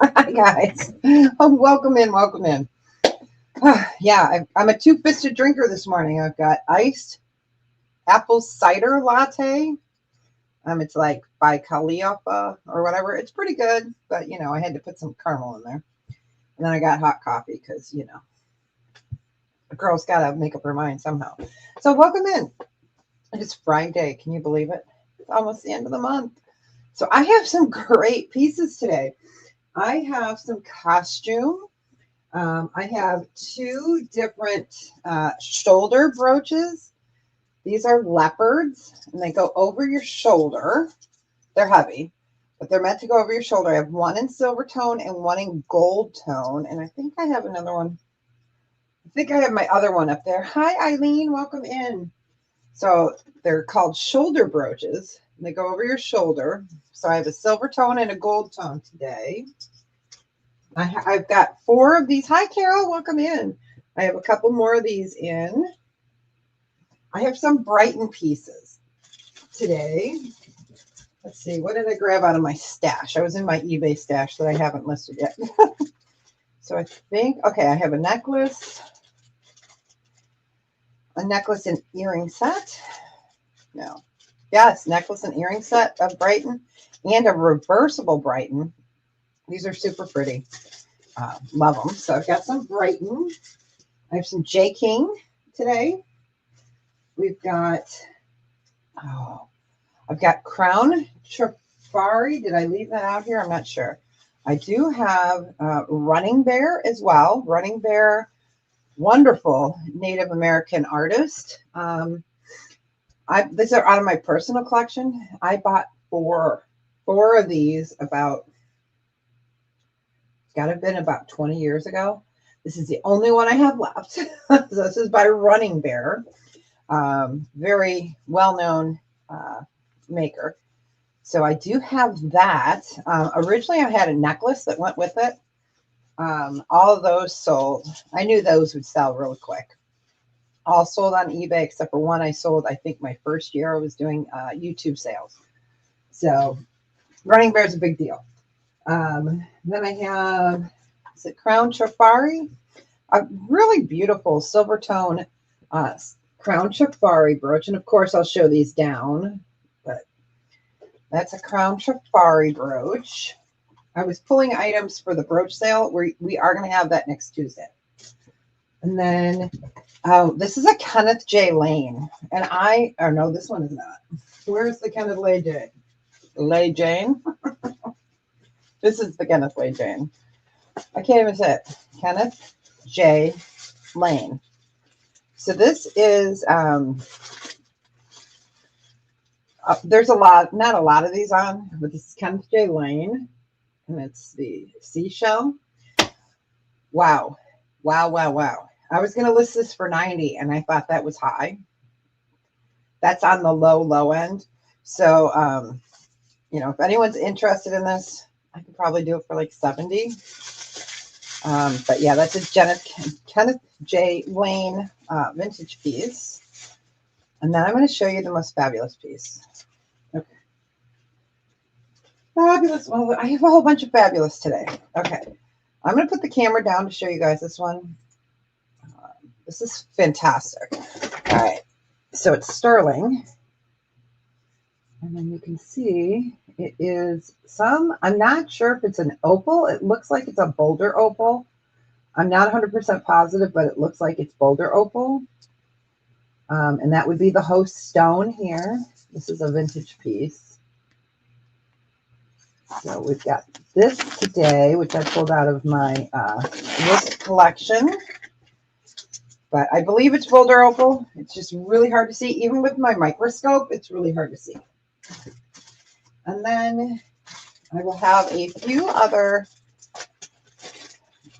Hi guys. Welcome in, welcome in. Yeah, I'm a two-fisted drinker this morning. I've got iced apple cider latte. It's like by Calliope or whatever. It's pretty good, but I had to put some caramel in there. And then I got hot coffee because a girl's got to make up her mind somehow. So welcome in. It's Friday. Can you believe it? It's almost the end of the month. So I have some great pieces today. I have some costume. I have two different shoulder brooches. These are leopards, and they go over your shoulder. They're heavy, but they're meant to go over your shoulder. I have one in silver tone and one in gold tone, and I think I have another one. I think I have my other one up there. Hi, Eileen. Welcome in. So they're called shoulder brooches. And they go over your shoulder. So I have a silver tone and a gold tone today. I've got four of these. Hi, Carol. Welcome in. I have a couple more of these in. I have some Brighton pieces today. Let's see. What did I grab out of my stash? I was in my eBay stash that I haven't listed yet. So I think, okay, I have a necklace and earring set. No. Yes, necklace and earring set of Brighton and a reversible Brighton. These are super pretty. Love them. So I've got some Brighton. I have some J. King today. We've got, I've got Crown Trafari. Did I leave that out here? I'm not sure. I do have Running Bear as well. Running Bear, wonderful Native American artist. These are out of my personal collection. I bought four of these about, it's got to have been about 20 years ago. This is the only one I have left. So this is by Running Bear. Very well-known maker. So I do have that. Originally, I had a necklace that went with it. All of those sold. I knew those would sell really quick. All sold on eBay except for one I sold, I think, my first year I was doing YouTube sales. So Running Bear is a big deal. Then I have, is it Crown Trafari? A really beautiful silver tone Crown Trafari brooch. And of course, I'll show these down. But that's a Crown Trafari brooch. I was pulling items for the brooch sale. We are going to have that next Tuesday. And then this is a Kenneth J. Lane. And no, this one is not. Where's the Kenneth Lay Jane? Lay Jane? This is the Kenneth Lay Jane. I can't even say it. Kenneth J. Lane. So this is, there's not a lot of these on, but this is Kenneth J. Lane. And it's the seashell. Wow. I was going to list this for $90, and I thought that was high. That's on the low end. So, if anyone's interested in this, I could probably do it for like $70. But yeah, that's a Kenneth J. Lane vintage piece. And then I'm going to show you the most fabulous piece. Okay. Fabulous. Well, I have a whole bunch of fabulous today. Okay. I'm going to put the camera down to show you guys this one. This is fantastic. All right. So it's sterling. And then you can see it is I'm not sure if it's an opal. It looks like it's a boulder opal. I'm not 100% positive, but it looks like it's boulder opal. And that would be the host stone here. This is a vintage piece. So we've got this today, which I pulled out of my list collection. But I believe it's boulder opal. It's just really hard to see. Even with my microscope, it's really hard to see. And then I will have a few other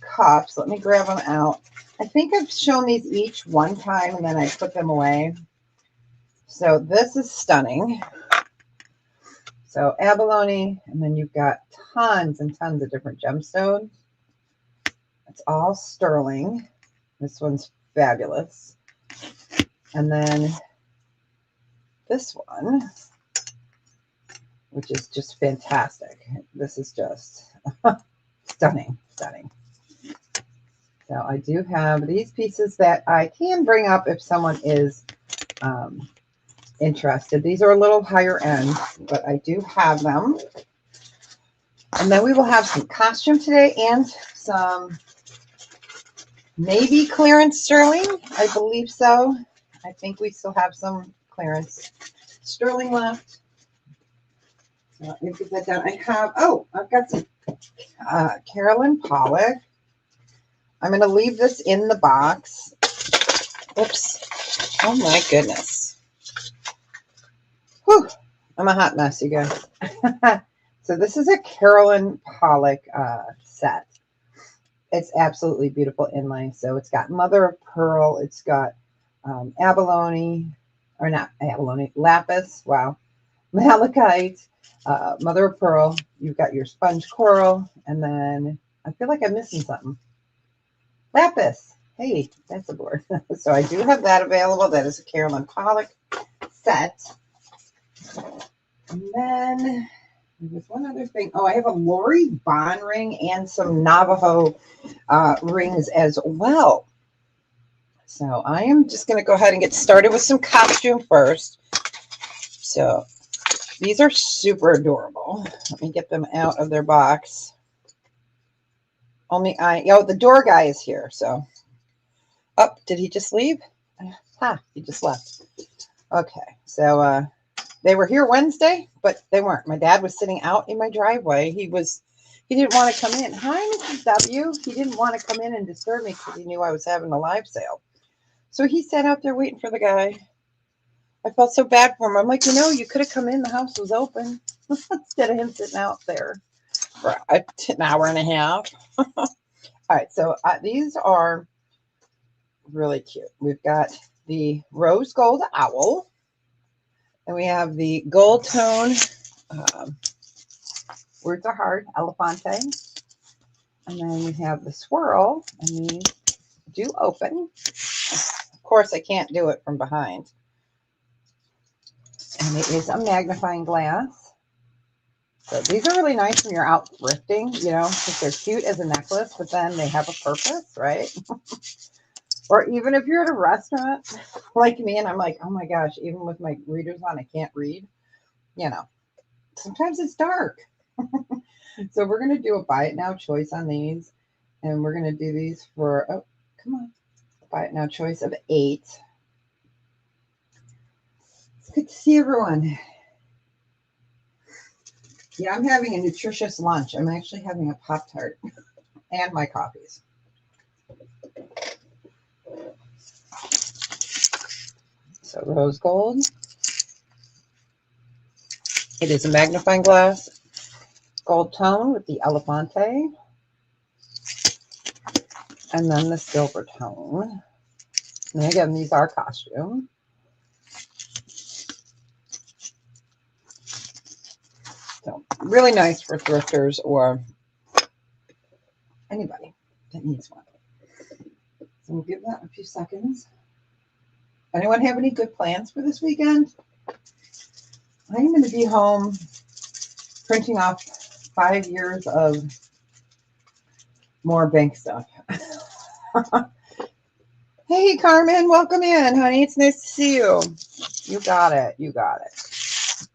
cups. Let me grab them out. I think I've shown these each one time, and then I put them away. So this is stunning. So abalone, and then you've got tons and tons of different gemstones. It's all sterling. This one's fabulous. And then this one, which is just fantastic. This is just stunning, stunning. So I do have these pieces that I can bring up if someone is interested. These are a little higher end, but I do have them. And then we will have some costume today and some maybe clearance sterling. I believe so. I think we still have some clearance sterling left. So let me get that down. I've got some Carolyn Pollock. I'm going to leave this in the box. Oops. Oh my goodness. Whew. I'm a hot mess, you guys. So this is a Carolyn Pollock set. It's absolutely beautiful inlay. So it's got mother of pearl. It's got abalone, or not abalone, lapis. Wow. Malachite, mother of pearl. You've got your sponge coral. And then I feel like I'm missing something. Lapis. Hey, that's a board. So I do have that available. That is a Carolyn Pollock set. And then there's one other thing. Oh, I have a Lori Bond ring and some Navajo rings as well. So I am just going to go ahead and get started with some costume first. So these are super adorable. Let me get them out of their box. The door guy is here. So, did he just leave? He just left. Okay, so they were here Wednesday, but they weren't. My dad was sitting out in my driveway. He didn't want to come in. Hi, Mrs. W. He didn't want to come in and disturb me because he knew I was having a live sale. So he sat out there waiting for the guy. I felt so bad for him. I'm like, you could have come in. The house was open instead of him sitting out there for an hour and a half. All right, so these are really cute. We've got the rose gold owl, and we have the gold tone words are hard elefante, and then we have the swirl, and these do open. Of course, I can't do it from behind, and it is a magnifying glass. So these are really nice when you're out thrifting, because they're cute as a necklace, but then they have a purpose, right? Or even if you're at a restaurant like me and I'm like, oh my gosh, even with my readers on, I can't read. Sometimes it's dark. So we're going to do a buy it now choice on these. And we're going to do these for, buy it now choice of 8. It's good to see everyone. Yeah, I'm having a nutritious lunch. I'm actually having a Pop-Tart and my coffees. So rose gold. It is a magnifying glass. Gold tone with the elefante. And then the silver tone. And again, these are costume. So really nice for thrifters or anybody that needs one. So we'll give that a few seconds. Anyone have any good plans for this weekend? I'm going to be home printing off 5 years of more bank stuff. Hey, Carmen, welcome in, honey. It's nice to see you. You got it. You got it.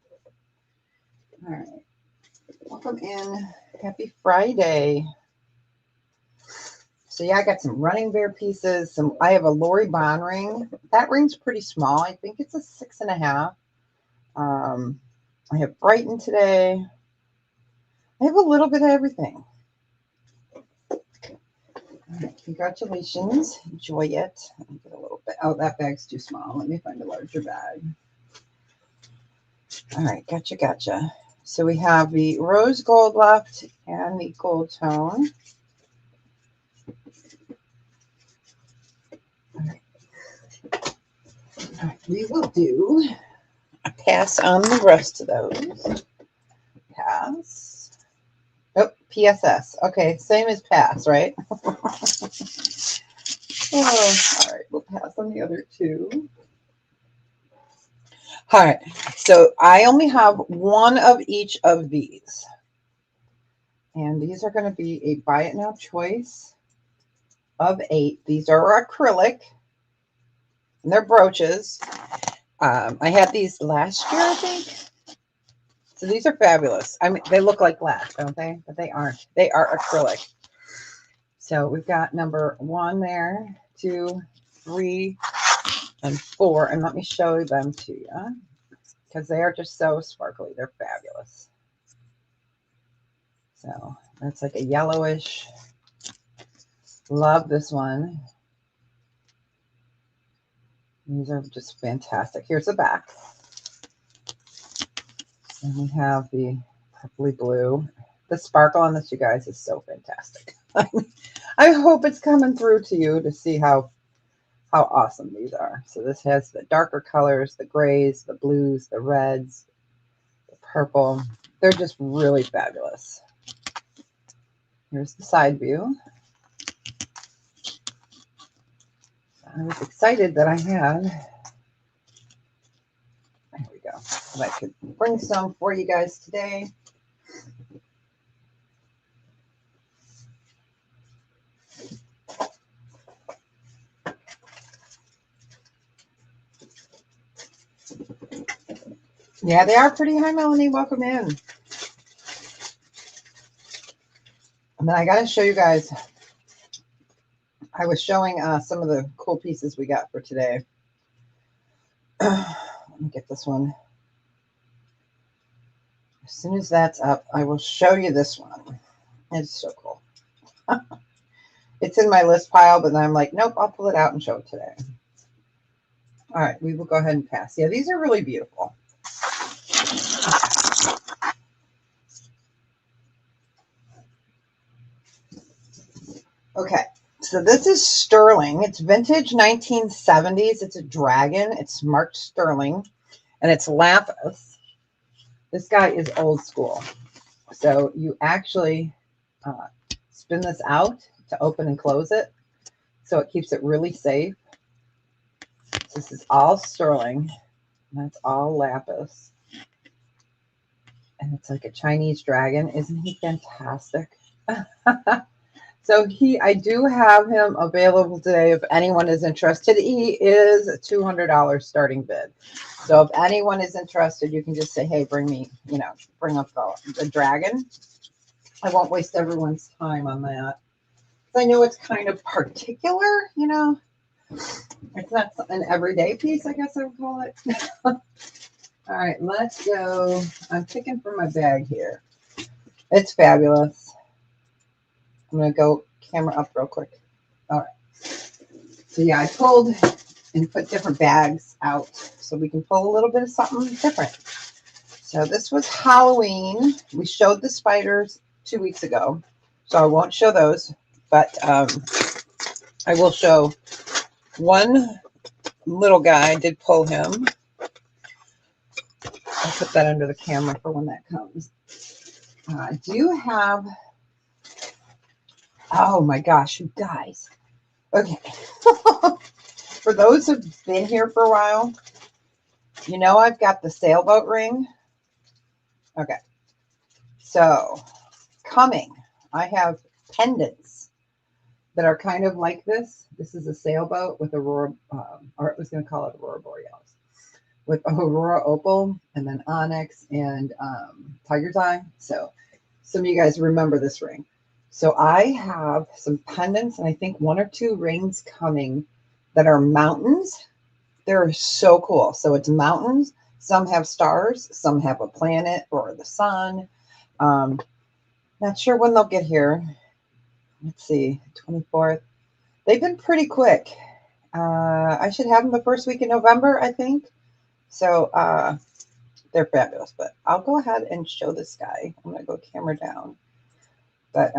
All right. Welcome in. Happy Friday. So yeah, I got some Running Bear pieces. I have a Lori Bond ring. That ring's pretty small. I think it's a 6.5. I have Brighton today. I have a little bit of everything. All right, congratulations. Enjoy it. Let me get a little bit. Oh, that bag's too small. Let me find a larger bag. All right, gotcha. So we have the rose gold left and the gold tone. All right, we will do a pass on the rest of those. Pass. Oh, PSS. Okay, same as pass, right? All right, we'll pass on the other 2. All right, so I only have one of each of these. And these are going to be a buy it now choice of 8. These are acrylic. And they're brooches. I had these last year, I think. So these are fabulous. I mean, they look like glass, don't they? But they aren't. They are acrylic. So we've got number 1 there, 2, 3, and 4. And let me show them to you because they are just so sparkly. They're fabulous. So that's like a yellowish. Love this one. These are just fantastic. Here's the back. And we have the purpley blue. The sparkle on this, you guys, is so fantastic. I hope it's coming through to you to see how awesome these are. So this has the darker colors, the grays, the blues, the reds, the purple. They're just really fabulous. Here's the side view. I was excited that I had, there we go, that I could bring some for you guys today. Yeah, they are pretty. Hi, Melanie. Welcome in. And then I got to show you guys, I was showing some of the cool pieces we got for today. Let me get this one. As soon as that's up, I will show you this one. It's so cool. It's in my list pile, but then I'm like, nope, I'll pull it out and show it today. All right, we will go ahead and pass. Yeah, these are really beautiful. Okay, so this is sterling. It's vintage 1970s. It's a dragon. It's marked sterling, and it's lapis. This guy is old school. So you actually spin this out to open and close it. So it keeps it really safe. So this is all sterling. That's all lapis. And it's like a Chinese dragon. Isn't he fantastic? So I do have him available today if anyone is interested. He is a $200 starting bid. So if anyone is interested, you can just say, hey, bring up the dragon. I won't waste everyone's time on that. I know it's kind of particular, It's not an everyday piece, I guess I would call it. All right, let's go. I'm picking from my bag here. It's fabulous. I'm going to go camera up real quick. All right. So yeah, I pulled and put different bags out so we can pull a little bit of something different. So this was Halloween. We showed the spiders 2 weeks ago, so I won't show those, but I will show one little guy. I did pull him. I'll put that under the camera for when that comes. I do have, oh my gosh, you guys. Okay. For those who've been here for a while, I've got the sailboat ring. Okay. So coming, I have pendants that are kind of like this. This is a sailboat with Aurora, or I was going to call it Aurora Borealis, with Aurora Opal and then Onyx and Tiger's Eye. So some of you guys remember this ring. So I have some pendants and I think 1 or 2 rings coming that are mountains. They're so cool. So it's mountains. Some have stars. Some have a planet or the sun. Not sure when they'll get here. Let's see, 24th. They've been pretty quick. I should have them the first week in November, I think. So they're fabulous. But I'll go ahead and show this guy. I'm going to go camera down. But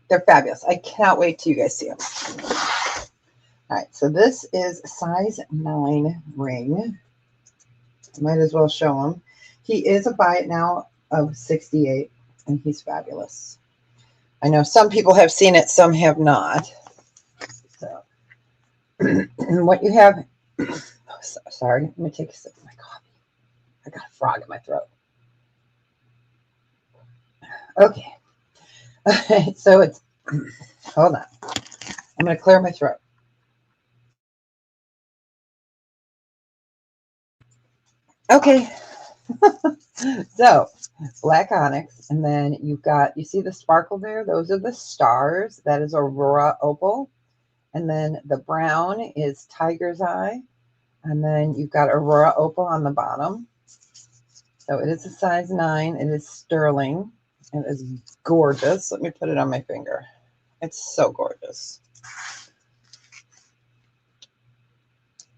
they're fabulous. I cannot wait till you guys see them. All right, so this is size 9 ring. Might as well show him. He is a buy it now of 68, and he's fabulous. I know some people have seen it, some have not. So, what you have, sorry, let me take a sip of my coffee. I got a frog in my throat. Okay, So it's, hold on. I'm going to clear my throat. Okay. So black onyx, and then you've got, you see the sparkle there? Those are the stars. That is Aurora opal. And then the brown is tiger's eye. And then you've got Aurora opal on the bottom. So it is a size 9. It is sterling. It is gorgeous. Let me put it on my finger. It's so gorgeous.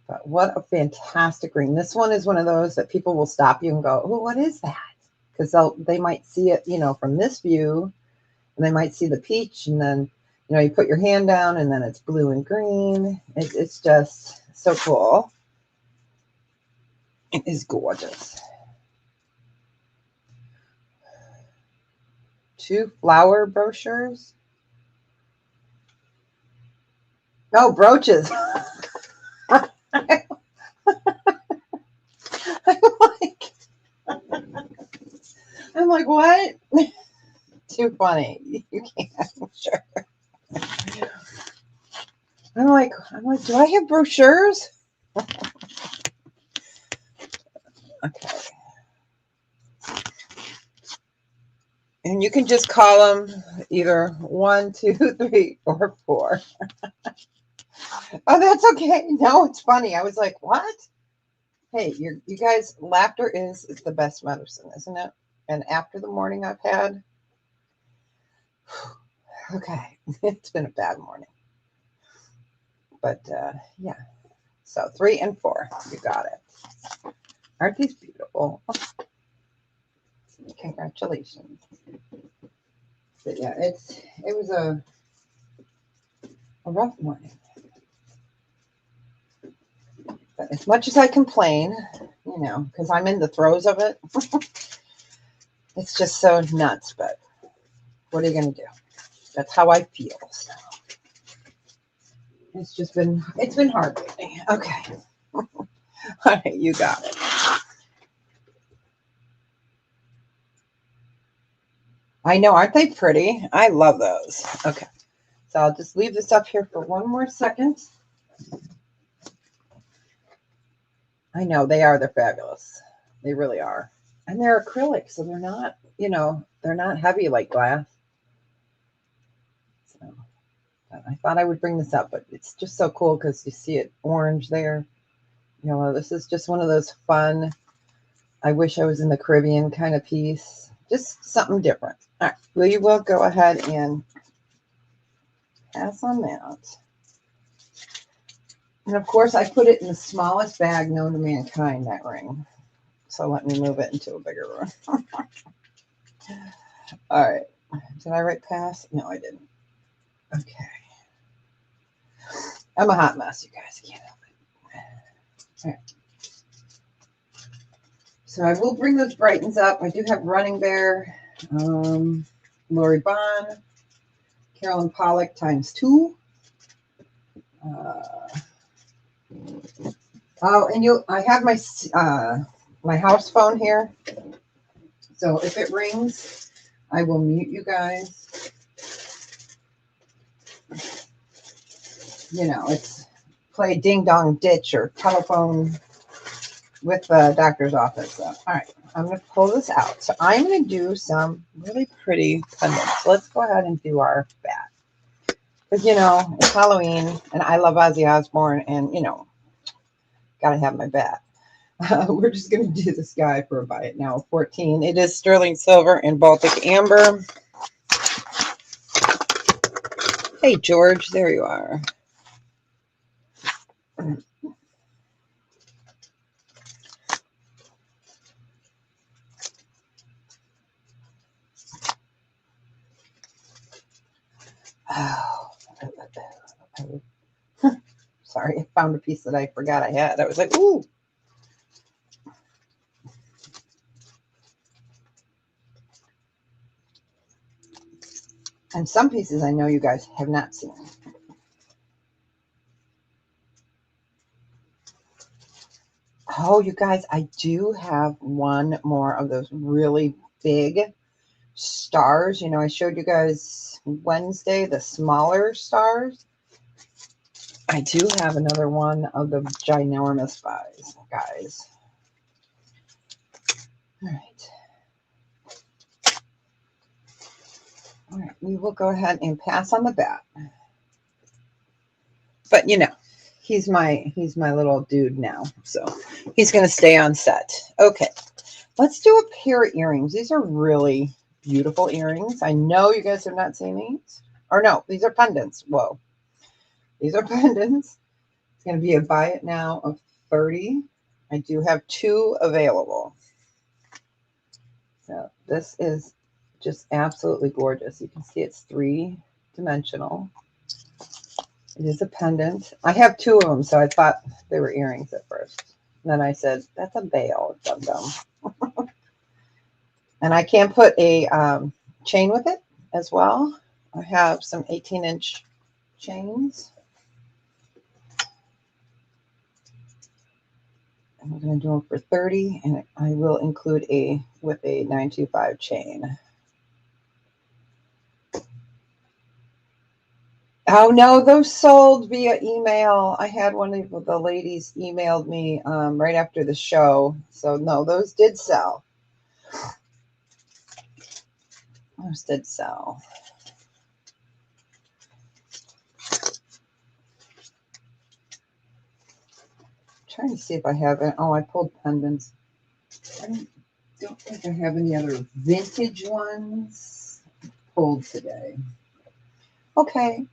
But what a fantastic ring. This one is one of those that people will stop you and go, oh, what is that? Because they might see it, from this view, and they might see the peach, and then, you put your hand down, and then it's blue and green. It's just so cool. It is gorgeous. 2 flower brochures. Oh, brooches. I'm like, what? Too funny. You can't. Sure. I'm like, do I have brochures? Okay. And you can just call them either 1, 2, 3, or 4. Oh, that's okay. No, it's funny. I was like, what? Hey, you guys, laughter is the best medicine, isn't it? And after the morning I've had, okay, it's been a bad morning. But yeah, so 3 and 4, you got it. Aren't these beautiful? Congratulations. But yeah, it was a rough morning. But as much as I complain, because I'm in the throes of it, it's just so nuts. But what are you going to do? That's how I feel. So it's been hard lately. Okay. All right, you got it. I know, aren't they pretty? I love those. Okay. So I'll just leave this up here for one more second. I know they are. They're fabulous. They really are. And they're acrylic, so they're not, they're not heavy like glass. So I thought I would bring this up, but it's just so cool because you see it orange there. This is just one of those fun, I wish I was in the Caribbean kind of piece. Just something different. All right. We will go ahead and pass on that. And of course, I put it in the smallest bag known to mankind, that ring. So let me move it into a bigger room. All right. Did I write pass? No, I didn't. Okay. I'm a hot mess, you guys. I can't help it. All right. So I will bring those Brightons up. I do have Running Bear, Lori Bond, Carolyn Pollock ×2. And I have my house phone here. So if it rings, I will mute you guys. It's play ding dong ditch or telephone with the doctor's office. So, all right, I'm going to pull this out. So I'm going to do some really pretty pendants. Let's go ahead and do our bat. Because, it's Halloween, and I love Ozzy Osbourne, and, got to have my bat. We're just going to do this guy for a bite now. 14. It is sterling silver and Baltic amber. Hey, George, there you are. Oh, sorry, I found a piece that I forgot I had. I was like, ooh. And some pieces I know you guys have not seen. Oh, you guys, I do have one more of those really big stars. You know, I showed you guys Wednesday the smaller stars. I do have another one of the ginormous guys. All right. All right, we will go ahead and pass on the bat. But you know, he's my little dude now, so he's going to stay on set. Okay, let's do a pair of earrings. These are really beautiful earrings. I know you guys have not seen these. Or no, these are pendants. Whoa. These are pendants. It's going to be a buy it now of 30. I do have 2 available. So this is just absolutely gorgeous. You can see it's 3-dimensional. It is a pendant. I have 2 of them, so I thought they were earrings at first. And then I said, that's a veil, dum-dum. And I can put a chain with it as well. I have some 18-inch chains. And we're going to do them for 30, and I will include with a 925 chain. Oh no, those sold via email. I had one of the ladies emailed me right after the show. So no, those did sell. Those did sell. I'm trying to see if I have it. Oh, I pulled pendants. I don't think I have any other vintage ones pulled today. Okay.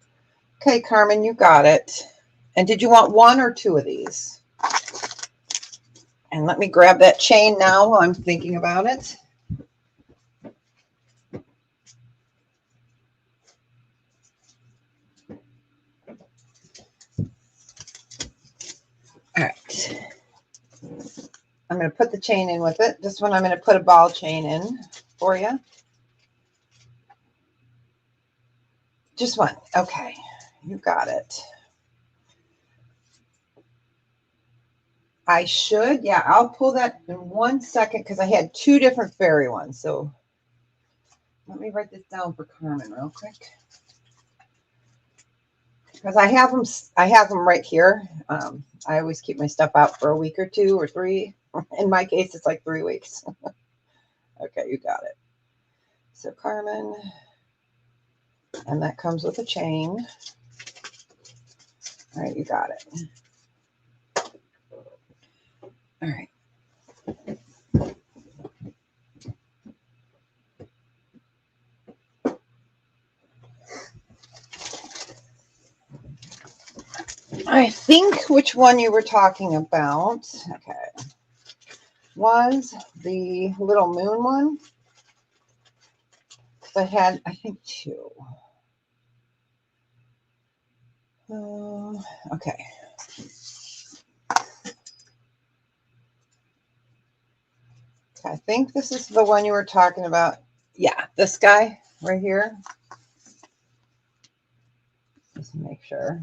Okay, Carmen, you got it. And did you want 1 or 2 of these? And let me grab that chain now while I'm thinking about it. All right. I'm going to put the chain in with it. This one I'm going to put a ball chain in for you. Just one. Okay. You got it. I should. Yeah, I'll pull that in 1 second because I had 2 different fairy ones. So let me write this down for Carmen real quick. Because I have them right here. I always keep my stuff out for a week or 2 or 3. In my case, it's like 3 weeks. Okay, you got it. So Carmen, and that comes with a chain. All right, you got it. All right. I think which one you were talking about, okay, was the little moon one. I had, I think, 2. Okay. I think this is the one you were talking about. Yeah, this guy right here. Just make sure.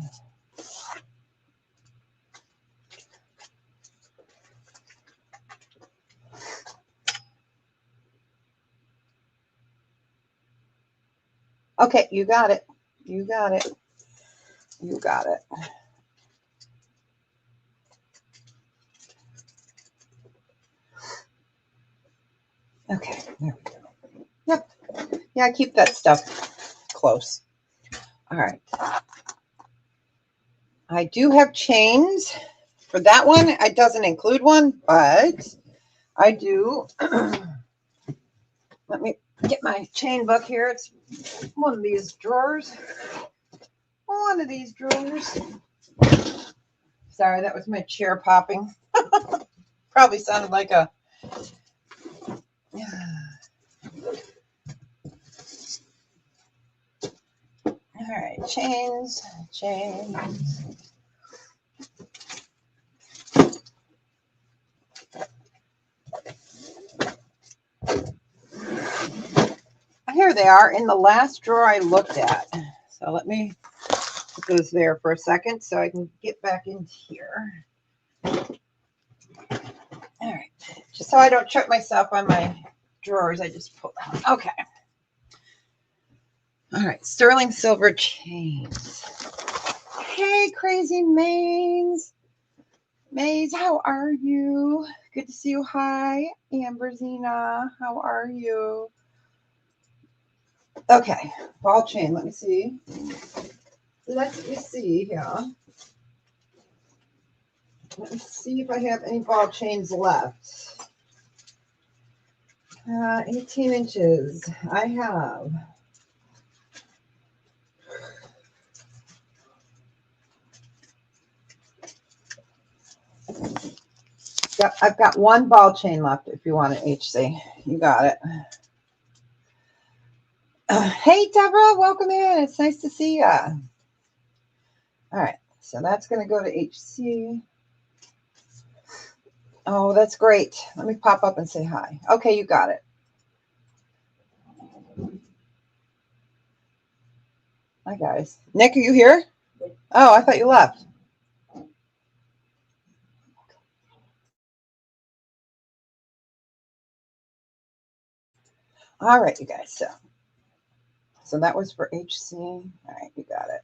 Okay, you got it. You got it. You got it. Okay, there we go. Yep. Yeah, keep that stuff close. All right. I do have chains. For that one, it doesn't include one, but I do. Let me get my chain book here. It's one of these drawers. One of these drawers. Sorry, that was my chair popping. Probably sounded like a... All right, chains. Here they are in the last drawer I looked at. So let me put those there for a second so I can get back in here. All right, just so I don't trip myself on my drawers, I just pull them. Okay. right, sterling silver chains. Hey, Crazy Maze. Maze, how are you? Good to see you. Hi, Amberzina. How are you? Okay, ball chain. Let me see. Let me see here. Let me see if I have any ball chains left. 18 inches. I have. Yep, I've got one ball chain left if you want it, HC. You got it. Hey, Deborah, welcome in. It's nice to see you. All right, so that's going to go to HC. Oh, that's great. Let me pop up and say hi. Okay, you got it. Hi, guys. Nick, are you here? Oh, I thought you left. All right, you guys. So that was for HC. All right, you got it.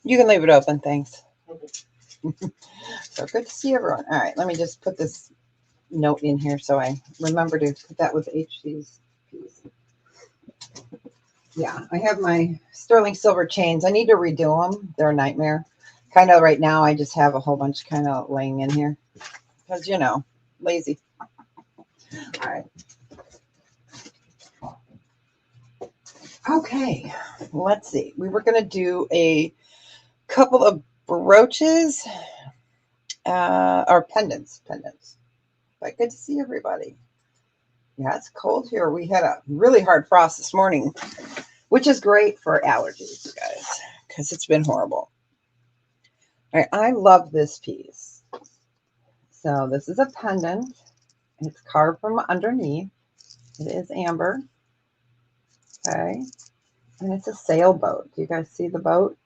You can leave it open, thanks. Okay. So good to see everyone. All right, let me just put this note in here so I remember to put that with HC's piece. Yeah, I have my sterling silver chains. I need to redo them. They're a nightmare. Kind of right now, I just have a whole bunch kind of laying in here because, you know, lazy. All right. Okay, let's see. We were going to do a couple of brooches or pendants. But good to see everybody. Yeah, it's cold here. We had a really hard frost this morning, which is great for allergies, you guys, because it's been horrible. All right, I love this piece. So this is a pendant. It's carved from underneath. It is amber. Okay. And it's a sailboat. Do you guys see the boat?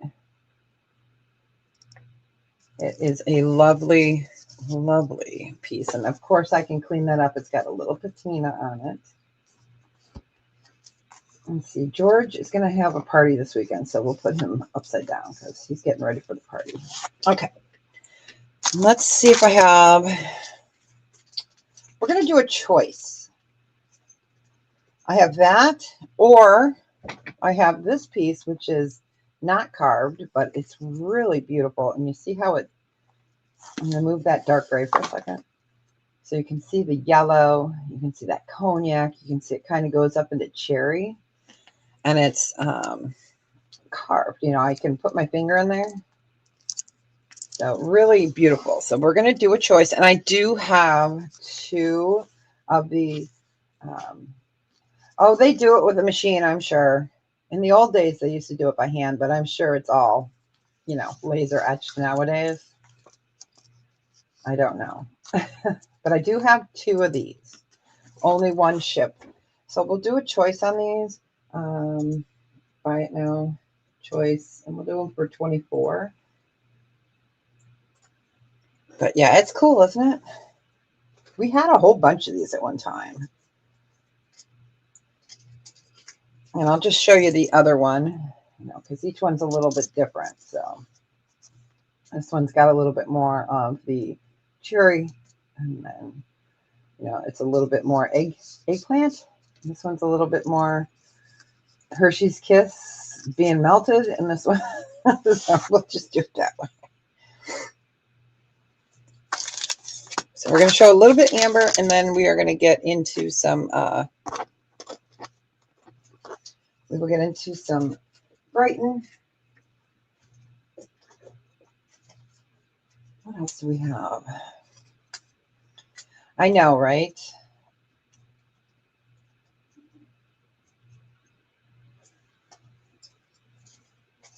It is a lovely, lovely piece. And of course I can clean that up. It's got a little patina on it. Let's see. George is going to have a party this weekend, so we'll put him upside down because he's getting ready for the party. Okay. Let's see if I have... We're going to do a choice. I have that, or I have this piece, which is not carved, but it's really beautiful. And you see how it... I'm going to move that dark gray for a second. So you can see the yellow. You can see that cognac. You can see it kind of goes up into cherry. And it's carved. You know, I can put my finger in there. So really beautiful. So we're going to do a choice. And I do have two of the, oh, they do it with a machine, I'm sure. In the old days, they used to do it by hand, but I'm sure it's all, you know, laser etched nowadays. I don't know. But I do have two of these. Only one shipped. So we'll do a choice on these. Buy it now. Choice. And we'll do them for 24. But yeah, it's cool, isn't it? We had a whole bunch of these at one time. And I'll just show you the other one, you know, because each one's a little bit different. So this one's got a little bit more of the cherry, and then, you know, it's a little bit more eggplant. This one's a little bit more Hershey's Kiss being melted, and this one, so we'll just do it that way. So we're going to show a little bit amber, and then we are going to get into some, we will get into some Brighton. What else do we have? I know, right?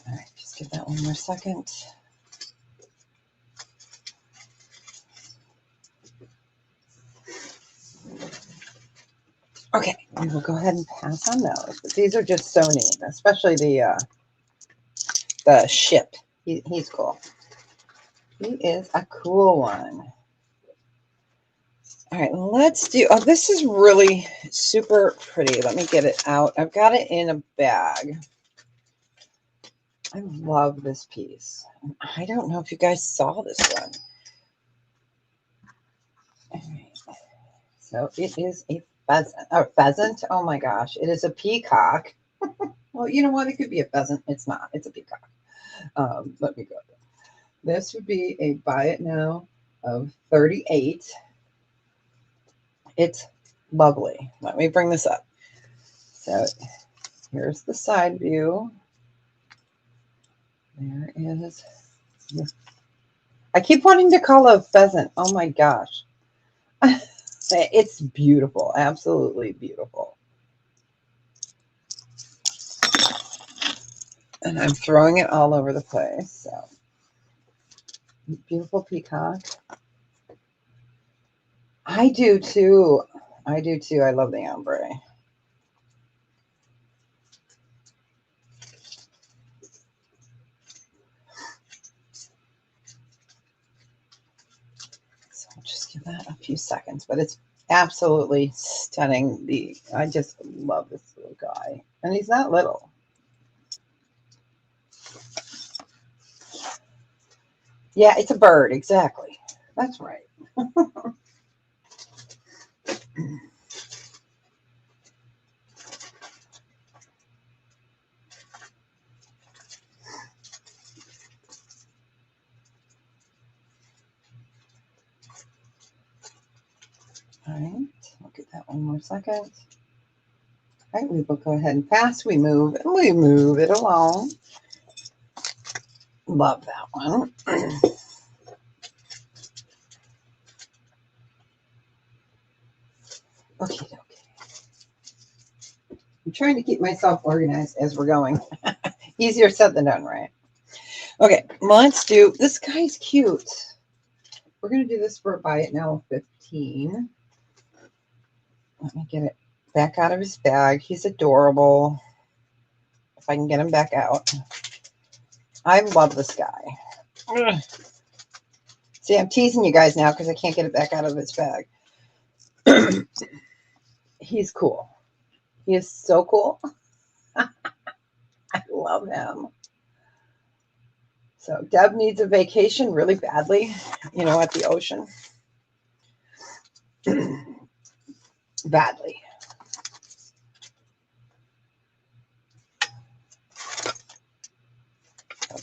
All right, just give that one more second. Okay, we will go ahead and pass on those. But these are just so neat, especially the ship. He's cool. He is a cool one. All right, let's do, oh, this is really super pretty. Let me get it out. I've got it in a bag. I love this piece. I don't know if you guys saw this one. All right. So it is a pheasant. Oh my gosh. It is a peacock. Well, you know what? It could be a pheasant. It's not. It's a peacock. Let me go. This would be a buy it now of 38. It's lovely. Let me bring this up. So here's the side view. There is. I keep wanting to call it a pheasant. Oh my gosh. It's beautiful. Absolutely beautiful. And I'm throwing it all over the place. So beautiful peacock. I do too. I do too. I love the ombre. So I'll just give that a few seconds, but it's absolutely stunning. I just love this little guy. And he's not little. Yeah, it's a bird. Exactly. That's right. All right. I'll get that one more second. All right, we will go ahead and pass. We move it along. Love that one. Okay. I'm trying to keep myself organized as we're going. Easier said than done, right? Okay, let's do, this guy's cute. We're going to do this for a buy it now 15. Let me get it back out of his bag. He's adorable. If I can get him back out. I love this guy. Ugh. See, I'm teasing you guys now because I can't get it back out of his bag. He's cool. He is so cool. I love him. So Deb needs a vacation really badly, at the ocean. Badly.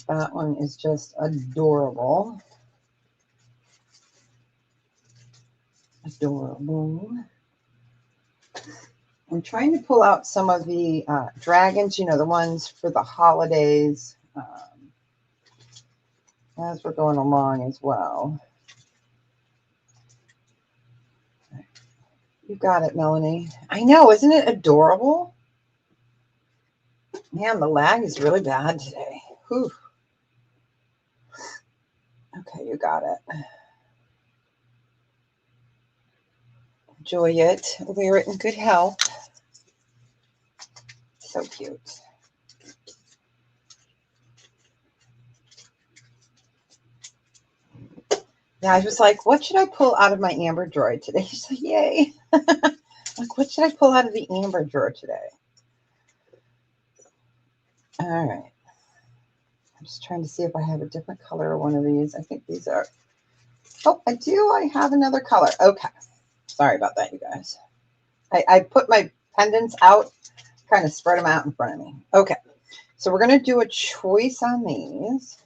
That one is just adorable. Adorable. I'm trying to pull out some of the dragons, the ones for the holidays, as we're going along as well. You got it, Melanie. I know, isn't it adorable? Man, the lag is really bad today. Whew. Okay, you got it. Enjoy it. Wear it in good health. So cute. Yeah, I was like, what should I pull out of my amber drawer today? She's like, yay. Like, what should I pull out of the amber drawer today? All right. I'm just trying to see if I have a different color of one of these. I think these are, oh, I do. I have another color. Okay. Sorry about that, you guys. I put my pendants out, kind of spread them out in front of me. Okay. So we're going to do a choice on these.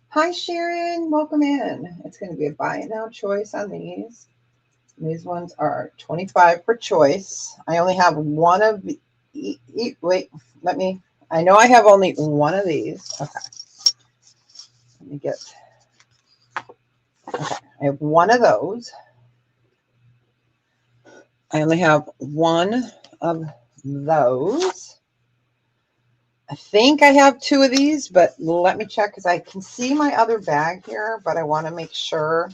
Hi, Sharon. Welcome in. It's going to be a buy it now choice on these. These ones are 25 for choice. I only have one of the, wait, I know I have only one of these. Okay. Let me get, okay. I have one of those. I only have one of those. I think I have two of these, but let me check because I can see my other bag here, but I want to make sure.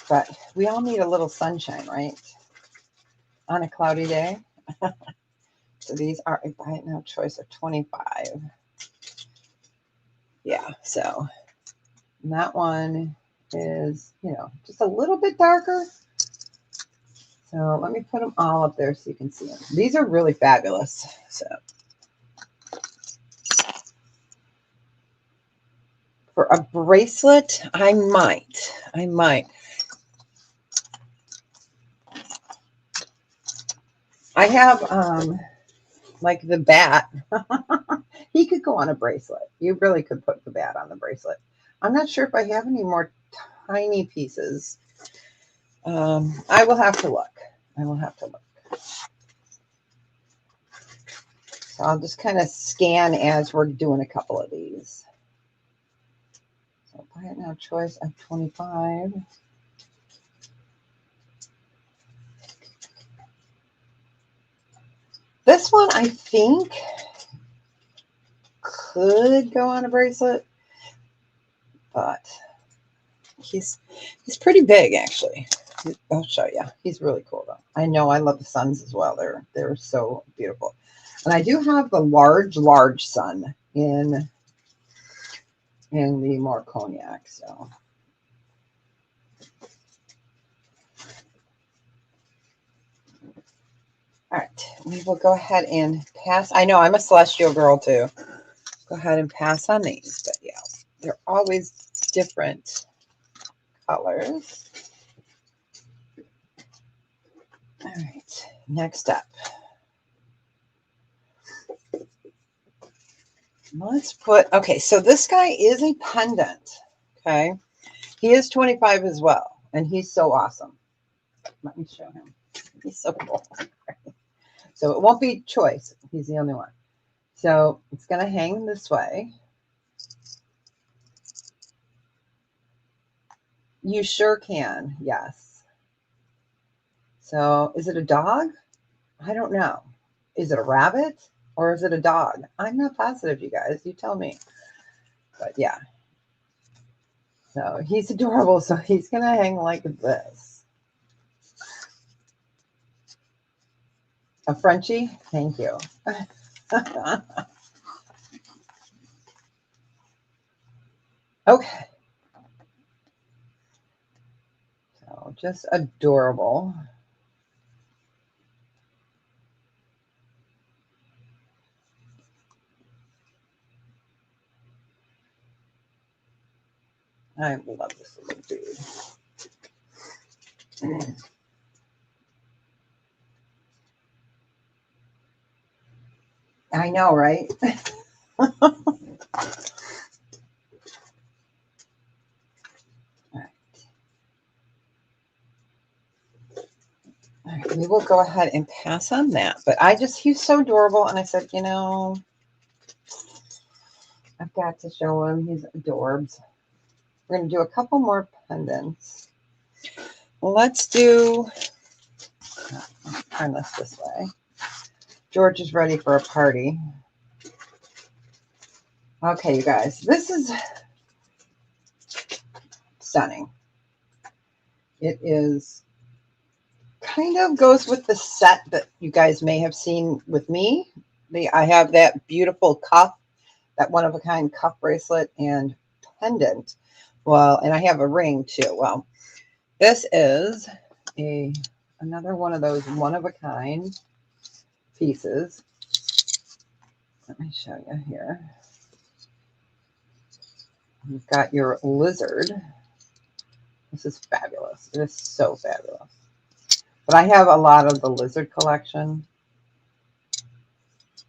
But we all need a little sunshine, right? On a cloudy day. So these are a buy it now choice of 25. Yeah, so that one is, you know, just a little bit darker. So let me put them all up there so you can see them. These are really fabulous. So for a bracelet, I might. I have like the bat. He could go on a bracelet. You really could put the bat on the bracelet. I'm not sure if I have any more tiny pieces. I will have to look. So I'll just kind of scan as we're doing a couple of these. So buy it now choice of 25. This one I think could go on a bracelet, but he's pretty big actually. I'll show you. He's really cool though. I know I love the suns as well. They're so beautiful. And I do have the large sun in the more cognac. So all right, we will go ahead and pass. I know I'm a celestial girl too. Go ahead and pass on these, but yeah, they're always different colors. All right, next up. Let's put, okay, so this guy is a pendant, okay? He is 25 as well, and he's so awesome. Let me show him. He's so cool. So it won't be choice. He's the only one. So it's going to hang this way. You sure can, yes. So is it a dog? I don't know. Is it a rabbit or is it a dog? I'm not positive, you guys. You tell me. But yeah. So he's adorable. So he's going to hang like this. A Frenchie? Thank you. Okay. So just adorable. I love this little dude. I know, right? All right, we will go ahead and pass on that. But he's so adorable. And I said, you know, I've got to show him. He's adorbs. We're going to do a couple more pendants. Well, let's turn this way. George is ready for a party. Okay, you guys, this is stunning. It is kind of goes with the set that you guys may have seen with me. I have that beautiful cuff, that one-of-a-kind cuff bracelet and pendant. Well, and I have a ring too. Well, this is another one of those one-of-a-kind pieces. Let me show you here. You've got your lizard. This is fabulous. It is so fabulous. But I have a lot of the lizard collection.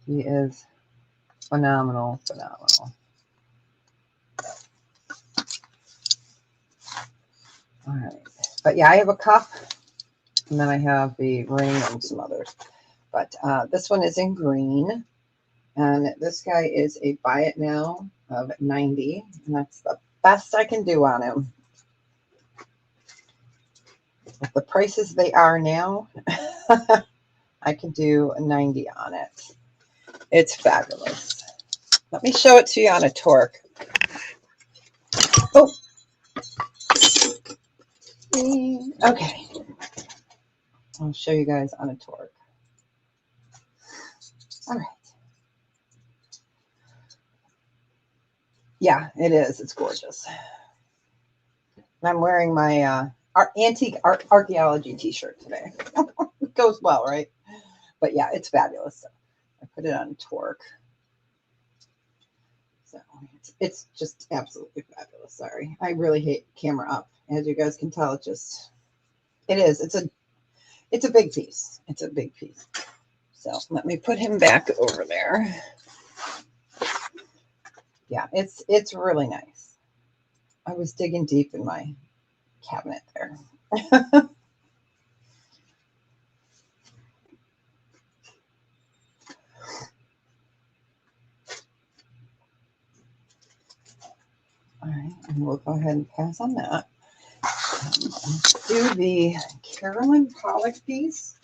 He is phenomenal. All right. But yeah, I have a cuff. And then I have the ring and some others. But this one is in green. And this guy is a buy it now of 90. And that's the best I can do on him. With the prices they are now, I can do 90 on it. It's fabulous. Let me show it to you on a torque. Oh. Okay. I'll show you guys on a torque. All right. Yeah, it is. It's gorgeous. I'm wearing my antique archaeology t-shirt today. It goes well, right? But yeah, it's fabulous. So I put it on torque. So it's just absolutely fabulous. Sorry. I really hate camera up. As you guys can tell, it is. It's a big piece. It's a big piece. So let me put him back over there. Yeah, it's really nice. I was digging deep in my cabinet there. All right, and we'll go ahead and pass on that. Let's do the Carolyn Pollock piece,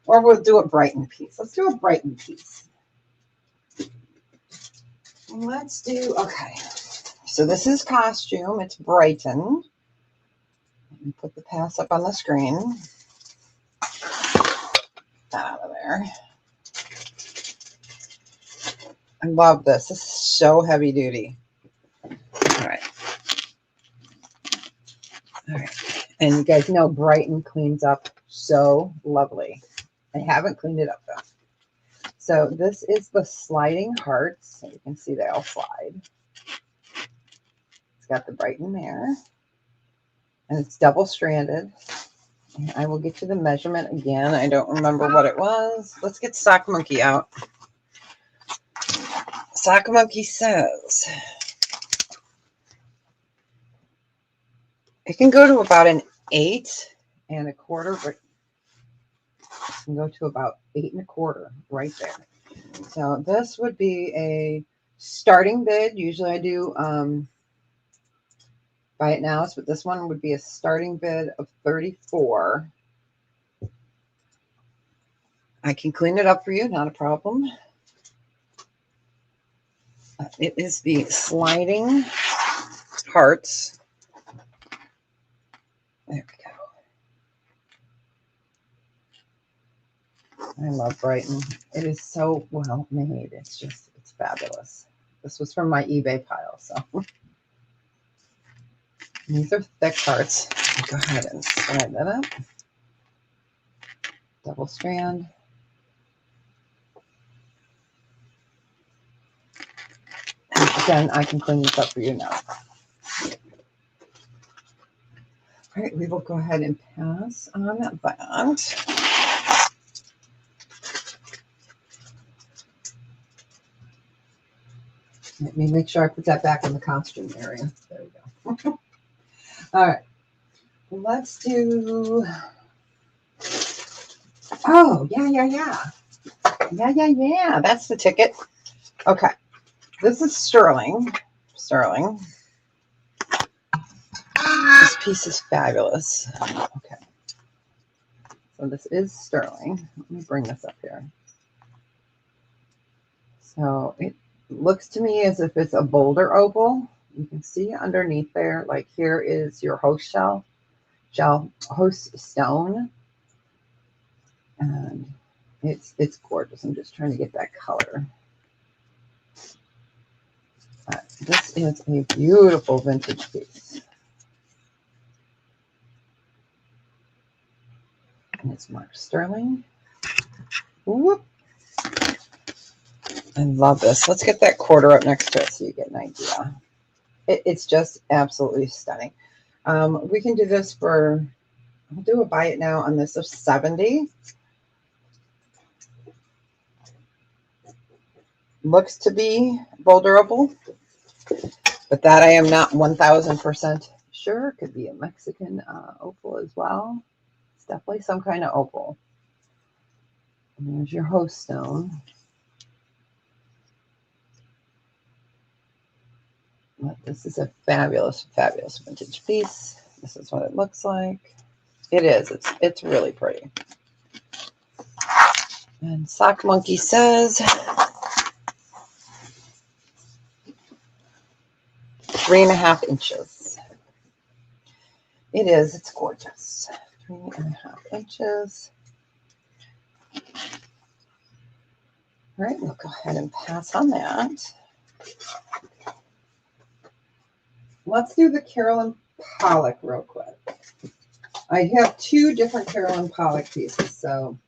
or we'll do a Brighton piece. Let's do a Brighton piece. Let's do, okay. So this is costume. It's Brighton. Let me put the pass up on the screen. That out of there. I love this. This is so heavy duty. All right. All right. And you guys know Brighton cleans up so lovely. I haven't cleaned it up though. So this is the sliding hearts. So you can see they all slide. It's got the Brighton there. And it's double stranded. And I will get you the measurement again. I don't remember what it was. Let's get Sock Monkey out. Sock Monkey says it can go to about an 8 1/4, but it can go to about 8 1/4 right there. So this would be a starting bid. Usually I do buy it now, but this one would be a starting bid of 34. I can clean it up for you, not a problem. It is the sliding hearts. There we go. I love Brighton. It is so well made. It's fabulous. This was from my eBay pile, so. These are thick hearts. Go ahead and slide that up. Double strand. And again, I can clean this up for you now. All right, we will go ahead and pass on that. Let me make sure I put that back in the costume area. There we go. All right, let's do. Oh, yeah. That's the ticket. Okay, this is sterling. This piece is fabulous. Okay, so this is sterling. Let me bring this up here. So it looks to me as if it's a boulder opal. You can see underneath there, like here is your host host stone. And it's gorgeous. I'm just trying to get that color. This is a beautiful vintage piece. And it's marked sterling. Whoop. I love this. Let's get that quarter up next to it so you get an idea. It's just absolutely stunning. We can do this for, I'll do a buy it now on this of 70. Looks to be boulder opal, but that I am not 1000% sure. Could be a Mexican opal as well. It's definitely some kind of opal. And there's your host stone. But this is a fabulous vintage piece. This is what it looks like. It is. It's really pretty. And Sock Monkey says 3.5 inches. It is. It's gorgeous. 3.5 inches. All right, we'll go ahead and pass on that. let's do the Carolyn Pollock real quick. I have 2 different Carolyn Pollock pieces, so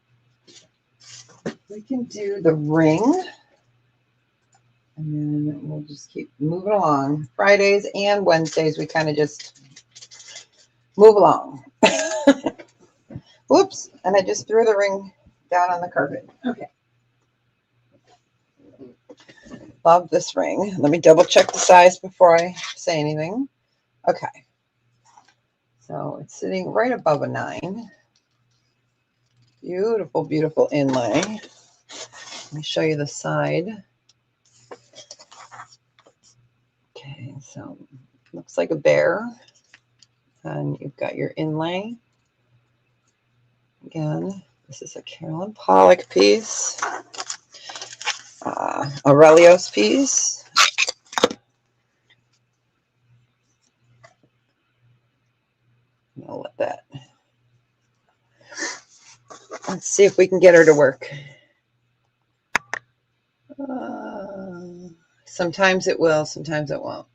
we can do the ring, and then we'll just keep moving along. Fridays and Wednesdays, we kind of just move along. Oops, and I just threw the ring down on the carpet. Okay. Love this ring. Let me double check the size before I say anything. Okay. So it's sitting right above a 9. Beautiful, beautiful inlay. Let me show you the side. Okay, so looks like a bear. And you've got your inlay. Again, this is a Carolyn Pollock piece. Aurelios piece. I'll let that. Let's see if we can get her to work. Sometimes it will, sometimes it won't.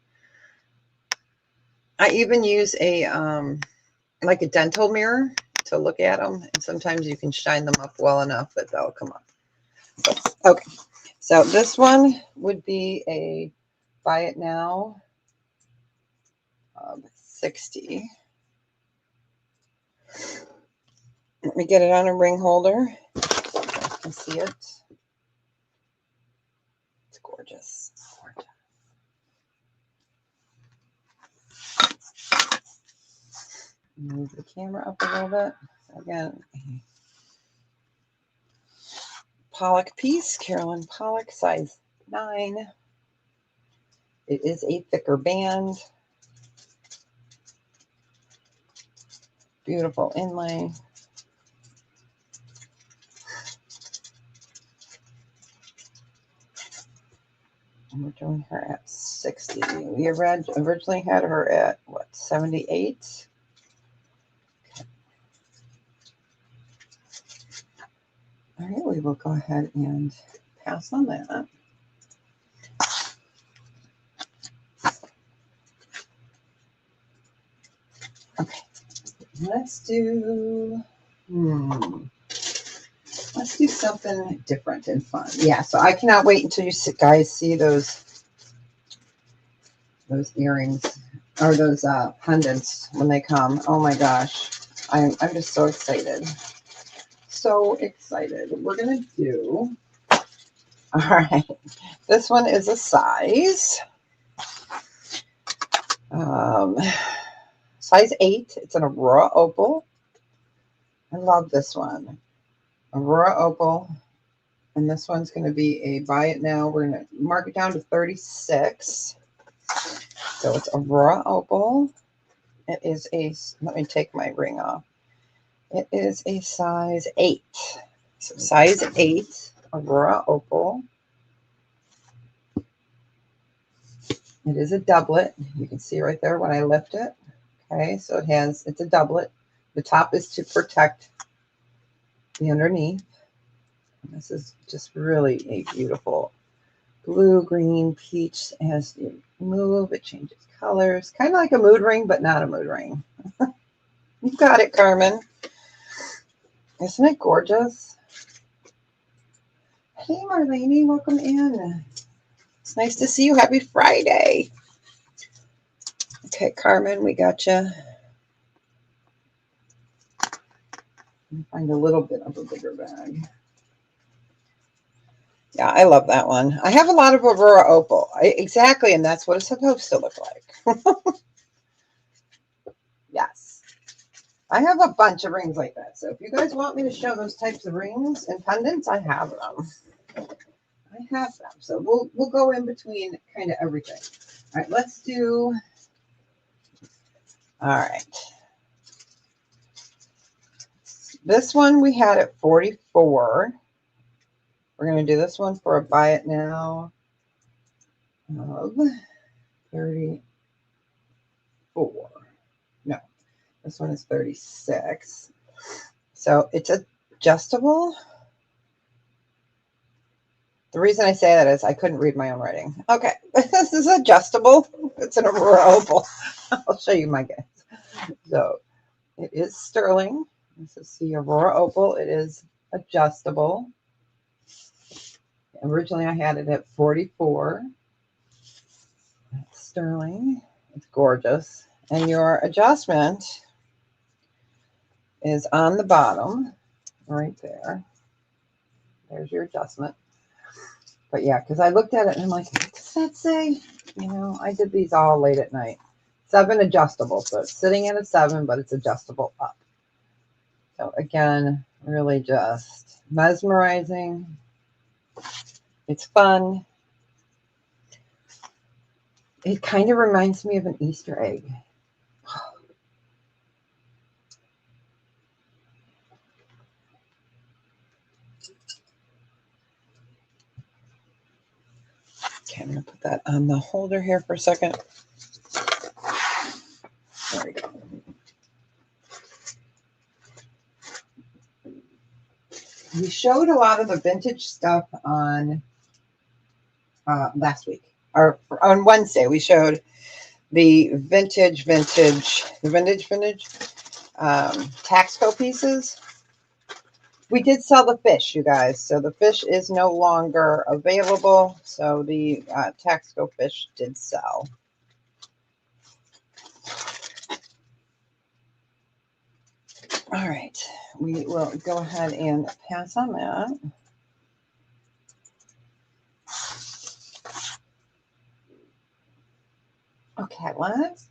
I even use a like a dental mirror to look at them, and sometimes you can shine them up well enough that they'll come up. Okay, so this one would be a buy it now of 60. Let me get it on a ring holder. You can see it. It's gorgeous. Gorgeous. Move the camera up a little bit. Again, Pollock piece, Carolyn Pollock, size 9. It is a thicker band. Beautiful inlay. And we're doing her at 60. We originally had her at, what, 78? Okay. All right, we will go ahead and pass on that. Okay, let's do something different and fun. Yeah, so I cannot wait until you guys see those earrings or those pendants when they come. Oh my gosh, I'm just so excited. So excited. We're gonna do. All right, this one is a size. Size 8. It's an Aurora Opal. I love this one. Aurora Opal. And this one's going to be a buy it now. We're going to mark it down to 36. So it's Aurora Opal. It is a, let me take my ring off. It is a size 8. So size 8, Aurora Opal. It is a doublet. You can see right there when I lift it. Okay, so it's a doublet. The top is to protect the underneath. And this is just really a beautiful blue, green, peach. As you move, it changes colors. Kind of like a mood ring, but not a mood ring. You've got it, Carmen. Isn't it gorgeous? Hey, Marlene, welcome in. It's nice to see you. Happy Friday. Okay, Carmen, we got you. Find a little bit of a bigger bag. Yeah, I love that one. I have a lot of Aurora Opal. Exactly, and that's what it's supposed to look like. Yes. I have a bunch of rings like that. So if you guys want me to show those types of rings and pendants, I have them. I have them. So we'll go in between kind of everything. All right, let's do. All right. This one we had at 44. We're going to do this one for a buy it now of 34. No, this one is 36. So it's adjustable. The reason I say that is I couldn't read my own writing. Okay, this is adjustable. It's an Aurora Opal. I'll show you my guys. So it is sterling. This is the Aurora Opal. It is adjustable. Originally, I had it at 44. It's sterling. It's gorgeous. And your adjustment is on the bottom, right there. There's your adjustment. But yeah, because I looked at it and I'm like, what does that say? You know, I did these all late at night. 7 adjustable. So it's sitting at a 7, but it's adjustable up. So again, really just mesmerizing. It's fun. It kind of reminds me of an Easter egg. Okay, I'm going to put that on the holder here for a second. There we go. We showed a lot of the vintage stuff on last week. Or on Wednesday, we showed the vintage Taxco pieces. We did sell the fish, you guys. So the fish is no longer available. So the Taxco fish did sell. All right. We will go ahead and pass on that. Okay, let's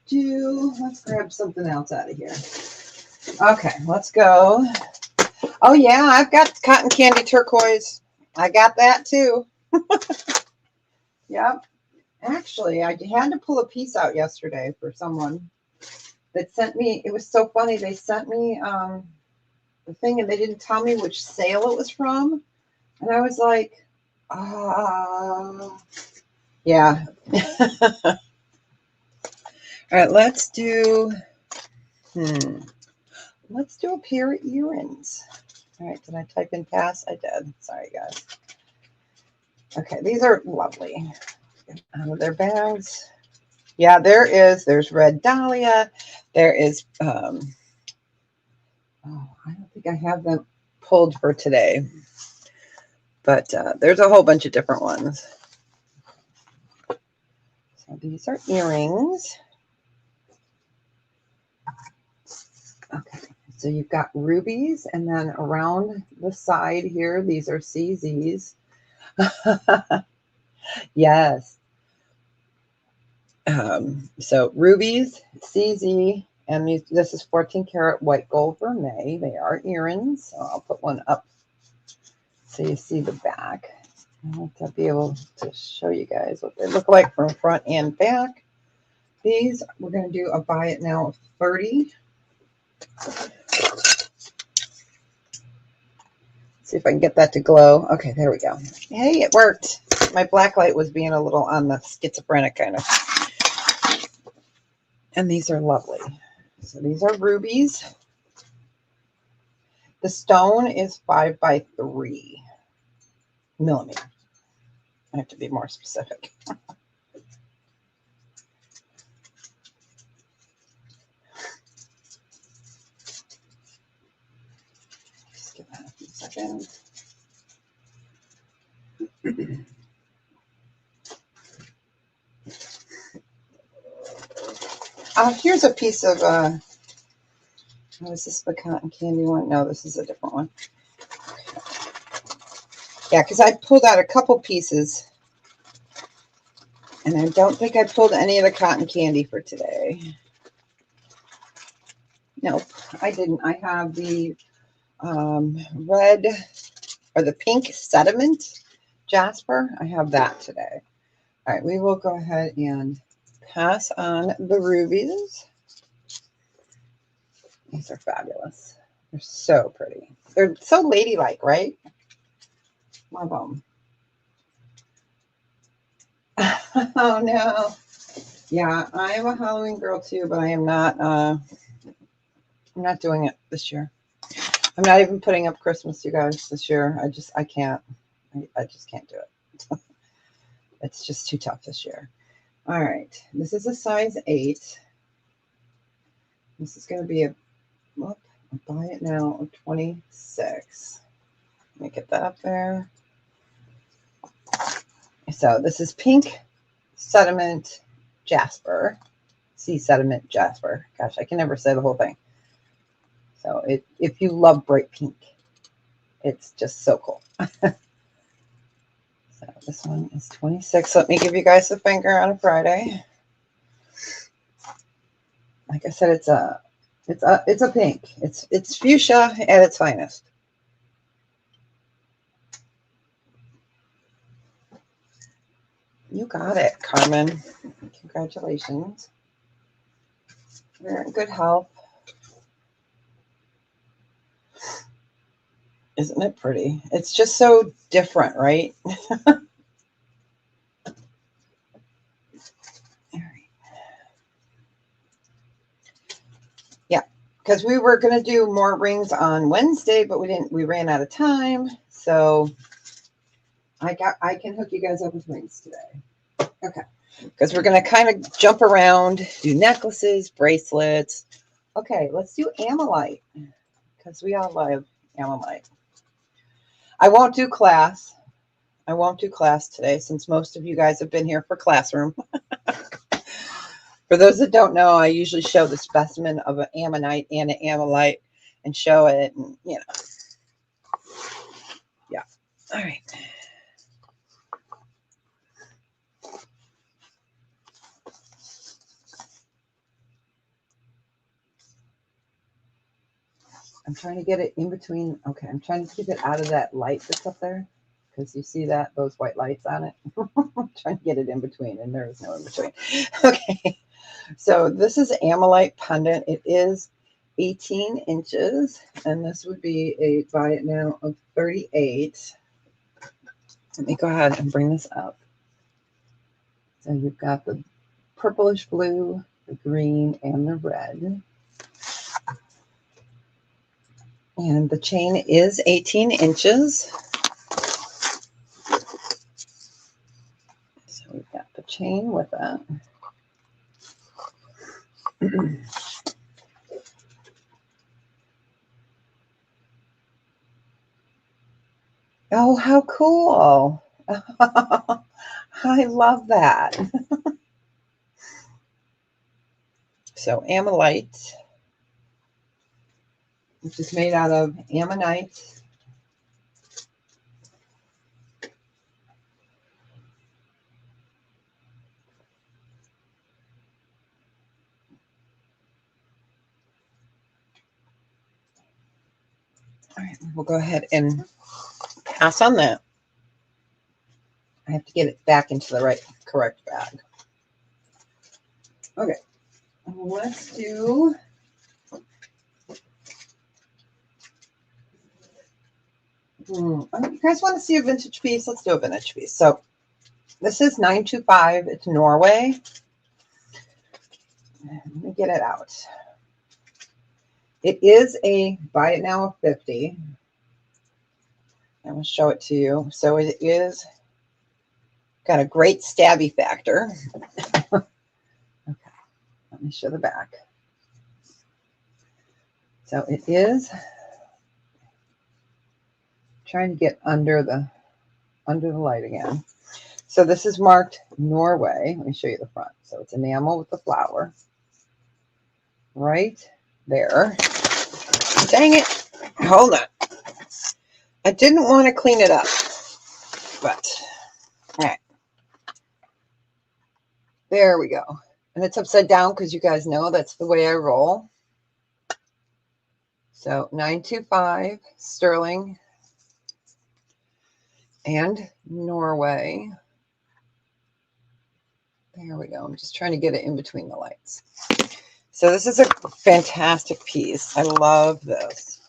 grab something else out of here. Okay, let's go. Oh yeah, I've got cotton candy turquoise. I got that too. Yep. Actually, I had to pull a piece out yesterday for someone that sent me. It was so funny. They sent me the thing and they didn't tell me which sale it was from. And I was like, yeah. All right, let's do a pair of earrings. All right, did I type in pass? I did. Sorry, guys. Okay, these are lovely. Out of their bags. Yeah, there's red dahlia. There is, I don't think I have them pulled for today. But there's a whole bunch of different ones. So these are earrings. Okay, so you've got rubies, and then around the side here, these are CZs. Yes. So rubies, CZ, and this is 14 karat white gold vermeil. They are earrings. So I'll put one up so you see the back. I want to be able to show you guys what they look like from front and back. These, we're going to do a buy it now of 30. See if I can get that to glow. Okay, there we go. Hey, it worked. My black light was being a little on the schizophrenic kind of. And these are lovely. So these are rubies. The stone is 5 by 3 millimeters. I have to be more specific. Just give that a few seconds. Here's a piece of, oh, is this the cotton candy one? No, this is a different one. Yeah, because I pulled out a couple pieces. And I don't think I pulled any of the cotton candy for today. Nope, I didn't. I have the red or the pink sediment jasper. I have that today. All right, we will go ahead and pass on the rubies. These are fabulous. They're so pretty. They're so ladylike, right? Love them. Oh no. Yeah, I am a Halloween girl too, but I am not I'm not doing it this year. I'm not even putting up Christmas, you guys, this year. I just can't do it. It's just too tough this year. All right, this is a size 8. This is going to be a, whoop, I'll buy it now, of 26. Let me get that up there. So this is pink sediment jasper, sea sediment jasper. Gosh, I can never say the whole thing. So if you love bright pink, it's just so cool. So this one is 26. Let me give you guys a finger on a Friday. Like I said, it's a pink. It's fuchsia at its finest. You got it, Carmen. Congratulations. You're in good health. Isn't it pretty? It's just so different, right? All right. Yeah, because we were going to do more rings on Wednesday, but we ran out of time. So I can hook you guys up with rings today. Okay. Because we're going to kind of jump around, do necklaces, bracelets. Okay, let's do Amolite, because we all love Amolite. I won't do class. I won't do class today, since most of you guys have been here for classroom. For those that don't know, I usually show the specimen of an ammonite and an amolite and show it, and you know. Yeah. All right. I'm trying to get it in between. Okay, I'm trying to keep it out of that light that's up there, because you see that, those white lights on it. I'm trying to get it in between, and there is no in between. Okay, so this is Amolite pendant. It is 18 inches, and this would be a buy it now of 38. Let me go ahead and bring this up. So you've got the purplish blue, the green, and the red. And the chain is 18 inches. So we've got the chain with that. Oh, how cool. I love that. So Amolite, which is made out of ammonite. All right, we'll go ahead and pass on that. I have to get it back into the correct bag. Okay, let's do you guys want to see a vintage piece? Let's do a vintage piece. So this is 925. It's Norway. Let me get it out. It is a buy it now of 50. I'm going to show it to you. So it is got a great stabby factor. Okay, let me show the back. So it is trying to get under the light again. So this is marked Norway. Let me show you the front. So it's enamel with the flower right there. Dang it. Hold on. I didn't want to clean it up, but all right. There we go. And it's upside down because you guys know that's the way I roll. So 925 sterling and Norway. There we go. I'm just trying to get it in between the lights. So this is a fantastic piece. I love this.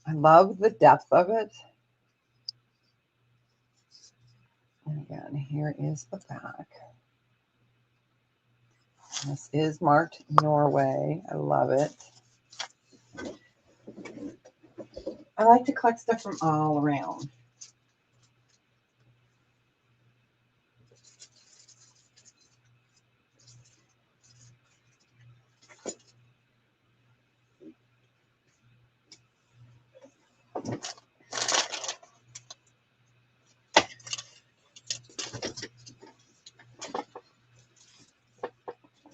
I love the depth of it. And again, here is the back. This is marked Norway. I love it. I like to collect stuff from all around.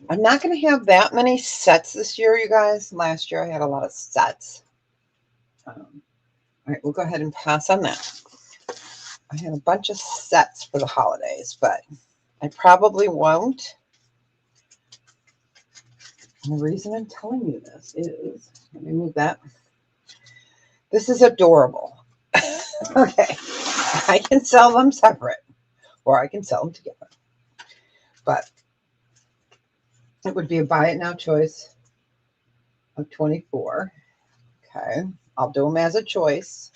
I'm not going to have that many sets this year, you guys. Last year I had a lot of sets. All right, we'll go ahead and pass on that. I had a bunch of sets for the holidays, but I probably won't. And the reason I'm telling you this is, let me move that. This is adorable. Okay, I can sell them separate, or I can sell them together. But it would be a buy it now choice of 24. Okay, I'll do them as a choice.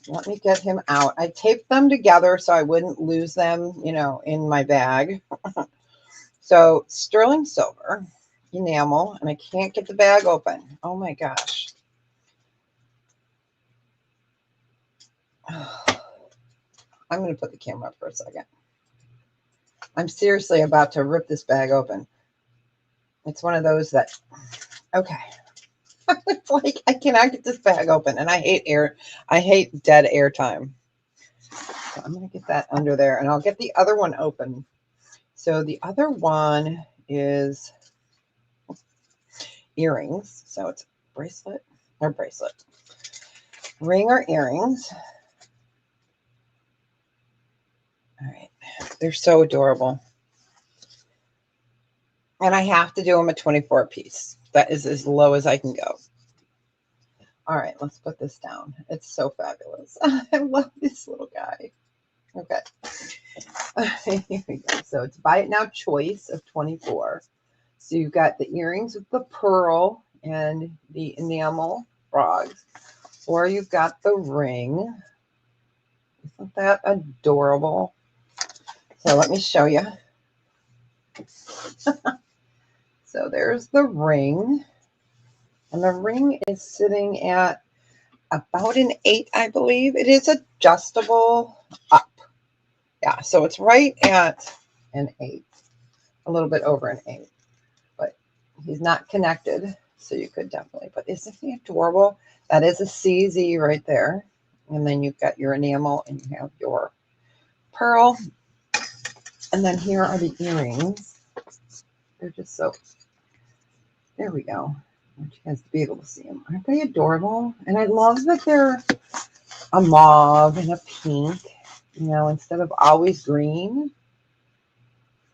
Let me get him out. I taped them together so I wouldn't lose them, you know, in my bag. So sterling silver, enamel, and I can't get the bag open. Oh my gosh. I'm going to put the camera up for a second. I'm seriously about to rip this bag open. It's one of those that, okay. It's like I cannot get this bag open, and I hate air. I hate dead air time. So I'm going to get that under there, and I'll get the other one open. So the other one is earrings. So it's bracelet, ring or earrings. All right, they're so adorable, and I have to do them a 24 piece. That is as low as I can go. All right, let's put this down. It's so fabulous. I love this little guy. Okay. Here we go. So it's buy it now choice of 24. So you've got the earrings with the pearl and the enamel frogs, or you've got the ring. Isn't that adorable? So let me show you. So there's the ring, and the ring is sitting at about an 8, I believe. It is adjustable up. Yeah, so it's right at an 8, a little bit over an 8, but he's not connected, so you could definitely, but isn't he adorable? That is a CZ right there, and then you've got your enamel, and you have your pearl, and then here are the earrings. They're just so, there we go. I want you guys to be able to see them. Aren't they adorable? And I love that they're a mauve and a pink, you know, instead of always green.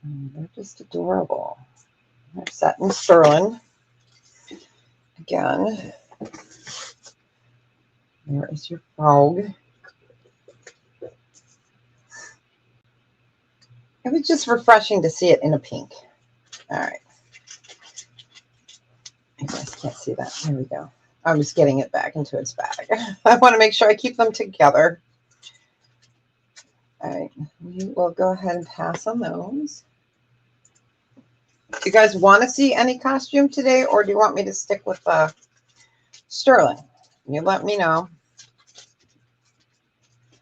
They're just adorable. They're set in sterling. Again, there is your frog. It was just refreshing to see it in a pink. All right. You guys can't see that. Here we go. I'm just getting it back into its bag. I want to make sure I keep them together. All right. We will go ahead and pass on those. Do you guys want to see any costume today, or do you want me to stick with the sterling? You let me know,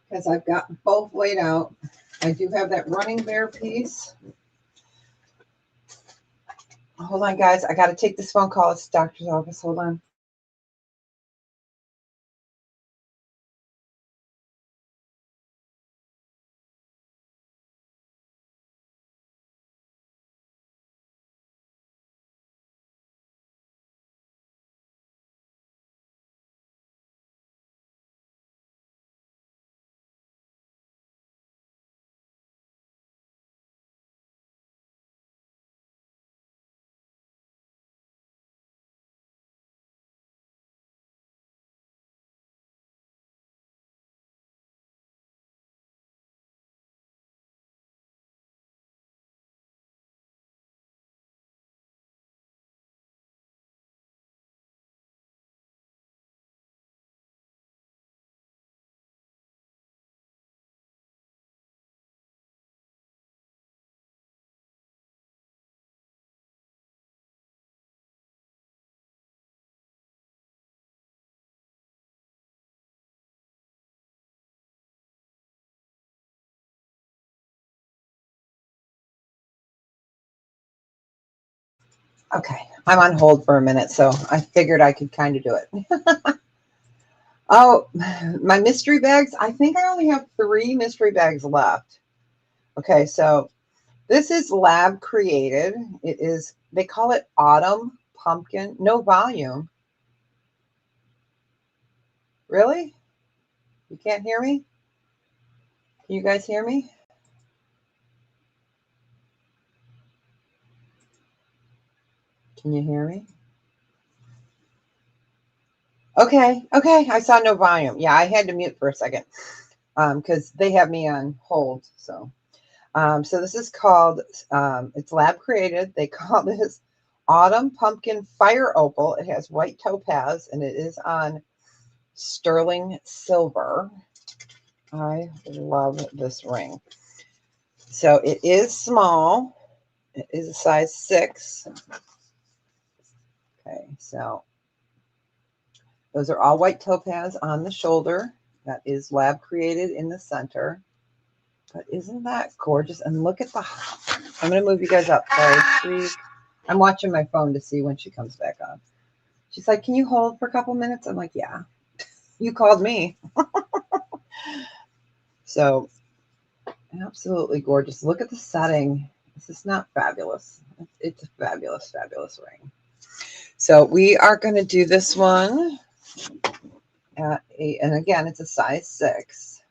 because I've got both laid out. I do have that running bear piece. Hold on, guys. I got to take this phone call. It's the doctor's office. Hold on. Okay, I'm on hold for a minute, so I figured I could kind of do it. Oh, my mystery bags. I think I only have 3 mystery bags left. Okay, so this is lab created. It is, they call it autumn pumpkin. No volume. Really? You can't hear me? Can you guys hear me? Can you hear me? Okay, okay. I saw no volume. Yeah, I had to mute for a second because they have me on hold. So this is called, it's lab created. They call this Autumn Pumpkin Fire Opal. It has white topaz and it is on sterling silver. I love this ring. So it is small. It is a size 6. Okay, so those are all white topaz on the shoulder. That is lab created in the center. But isn't that gorgeous? And look at the, I'm going to move you guys up. Sorry, please. I'm watching my phone to see when she comes back on. She's like, can you hold for a couple minutes? I'm like, yeah, you called me. So absolutely gorgeous. Look at the setting. This is not fabulous. It's a fabulous, fabulous ring. So we are going to do this one at and again, it's a size 6.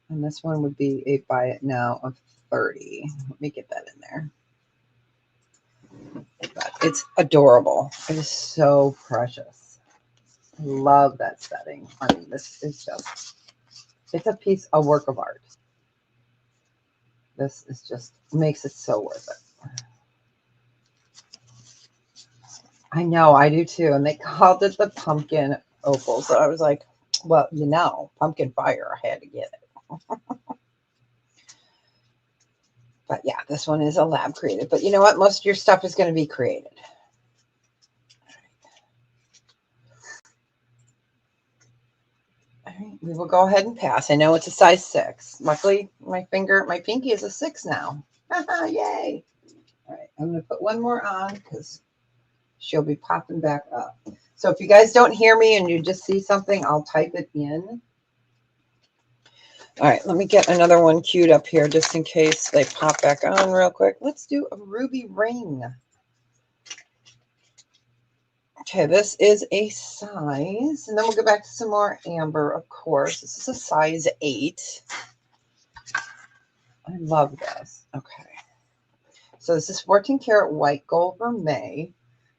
And this one would be a buy it now of 30. Let me get that in there. But it's adorable. It is so precious. I love that setting. I mean, this is just, it's a work of art. This is just, makes it so worth it. I know, I do too. And they called it the pumpkin opal. So I was like, well, you know, pumpkin fire, I had to get it. But yeah, this one is a lab created. But you know what? Most of your stuff is going to be created. All right, we will go ahead and pass. I know it's a size 6. Luckily, my pinky is a 6 now. Yay. All right, I'm going to put one more on because she'll be popping back up. So if you guys don't hear me and you just see something, I'll type it in. All right, let me get another one queued up here just in case they pop back on real quick. Let's do a ruby ring. Okay, this is a size, and then we'll go back to some more amber, of course. This is a size 8. I love this. Okay. So this is 14 karat white gold vermeil.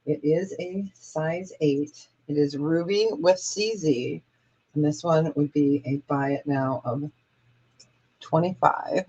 It is a size 8. It is ruby with CZ. And this one would be a buy it now of 25.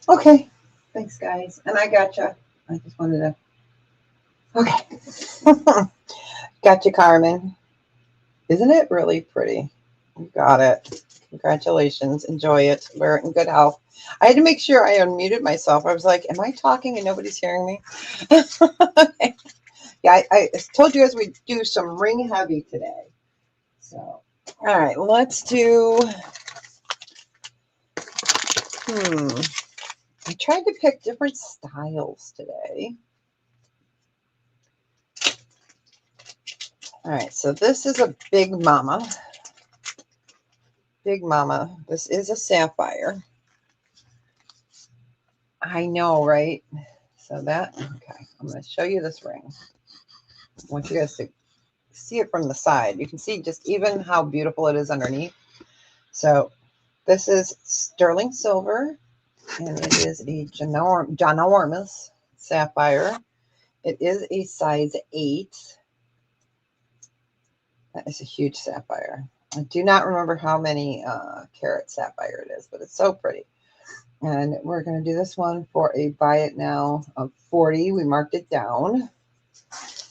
Okay. Thanks, guys. And I gotcha. I just wanted to. Okay. Gotcha, Carmen. Isn't it really pretty? You got it. Congratulations. Enjoy it. Wear it in good health. I had to make sure I unmuted myself. I was like, am I talking and nobody's hearing me? Okay. Yeah, I told you guys we do some ring heavy today. So, all right, let's do, I tried to pick different styles today. All right, so this is a big mama. Big mama. This is a sapphire. I know, right? So that, okay, I'm going to show you this ring. I want you guys to see it from the side. You can see just even how beautiful it is underneath. So This is sterling silver, and it is a ginormous sapphire. It is a size 8. That is a huge sapphire. I do not remember how many carat sapphire it is, but it's so pretty. And we're going to do this one for a buy it now of 40. We marked it down.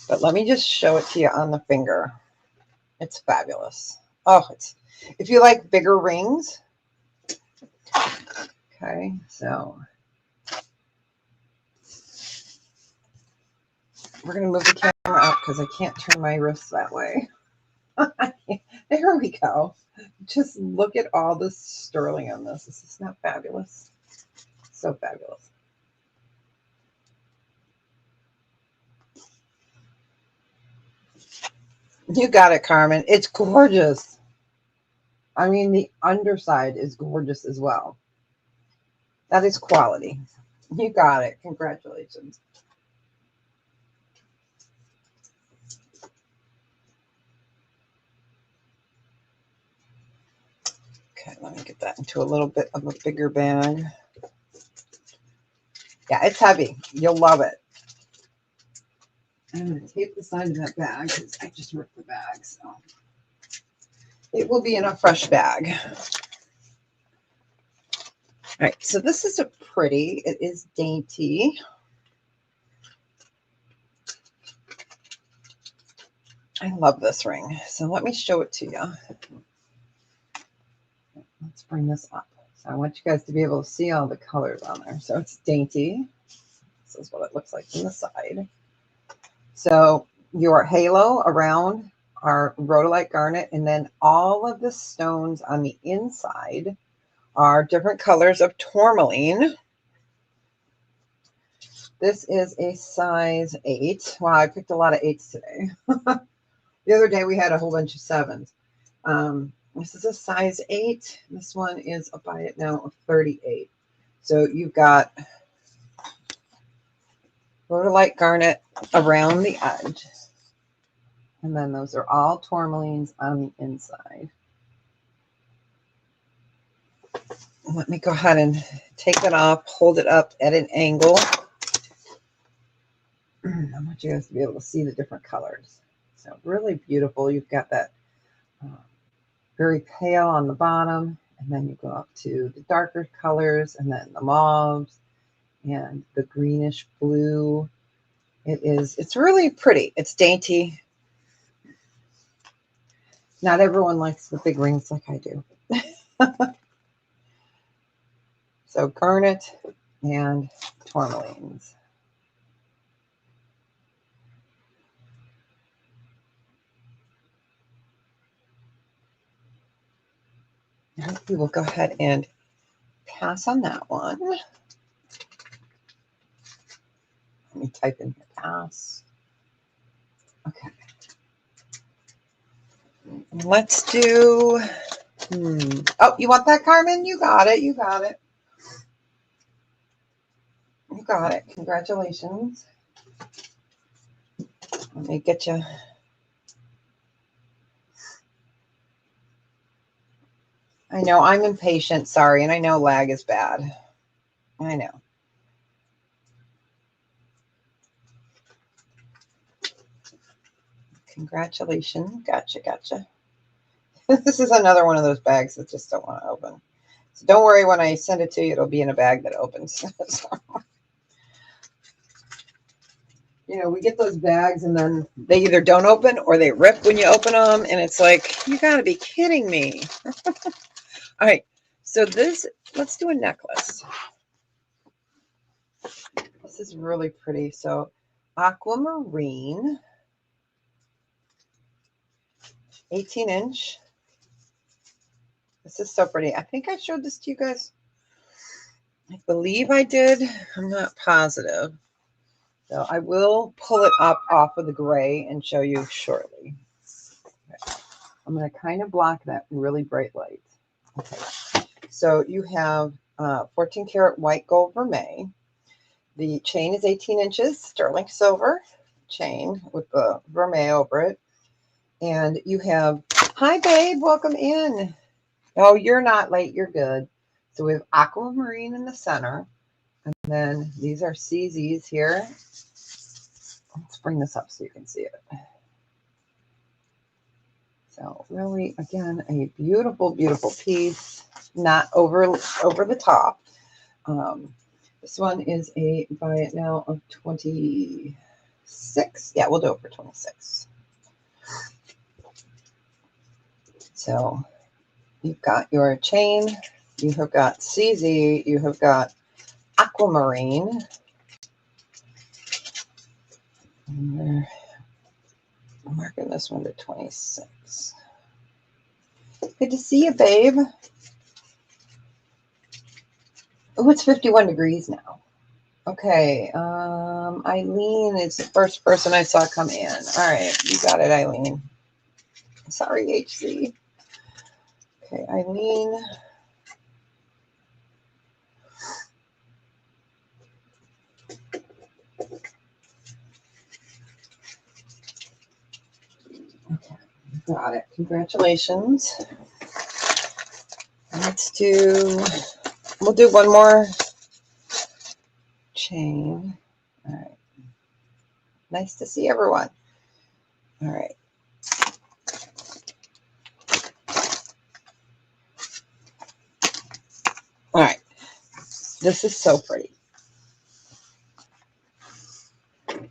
But let me just show it to you on the finger. It's fabulous. Oh, if you like bigger rings. Okay, so we're going to move the camera up because I can't turn my wrists that way. There we go. Just look at all this sterling on this. This is not fabulous. So fabulous. You got it, Carmen. It's gorgeous. I mean, the underside is gorgeous as well. That is quality. You got it. Congratulations. Okay, let me get that into a little bit of a bigger bag. Yeah, it's heavy. You'll love it. I'm going to tape the side of that bag because I just ripped the bag. So it will be in a fresh bag. All right, so this is a pretty. It is dainty. I love this ring. So let me show it to you. Let's bring this up. So I want you guys to be able to see all the colors on there. So it's dainty. This is what it looks like from the side. So your halo around are rhodolite garnet, and then all of the stones on the inside are different colors of tourmaline. This is a size 8. Wow, I picked a lot of 8s today. The other day we had a whole bunch of 7s. This is a size 8. This one is a buy it now of 38. So you've got rhodolite garnet around the edge. And then those are all tourmalines on the inside. Let me go ahead and take that off, hold it up at an angle. I want you guys to be able to see the different colors. So really beautiful. You've got that very pale on the bottom, and then you go up to the darker colors, and then the mauves and the greenish blue. It's really pretty. It's dainty. Not everyone likes the big rings like I do. So garnet and tourmalines. We will go ahead and pass on that one. Let me type in here, pass. Okay. Let's do, oh, you want that, Carmen? You got it. You got it. You got it. Congratulations. Let me get you. I know I'm impatient. Sorry. And I know lag is bad. I know. Congratulations. Gotcha. Gotcha. This is another one of those bags that just don't want to open. So don't worry, when I send it to you, it'll be in a bag that opens. You know, we get those bags and then they either don't open or they rip when you open them. And it's like, you got to be kidding me. All right. So let's do a necklace. This is really pretty. So aquamarine, 18-inch. This is so pretty. I think I showed this to you guys. I believe I did. I'm not positive. So I will pull it up off of the gray and show you shortly. Okay. I'm going to kind of block that really bright light. Okay. So you have 14 karat white gold vermeil. The chain is 18 inches, sterling silver chain with the vermeil over it. And you have, hi babe, welcome in. Oh, you're not late. You're good. So we have aquamarine in the center. And then these are CZs here. Let's bring this up so you can see it. So really, again, a beautiful, beautiful piece. Not over the top. This one is a buy it now of 26. Yeah, we'll do it for 26. So you've got your chain, you have got CZ, you have got aquamarine. And we're marking this one to 26. Good to see you, babe. Oh, it's 51 degrees now. Okay, Eileen is the first person I saw come in. All right, you got it, Eileen. Sorry, HC. Okay, Eileen. Okay, got it. Congratulations. We'll do one more chain. All right. Nice to see everyone. All right. All right. This is so pretty. I'm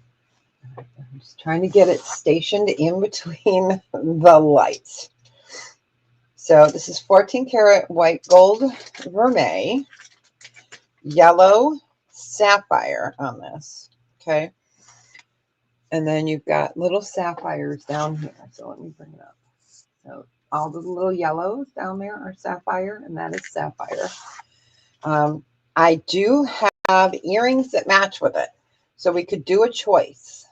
just trying to get it stationed in between the lights. So this is 14 karat white gold vermeil, yellow sapphire on this. Okay. And then you've got little sapphires down here. So let me bring it up. So all the little yellows down there are sapphire, and that is sapphire. I do have earrings that match with it. So we could do a choice.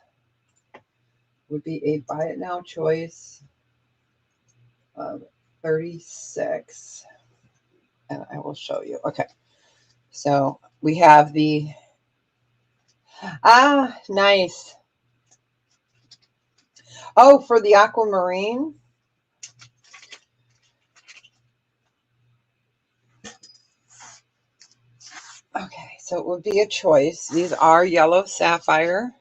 Would be a buy it now choice of 36. And I will show you. Okay. So we have the, nice. Oh, for the aquamarine. Okay, so it would be a choice. These are yellow sapphire.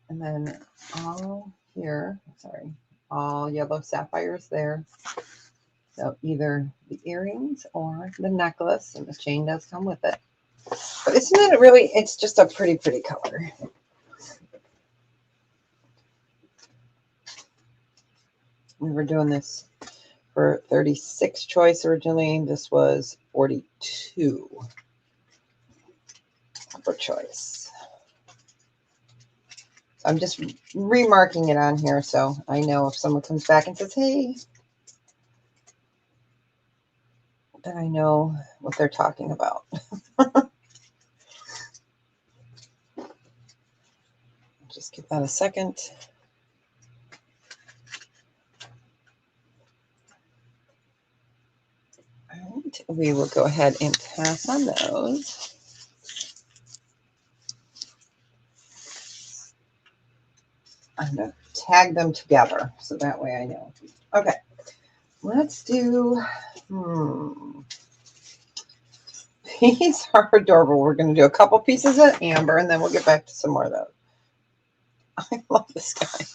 And then all here, sorry, all yellow sapphires there. So either the earrings or the necklace, and the chain does come with it. But isn't it really, it's just a pretty, pretty color. We were doing this for 36 choice originally. This was 42 for choice. So I'm just remarking it on here so I know if someone comes back and says, hey, then I know what they're talking about. Just give that a second. All right, we will go ahead and pass on those. I'm going to tag them together so that way I know. Okay, let's do, these are adorable. We're going to do a couple pieces of amber and then we'll get back to some more of those. I love this guy.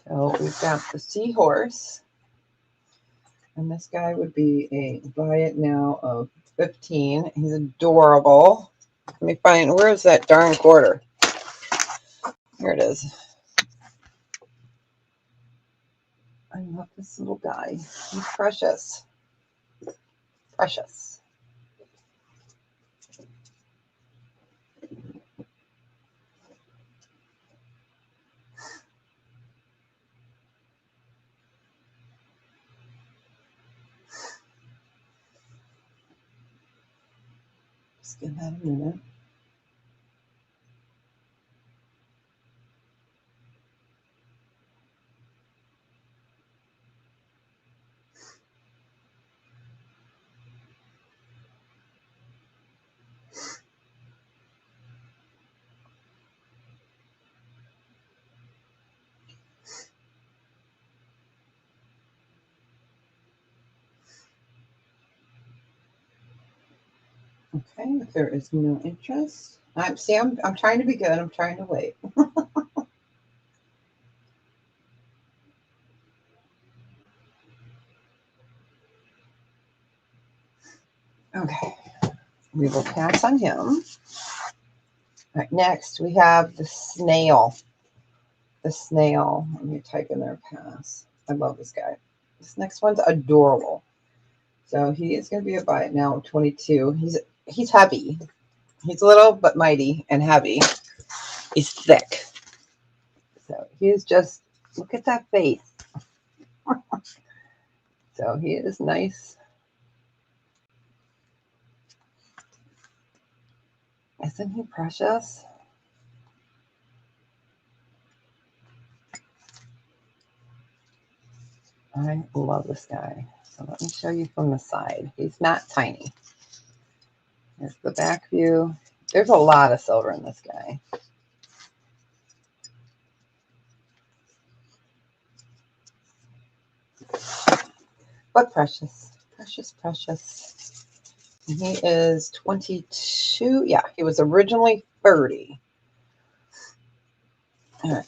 So we've got the seahorse. And this guy would be a buy it now of 15. He's adorable. Let me find, where's that darn quarter? Here it is. I love this little guy. He's precious. Precious. Just give that a minute. Okay, if there is no interest. I'm trying to be good. I'm trying to wait. Okay, we will pass on him. All right, next we have the snail. The snail. Let me type in there pass. I love this guy. This next one's adorable. So he is going to be a buy it now 22. He's heavy. He's little but mighty and heavy. He's thick. So he is just, look at that face. So he is nice. Isn't he precious? I love this guy. So let me show you from the side. He's not tiny. Here's the back view. There's a lot of silver in this guy. But precious. Precious, precious. And he is 22. Yeah, he was originally 30. All right.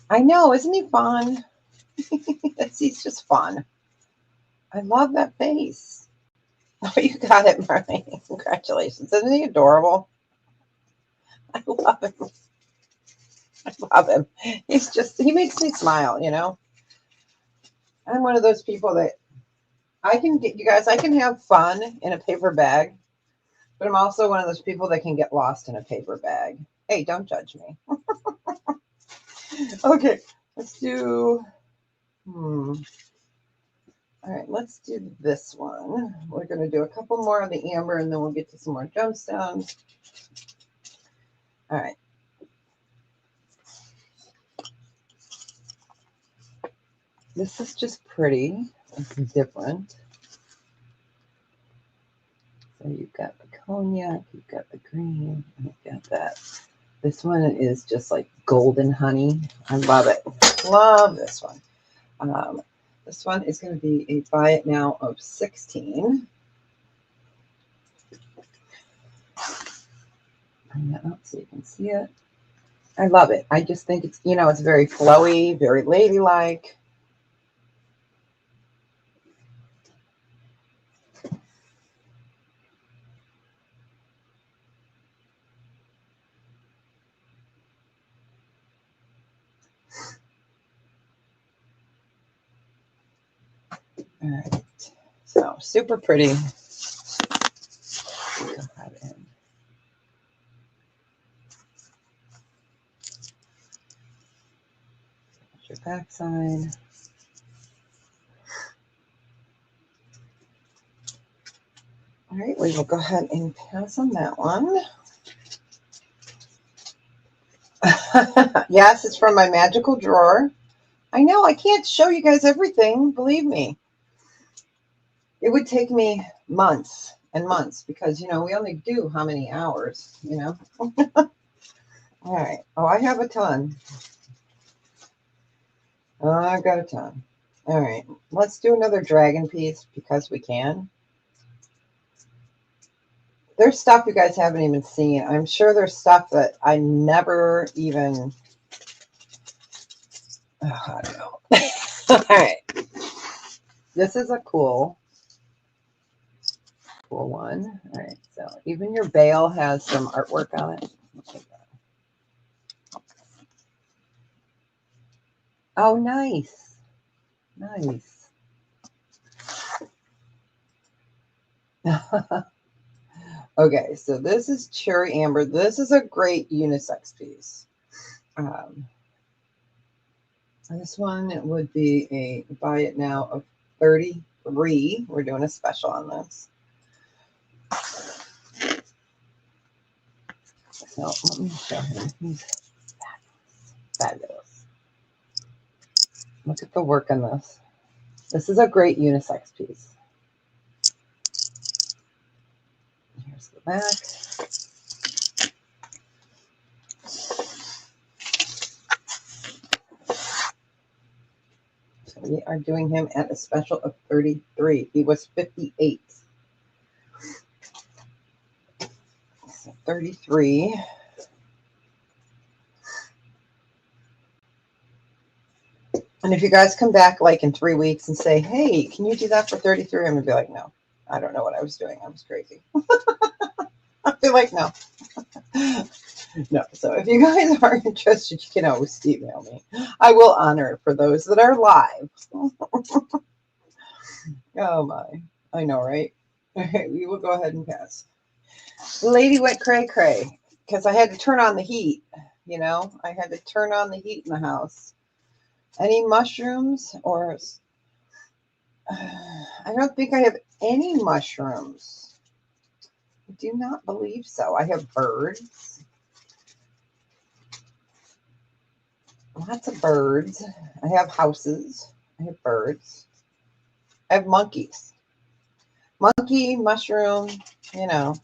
I know, isn't he fun? He's just fun. I love that face. Oh, you got it, Marlene. Congratulations. Isn't he adorable? I love him. I love him. He makes me smile, you know? I'm one of those people that I can get, you guys, I can have fun in a paper bag, but I'm also one of those people that can get lost in a paper bag. Hey, don't judge me. Okay, let's do, all right, let's do this one. We're going to do a couple more of the amber and then we'll get to some more gemstones. All right. This is just pretty. It's different. So you've got the cognac, you've got the green, and you've got that. This one is just like golden honey. I love it. Love this one. This one is going to be a buy it now of 16. Bring that up so you can see it. I love it. I just think it's, you know, it's very flowy, very ladylike. All right. So super pretty. Go ahead and your backside. All right, we will go ahead and pass on that one. Yes, it's from my magical drawer. I know I can't show you guys everything, believe me. It would take me months and months because, you know, we only do how many hours, you know? All right. Oh, I have a ton. Oh, I've got a ton. All right. Let's do another dragon piece because we can. There's stuff you guys haven't even seen. I'm sure there's stuff that I never even... Oh, I don't know. All right. This is a cool one. All right. So even your bail has some artwork on it. Oh, nice. Nice. Okay, so this is cherry amber. This is a great unisex piece. This one would be a buy it now of 33. We're doing a special on this. So let me show him. He's fabulous. Look at the work on this. This is a great unisex piece. Here's the back. So we are doing him at a special of 33. He was 58. 33. And if you guys come back like in 3 weeks and say, hey, can you do that for 33? I'm going to be like, no, I don't know what I was doing. I was crazy. I'll be like, no. No. So if you guys are interested, you can always email me. I will honor it for those that are live. Oh my. I know, right? We will go ahead and pass. The lady went cray cray because I had to turn on the heat. You know, I had to turn on the heat in the house. Any mushrooms or I don't think I have any mushrooms. I do not believe so. I have birds. Lots of birds. I have houses. I have birds. I have monkeys. Monkey, mushroom, you know.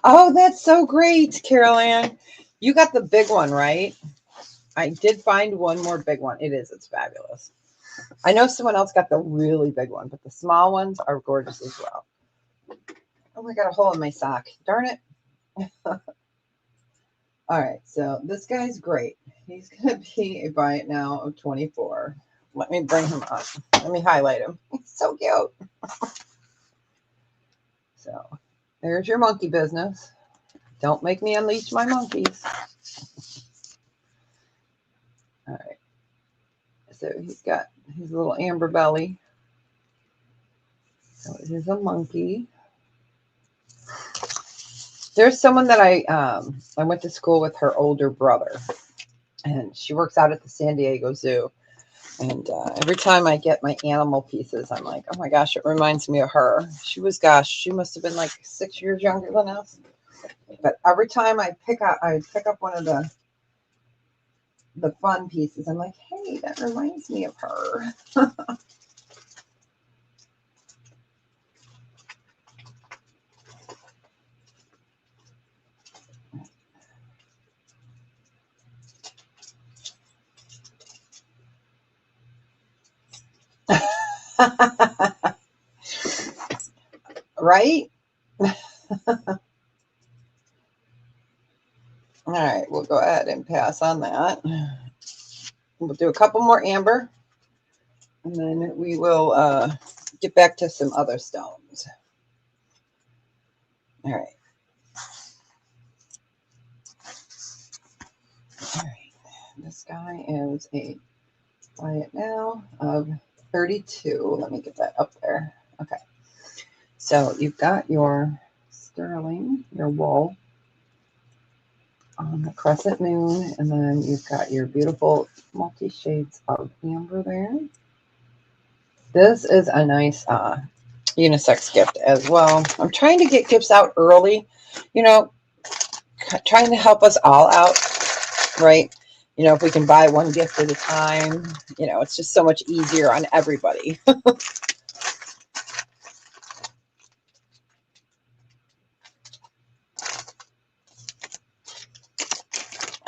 Oh, that's so great, Carol Ann. You got the big one, right? I did find one more big one. It's fabulous. I know someone else got the really big one, but the small ones are gorgeous as well. Oh, I got a hole in my sock. Darn it. All right, so this guy's great. He's going to be a buy it now of 24. Let me bring him up. Let me highlight him. He's so cute. So there's your monkey business. Don't make me unleash my monkeys. All right. So he's got his little amber belly. So it is a monkey. There's someone that I went to school with, her older brother, and she works out at the San Diego Zoo. And every time I get my animal pieces, I'm like, oh my gosh, it reminds me of her. She must have been like 6 years younger than us. But every time I pick up one of the fun pieces, I'm like, hey, that reminds me of her. Right? All right, we'll go ahead and pass on that. We'll do a couple more amber, and then we will get back to some other stones. All right. All right. This guy is a buy it now of 32. Let me get that up there. Okay. So you've got your sterling, your wool on the crescent moon, and then you've got your beautiful multi-shades of amber there. This is a nice unisex gift as well. I'm trying to get gifts out early, you know, trying to help us all out, right? You know, if we can buy one gift at a time, you know, it's just so much easier on everybody.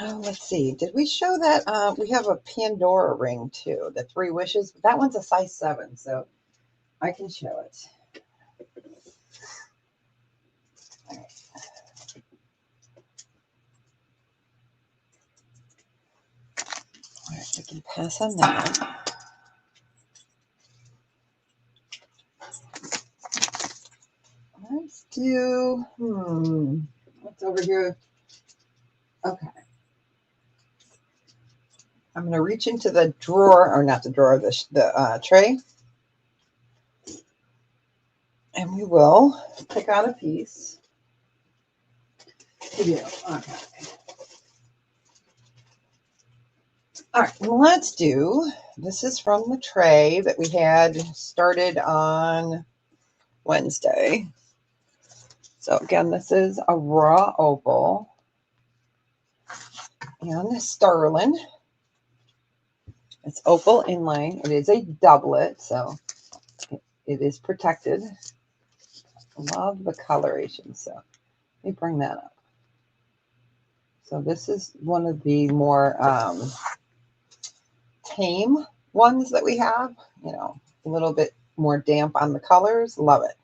Oh, let's see. Did we show that? We have a Pandora ring too, the 3 wishes. That one's a size 7, so I can show it. All right. All right, we can pass on that. Let's do, what's over here? Okay. I'm going to reach into the drawer, or not the drawer, the tray. And we will pick out a piece. Okay. All right, let's do, this is from the tray that we had started on Wednesday. So again, this is a raw opal and sterling. It's opal inlay. It is a doublet, so it is protected. Love the coloration. So let me bring that up. So this is one of the more tame ones that we have. You know, a little bit more damp on the colors. Love it.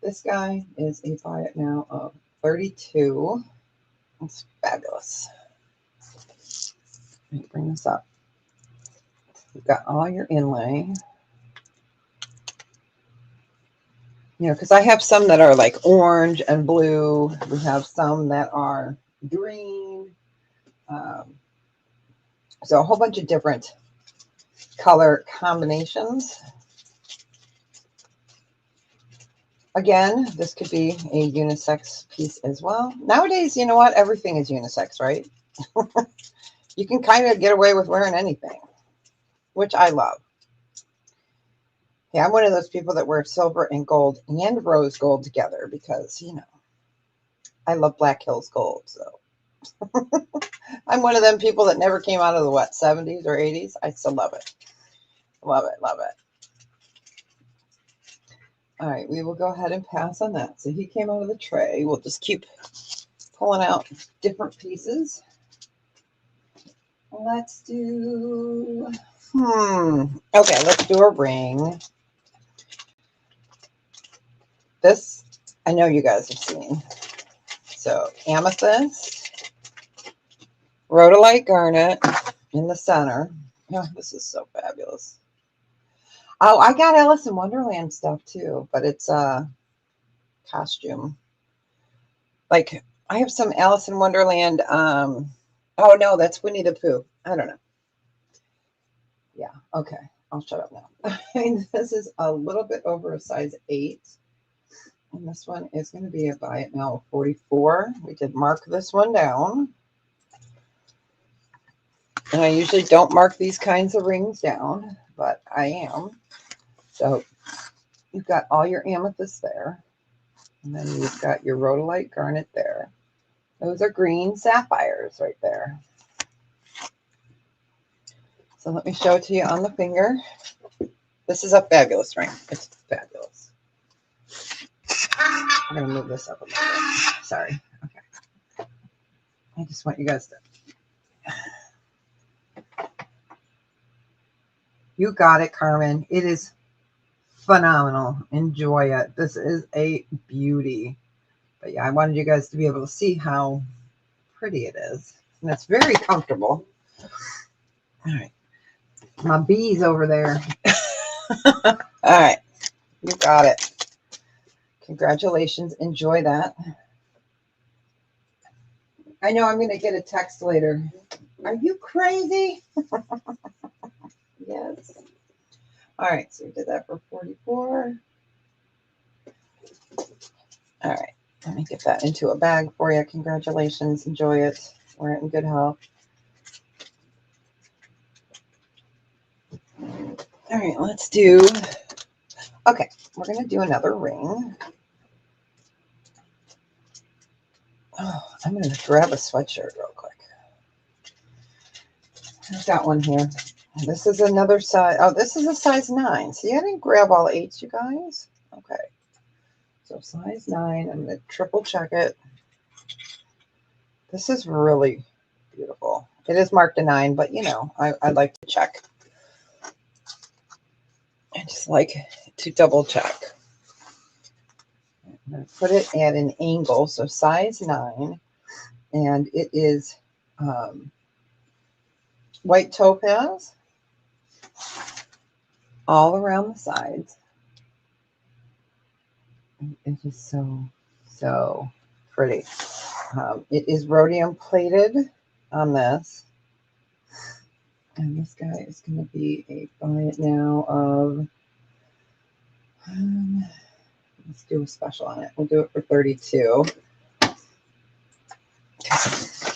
This guy is a buy it now of 32. It's fabulous. Let me bring this up. You've got all your inlay. You know, because I have some that are like orange and blue. We have some that are green. So a whole bunch of different color combinations. Again, this could be a unisex piece as well. Nowadays, you know what? Everything is unisex, right? You can kind of get away with wearing anything, which I love. Yeah, I'm one of those people that wear silver and gold and rose gold together because, you know, I love Black Hills gold. So I'm one of them people that never came out of the, what, 70s or 80s. I still love it. Love it, love it. All right, we will go ahead and pass on that. So he came out of the tray. We'll just keep pulling out different pieces. Let's do, okay, let's do a ring. This, I know you guys have seen. So amethyst, rhodolite garnet in the center. Oh, this is so fabulous. Oh, I got Alice in Wonderland stuff too, but it's a costume. Like I have some Alice in Wonderland. Oh no, that's Winnie the Pooh. I don't know. Yeah, okay. I'll shut up now. This is a little bit over a size 8. And this one is going to be a buy it now 44. We did mark this one down. And I usually don't mark these kinds of rings down, but I am. So you've got all your amethyst there. And then you've got your rhodolite garnet there. Those are green sapphires right there. So let me show it to you on the finger. This is a fabulous ring. It's fabulous. I'm going to move this up a little bit. Sorry. Okay. I just want you guys to... You got it, Carmen. It is phenomenal. Enjoy it. This is a beauty. But yeah, I wanted you guys to be able to see how pretty it is. And it's very comfortable. All right. My bees over there. All right. You got it. Congratulations. Enjoy that. I know I'm going to get a text later. Are you crazy? Yes. All right. So we did that for 44. All right. Let me get that into a bag for you. Congratulations. Enjoy it. Wear it in good health. All right. Let's do... Okay. We're going to do another ring. Oh, I'm going to grab a sweatshirt real quick. I've got one here. This is another size. Oh, this is a size 9. See, I didn't grab all 8s, you guys. Okay. So size 9. I'm going to triple check it. This is really beautiful. It is marked a 9, but, you know, I like to check. I just like to double check. I'm going to put it at an angle, so size 9. And it is white topaz all around the sides. It is so, so pretty. It is rhodium plated on this. And this guy is going to be a buy it now of, let's do a special on it. We'll do it for 32.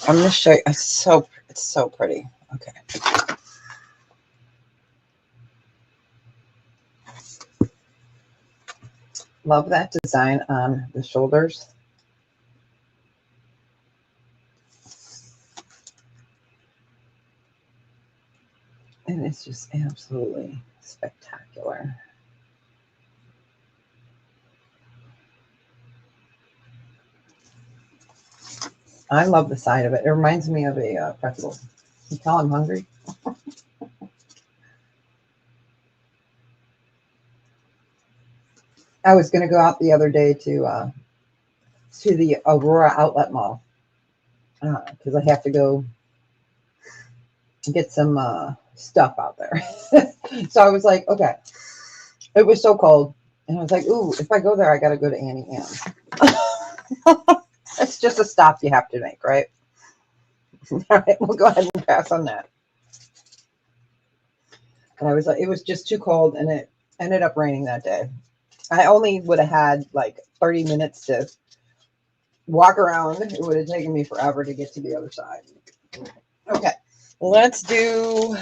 I'm going to show you. It's so pretty. Okay. Love that design on the shoulders. And it's just absolutely spectacular. I love the side of it. It reminds me of a pretzel. You tell I'm hungry. I was going to go out the other day to the Aurora Outlet Mall because I have to go get some stuff out there. So I was like, okay. It was so cold, and I was like, ooh, if I go there, I got to go to Annie Ann's. It's just a stop you have to make, right? All right, we'll go ahead and pass on that. And I was like, it was just too cold, and it ended up raining that day. I only would have had like 30 minutes to walk around. It would have taken me forever to get to the other side. Okay, let's do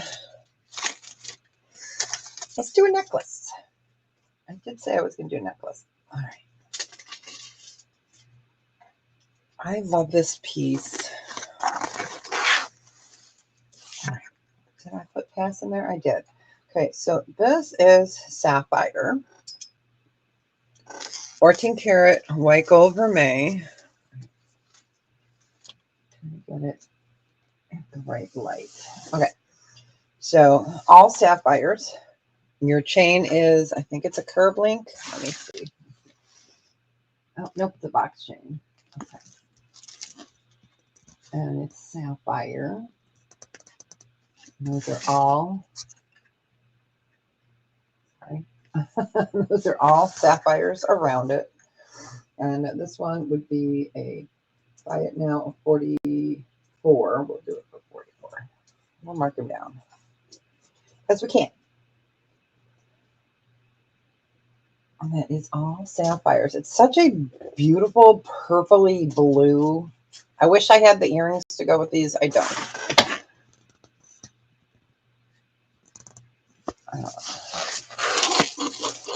a necklace. I did say I was going to do a necklace. All right. I love this piece. Did I put pass in there? I did. Okay, so this is sapphire. 14 karat white gold vermeil. Get it at the right light. Okay, so all sapphires. Your chain is, I think it's a curb link. Let me see. Oh, nope, the box chain. Okay. And it's sapphire. Those are all, sorry. Those are all sapphires around it. And this one would be a buy it now 44. We'll do it for 44. We'll mark them down because we can't. And that is all sapphires. It's such a beautiful purpley blue. I wish I had the earrings to go with these. I don't.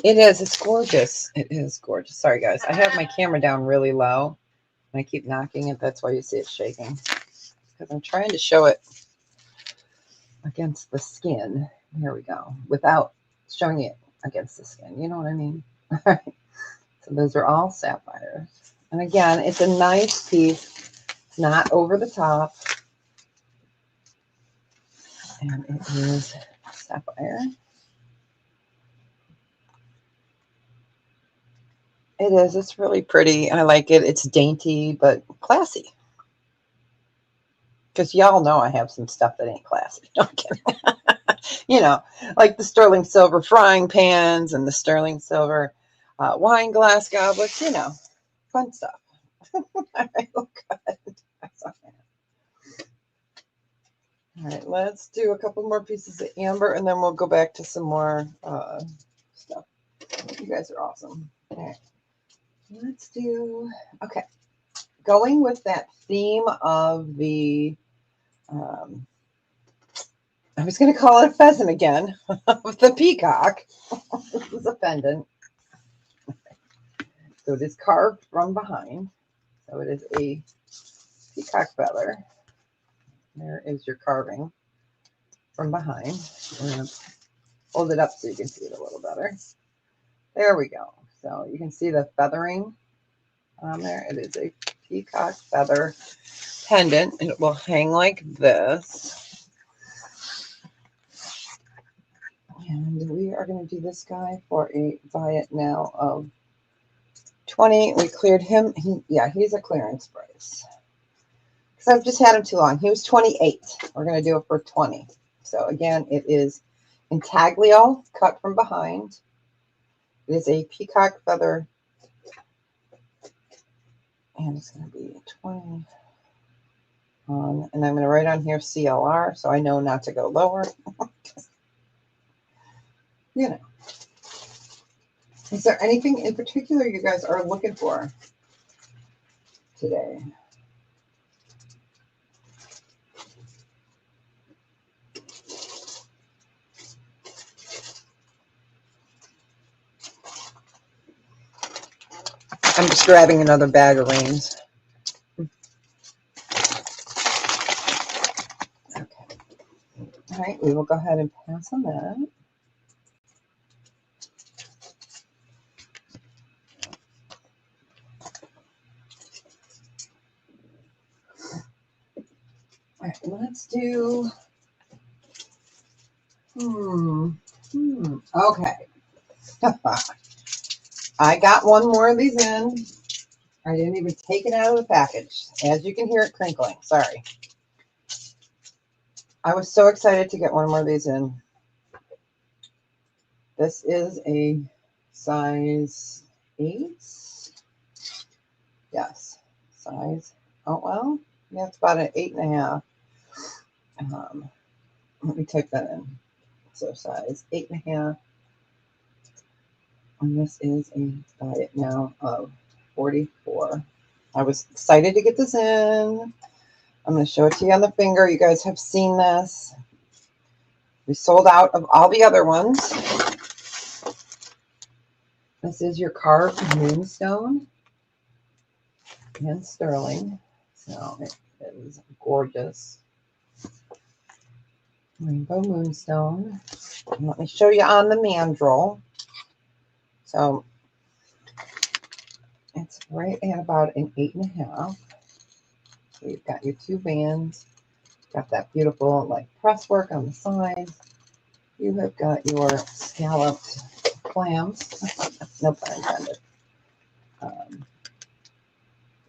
It is. It's gorgeous. It is gorgeous. Sorry, guys. I have my camera down really low. And I keep knocking it. That's why you see it shaking. Because I'm trying to show it against the skin. There we go. Without showing it against the skin. You know what I mean? All right. So those are all sapphires. And again, it's a nice piece. It's not over the top. And it is sapphire. It is. It's really pretty. I like it. It's dainty, but classy. Because y'all know I have some stuff that ain't classy. No, I'm kidding. You know, like the sterling silver frying pans and the sterling silver wine glass goblets. You know, fun stuff. All right, oh God. All right, let's do a couple more pieces of amber, and then we'll go back to some more stuff. You guys are awesome. All right, let's do, okay. Going with that theme of the, I was going to call it a pheasant again, of the peacock. This is a pendant. So it is carved from behind. So it is a peacock feather. There is your carving from behind. I'm going to hold it up so you can see it a little better. There we go. So you can see the feathering on there. It is a peacock feather pendant, and it will hang like this. And we are going to do this guy for a buy it now of 20. We cleared him. He's a clearance price. Because I've just had him too long. He was 28. We're going to do it for 20. So again, it is intaglio, cut from behind. It is a peacock feather. And it's going to be 20 on. And I'm going to write on here CLR so I know not to go lower. You know. Is there anything in particular you guys are looking for today? I'm just grabbing another bag of rings. Okay. All right, we will go ahead and pass on that. All right, let's do, okay. I got one more of these in. I didn't even take it out of the package. As you can hear it crinkling. Sorry. I was so excited to get one more of these in. This is a size 8. Yes. Size. Oh, well. Yeah, it's about an 8.5. Let me type that in. So size 8.5. And this is a diet now of 44. I was excited to get this in. I'm going to show it to you on the finger. You guys have seen this. We sold out of all the other ones. This is your carved moonstone and sterling. So it is gorgeous. Rainbow moonstone. And let me show you on the mandrel. So it's right at about an 8.5. So you've got your 2 bands. Got that beautiful like press work on the sides. You have got your scalloped clams. No pun intended.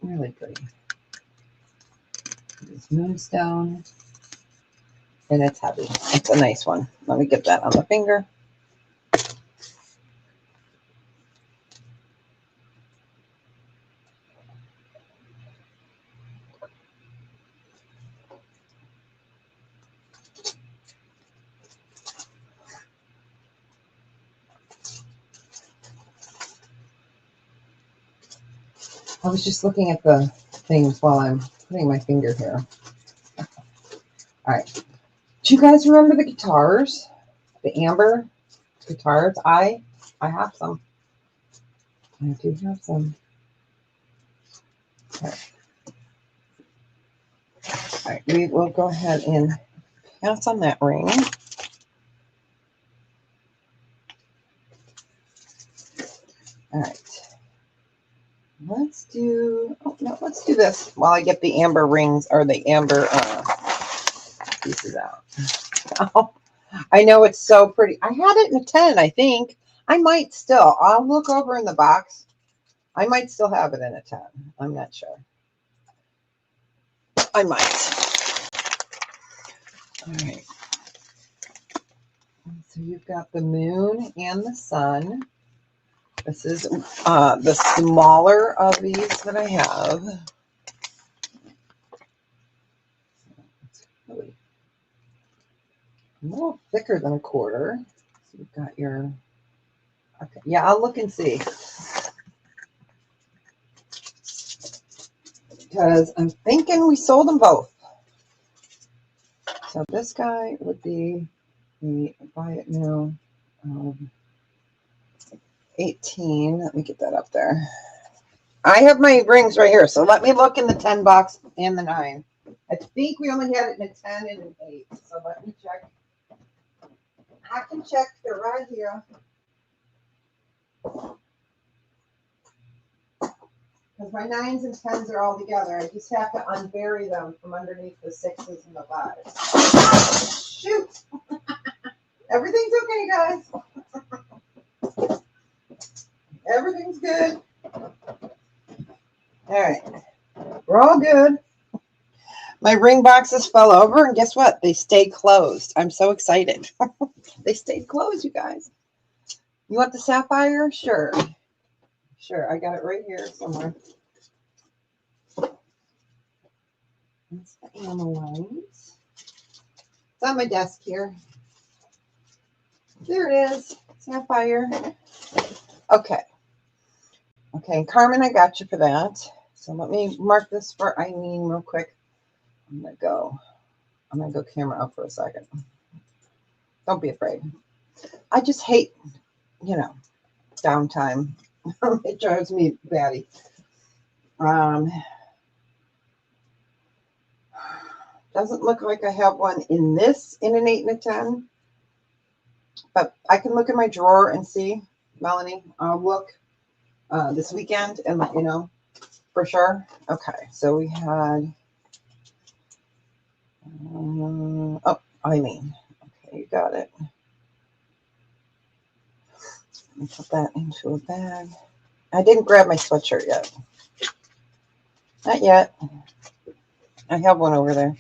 Really pretty. This moonstone. And it's heavy. It's a nice one. Let me get that on the finger. I was just looking at the things while I'm putting my finger here. All right. Do you guys remember the guitars? The amber guitars? I have some. I do have some. Okay. All right. We will go ahead and pass on that ring. All right. Let's do, oh no, let's do this while I get the amber rings or the amber pieces out. Oh, I know it's so pretty. I had it in a 10, I think. I might still. I'll look over in the box. I might still have it in a 10. I'm not sure. I might. All right. So you've got the moon and the sun. This is the smaller of these that I have. It's really a little thicker than a quarter. So you've got your, okay, yeah, I'll look and see. Because I'm thinking we sold them both. So this guy would be the buy it now 18. Let me get that up there. I have my rings right here, so let me look in the 10 box and the 9. I think we only had it in a 10 and an 8, so let me check. I can check. They're right here. Because my 9s and 10s are all together. I just have to unbury them from underneath the 6s and the 5s. Shoot! Everything's okay, guys. Everything's good. All right. We're all good. My ring boxes fell over, and guess what? They stayed closed. I'm so excited. They stayed closed, you guys. You want the sapphire? Sure. Sure. I got it right here somewhere. That's the animal lines. It's on my desk here. There it is. Sapphire. Okay. Okay, Carmen, I got you for that. So let me mark this for Eileen real quick. I'm gonna go camera up for a second. Don't be afraid. I just hate, downtime. It drives me batty. Doesn't look like I have one in an 8 and a 10. But I can look in my drawer and see, Melanie. I'll look this weekend and let you know for sure. Okay, so we had, Eileen. Okay, you got it. Let me put that into a bag. I didn't grab my sweatshirt yet. Not yet. I have one over there.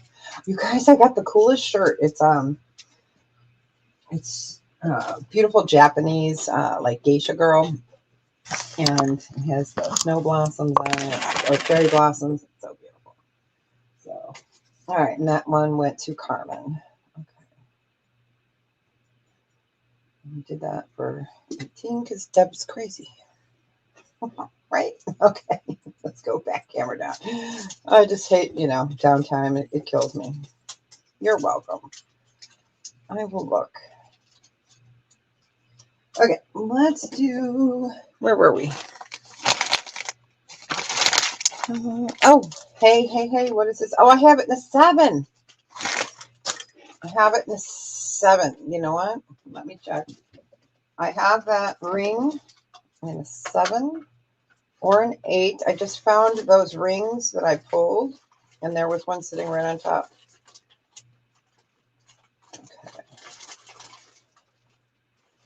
You guys, I got the coolest shirt. It's beautiful Japanese like geisha girl, and it has the snow blossoms on it, or cherry blossoms. It's so beautiful. So, all right, and that one went to Carmen. Okay, we did that for 18 because Deb's crazy. Right? Okay, let's go back camera down. I just hate, downtime. It kills me. You're welcome. I will look. Okay, let's do, where were we? Oh, hey, what is this? Oh, I have it in a 7. I have it in a 7. You know what? Let me check. I have that ring in a 7 or an 8. I just found those rings that I pulled, and there was one sitting right on top. Okay.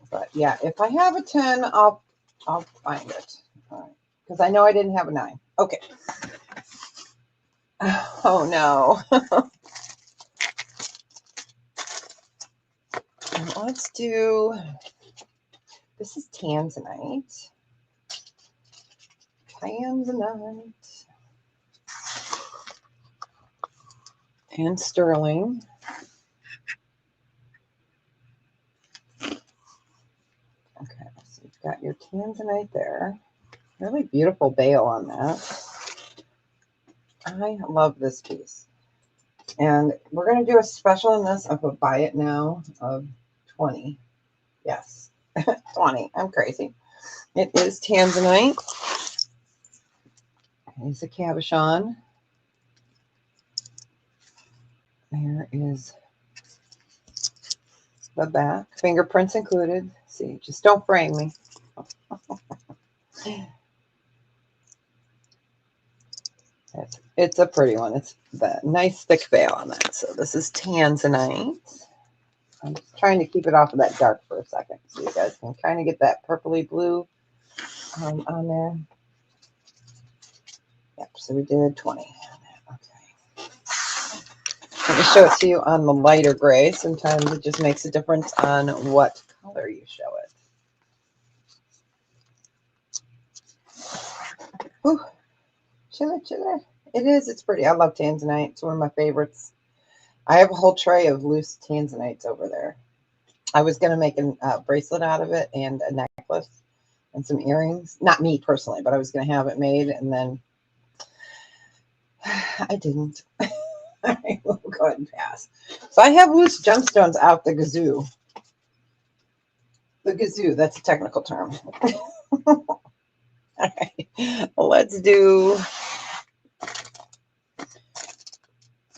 But yeah, if I have a 10, I'll find it. All right. Because I know I didn't have a 9. Okay. Oh no. Let's do, this is Tanzanite. Tanzanite. And sterling. Okay, so you've got your Tanzanite there. Really beautiful bail on that. I love this piece. And we're going to do a special on this of a buy it now of 20. Yes, 20. I'm crazy. It is Tanzanite. It's a cabochon. There is the back. Fingerprints included. See, just don't frame me. It's a pretty one. It's the nice thick veil on that. So this is Tanzanite. I'm just trying to keep it off of that dark for a second so you guys can kind of get that purpley blue on there. Yep, so we did 20. Okay. Let me show it to you on the lighter gray. Sometimes it just makes a difference on what color you show it. Ooh, chiller. It is. It's pretty. I love Tanzanite. It's one of my favorites. I have a whole tray of loose Tanzanites over there. I was going to make a bracelet out of it and a necklace and some earrings. Not me personally, but I was going to have it made, and then I didn't. I will go ahead and pass. So I have loose gemstones out the gazoo. The gazoo, that's a technical term. All right, let's do.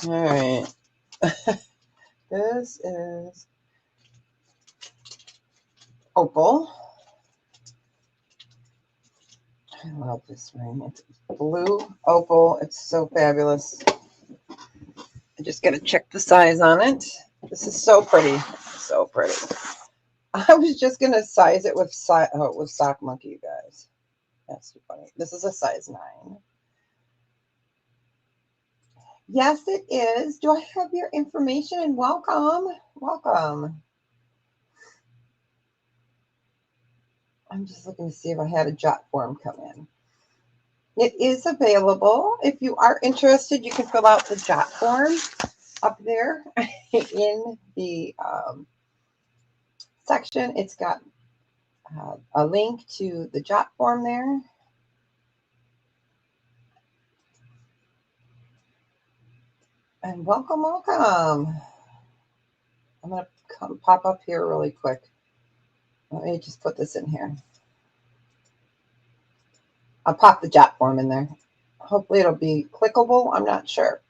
All right. This is opal. I love this ring. It's blue opal. It's so fabulous. I just got to check the size on it. This is so pretty. So pretty. I was just going to size it with Sock Monkey, you guys. That's too funny. This is a size 9. Yes, it is. Do I have your information? And welcome. Welcome. I'm just looking to see if I had a Jotform come in. It is available. If you are interested, you can fill out the Jotform up there in the section. It's got a link to the Jotform there. And welcome. I'm going to pop up here really quick. Let me just put this in here. I'll pop the Jotform in there. Hopefully it'll be clickable. I'm not sure.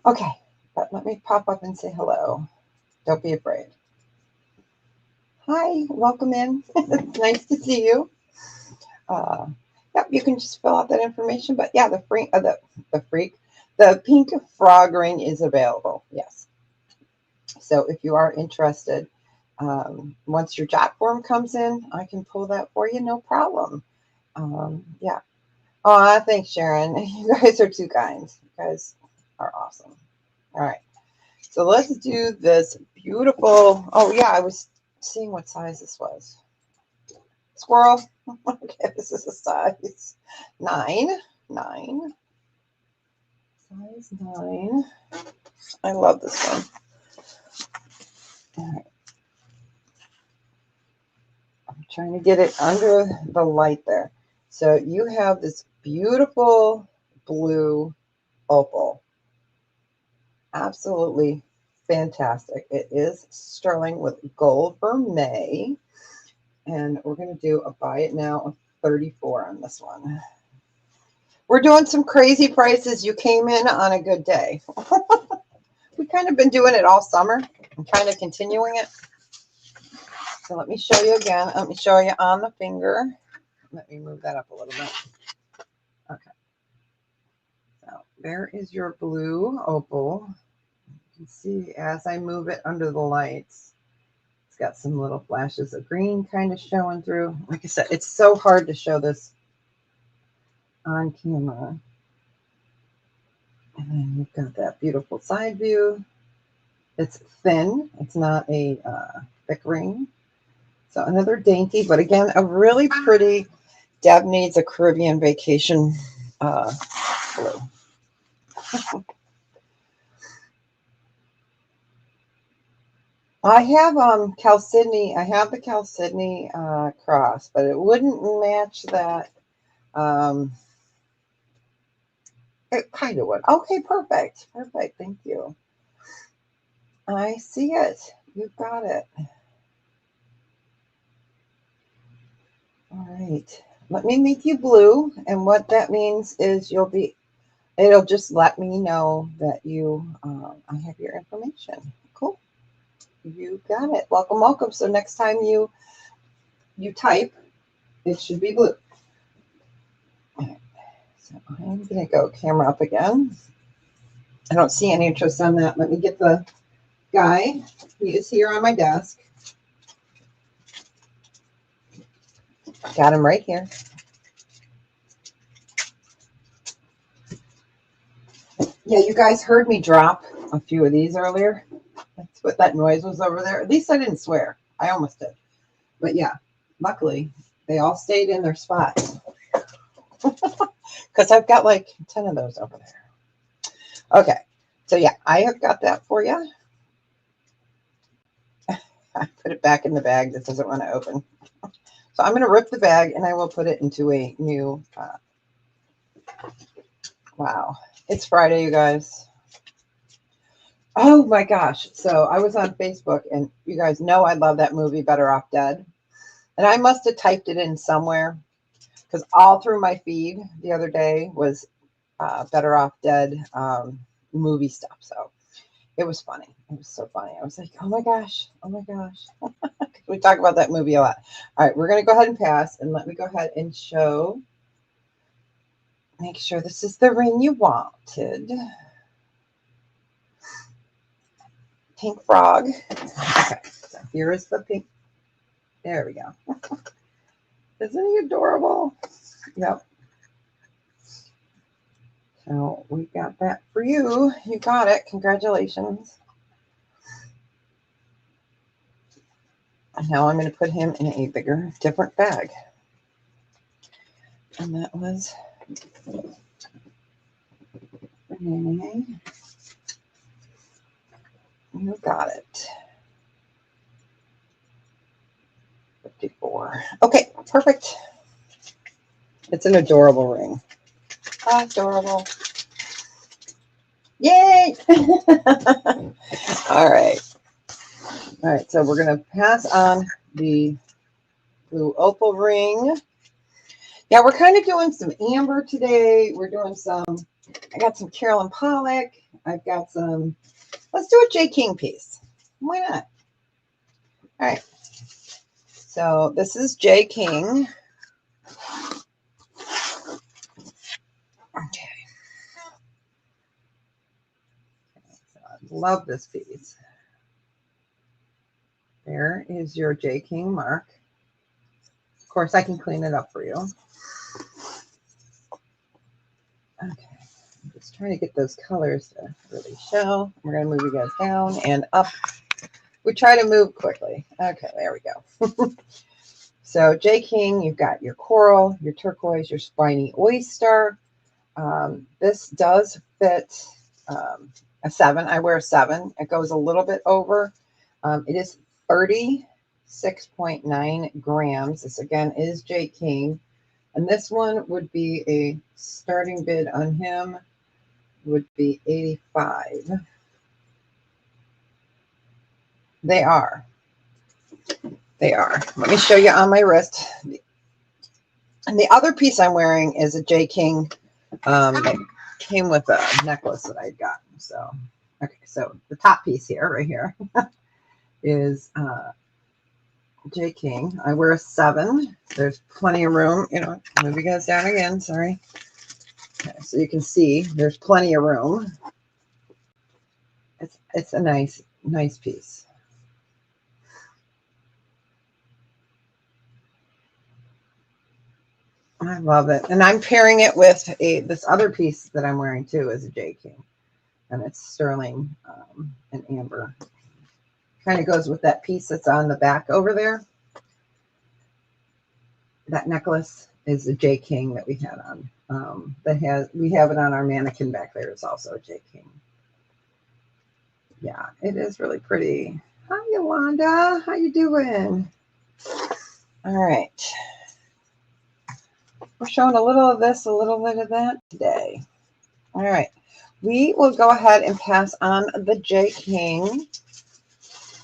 Okay, but let me pop up and say hello. Don't be afraid. Hi, welcome in. It's nice to see you. Yep, you can just fill out that information. But yeah, the pink frog ring is available. Yes. So if you are interested, once your Jotform comes in, I can pull that for you, no problem. Yeah. Oh, thanks, Sharon. You guys are too kind. You guys are awesome. All right. So let's do this beautiful. Oh, yeah. I was seeing what size this was. Squirrel. Okay, this is a size 9. 9. Size 9. I love this one. All right. I'm trying to get it under the light there. So you have this beautiful blue opal. Absolutely fantastic. It is sterling with gold vermeil. And we're going to do a buy it now of 34 on this one. We're doing some crazy prices. You came in on a good day. We kind of been doing it all summer and kind of continuing it. So let me show you again. Let me show you on the finger. Let me move that up a little bit. Okay. So there is your blue opal. You can see as I move it under the lights, it's got some little flashes of green kind of showing through. Like I said, it's so hard to show this on camera. And then you've got that beautiful side view. It's thin. It's not a thick ring. So another dainty, but again, a really pretty. Deb needs a Caribbean vacation blue. I have Chalcedony. I have the Chalcedony cross, but it wouldn't match that. It kind of would. Okay, perfect. Perfect. Thank you. I see it. You've got it. All right. Let me make you blue. And what that means is it'll just let me know that I have your information. Cool. You got it. Welcome, welcome. So next time you type, it should be blue. All right. So I'm going to go camera up again. I don't see any interest on that. Let me get the guy. He is here on my desk. Got him right here. Yeah, you guys heard me drop a few of these earlier. That's what that noise was over there. At least I didn't swear. I almost did. But yeah, luckily they all stayed in their spots. Because I've got like 10 of those over there. Okay. So yeah, I have got that for you. I put it back in the bag that doesn't want to open. So I'm going to rip the bag and I will put it into a new. Wow. It's Friday, you guys. Oh my gosh. So I was on Facebook and you guys know I love that movie Better Off Dead. And I must have typed it in somewhere because all through my feed the other day was Better Off Dead movie stuff. So it was funny. It was so funny. I was like, oh my gosh. Oh my gosh. We talk about that movie a lot. All right. We're going to go ahead and pass and let me go ahead and show. Make sure this is the ring you wanted. Pink frog. Okay. So here is the pink. There we go. Isn't he adorable? Yep. So we got that for you. You got it. Congratulations. And now I'm going to put him in a bigger, different bag. And that was Renee. You got it. 54. Okay, perfect. It's an adorable ring. Adorable. Yay! All right. All right, so we're going to pass on the blue opal ring. Yeah, we're kind of doing some amber today. We're doing I got some Carolyn Pollock. I've got let's do a J. King piece. Why not? All right. So this is J. King. Okay. So I love this piece. There is your J. King mark. Of course, I can clean it up for you. trying to get those colors to really show. We're going to move you guys down and up. We try to move quickly. Okay, there we go. So J King, you've got your coral, your turquoise, your spiny oyster. This does fit a 7. I wear a 7. It goes a little bit over. It is 36.9 grams. This again is J King. And this one would be a starting bid on him would be 85. They are. Let me show you on my wrist. And the other piece I'm wearing is a J King that came with a necklace that I'd gotten. So, okay, so the top piece here, right here, is J King. I wear a 7. There's plenty of room. Move you guys down again. Sorry. Okay, so you can see there's plenty of room. It's a nice piece. I love it. And I'm pairing it with this other piece that I'm wearing too is a J King. And it's sterling and amber. Kind of goes with that piece that's on the back over there. That necklace is a J King that we had on. We have it on our mannequin back there. It's also a J King. Yeah, it is really pretty. Hi, Yolanda. How you doing? All right. We're showing a little of this, a little bit of that today. All right. We will go ahead and pass on the J King.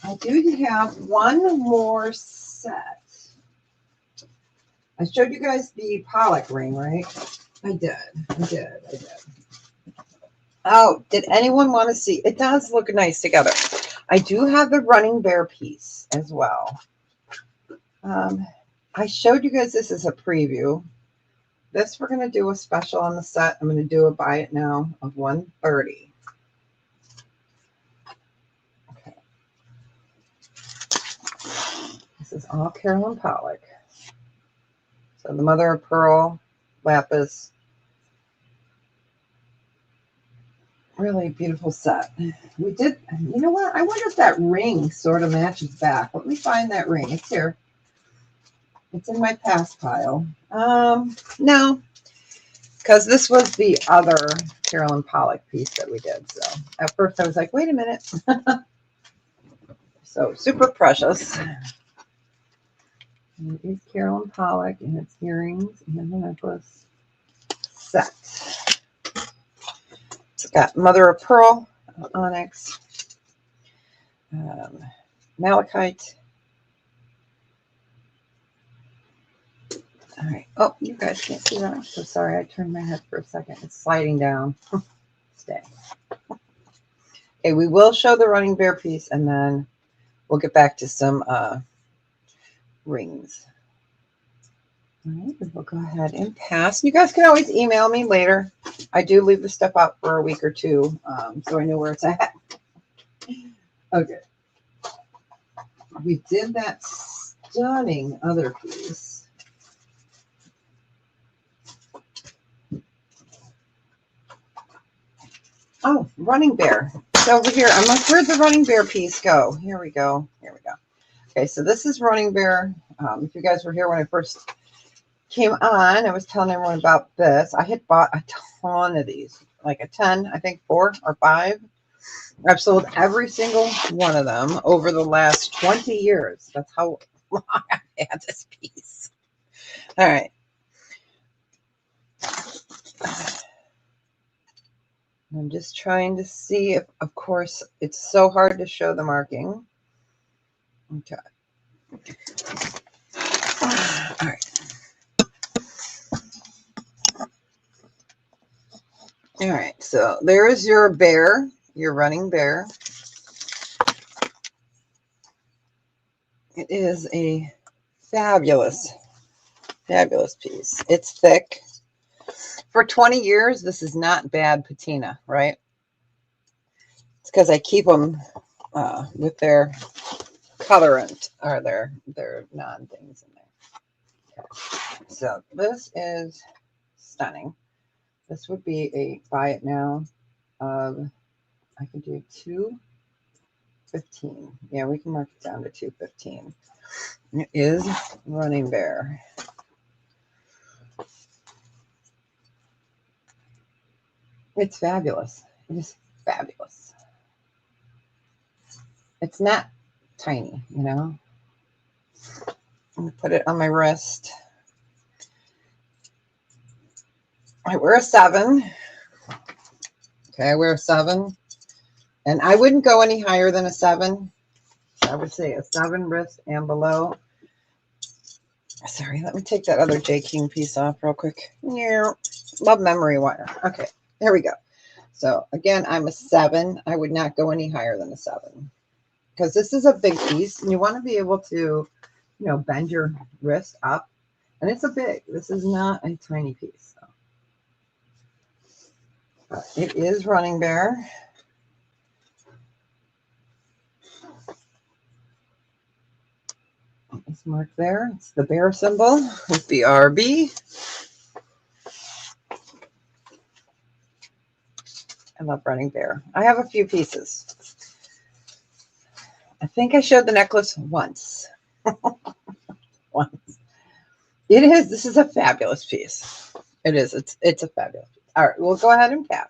I do have one more set. I showed you guys the Pollock ring, right? I did. Oh, did anyone want to see? It does look nice together. I do have the running bear piece as well. I showed you guys this as a preview. This, we're going to do a special on the set. I'm going to do a buy it now of $130. Okay. This is all Carolyn Pollock. So the mother of pearl, lapis. Really beautiful set. We did, you know what? I wonder if that ring sort of matches back. Let me find that ring. It's here. It's in my past pile. No, because this was the other Carolyn Pollock piece that we did. So at first I was like, wait a minute. So super precious. And it is Carolyn Pollock and its earrings and the necklace set. It's got mother of pearl, onyx, malachite. All right. Oh, you guys can't see that. I'm so sorry. I turned my head for a second. It's sliding down. Stay. Okay, we will show the running bear piece and then we'll get back to some rings. All right, we'll go ahead and pass. You guys can always email me later. I do leave the stuff out for a week or two, so I know where it's at. Okay. We did that stunning other piece. Oh, running bear. It's over here. I'm like, where'd the running bear piece go? Here we go. Okay, so this is running bear. If you guys were here when I first came on, I was telling everyone about this. I had bought a ton of these, like a 10, I think 4 or 5. I've sold every single one of them over the last 20 years. That's how long I've had this piece. All right. I'm just trying to see if, of course, it's so hard to show the marking. Okay. All right. All right, so there is your bear, your running bear. It is a fabulous piece. It's thick. For 20 years, this is not bad patina, right? It's because I keep them with their colorant or their non-things in there. Okay. So this is stunning. This would be a buy it now of, I can do 215. Yeah, we can mark it down to 215. It is Running Bear. It's fabulous. It is fabulous. It's not tiny, you know. I'm going to put it on my wrist. I wear a 7. Okay, I wear a 7. And I wouldn't go any higher than a 7. I would say a 7 wrist and below. Sorry, let me take that other J King piece off real quick. Yeah, love memory wire. Okay, there we go. So again, I'm a 7. I would not go any higher than a 7 because this is a big piece and you want to be able to, you know, bend your wrist up. And it's a big, this is not a tiny piece. So. But it is Running Bear. It's marked there. It's the bear symbol with the RB. I love Running Bear. I have a few pieces. I think I showed the necklace once. Once. It is. This is a fabulous piece. It is. It's a fabulous piece. All right, we'll go ahead and pass.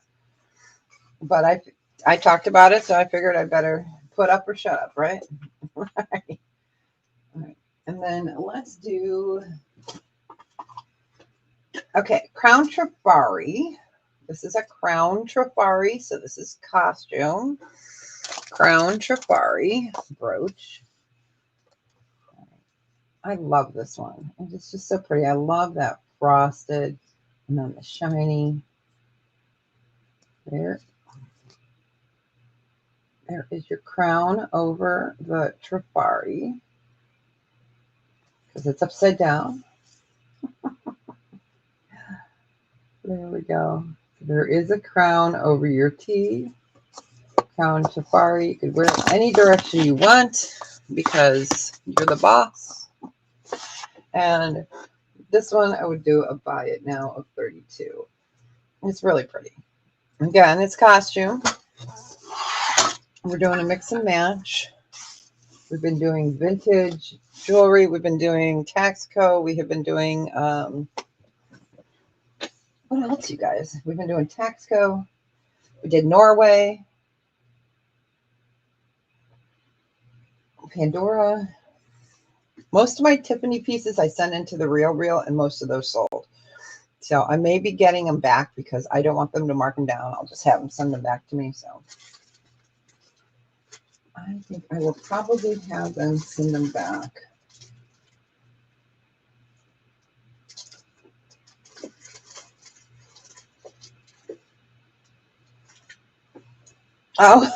But I talked about it, so I figured I better put up or shut up, right? Right. All right. And then let's do. Okay, Crown Trafari. This is a Crown Trafari, so this is costume. Crown Trafari brooch. I love this one. It's just so pretty. I love that frosted and then the shiny. There is your crown over the Trafari because it's upside down. There we go. There is a crown over your T. Crown Trafari. You could wear it any direction you want because you're the boss. And this one I would do a buy it now of 32. It's really pretty. Again, it's costume. We're doing a mix and match. We've been doing vintage jewelry. We've been doing Taxco. We have been doing, what else, you guys? We've been doing Taxco. We did Norway. Pandora. Most of my Tiffany pieces I sent into the Real, and most of those sold. So I may be getting them back because I don't want them to mark them down. I'll just have them send them back to me. So I think I will probably have them send them back. Oh,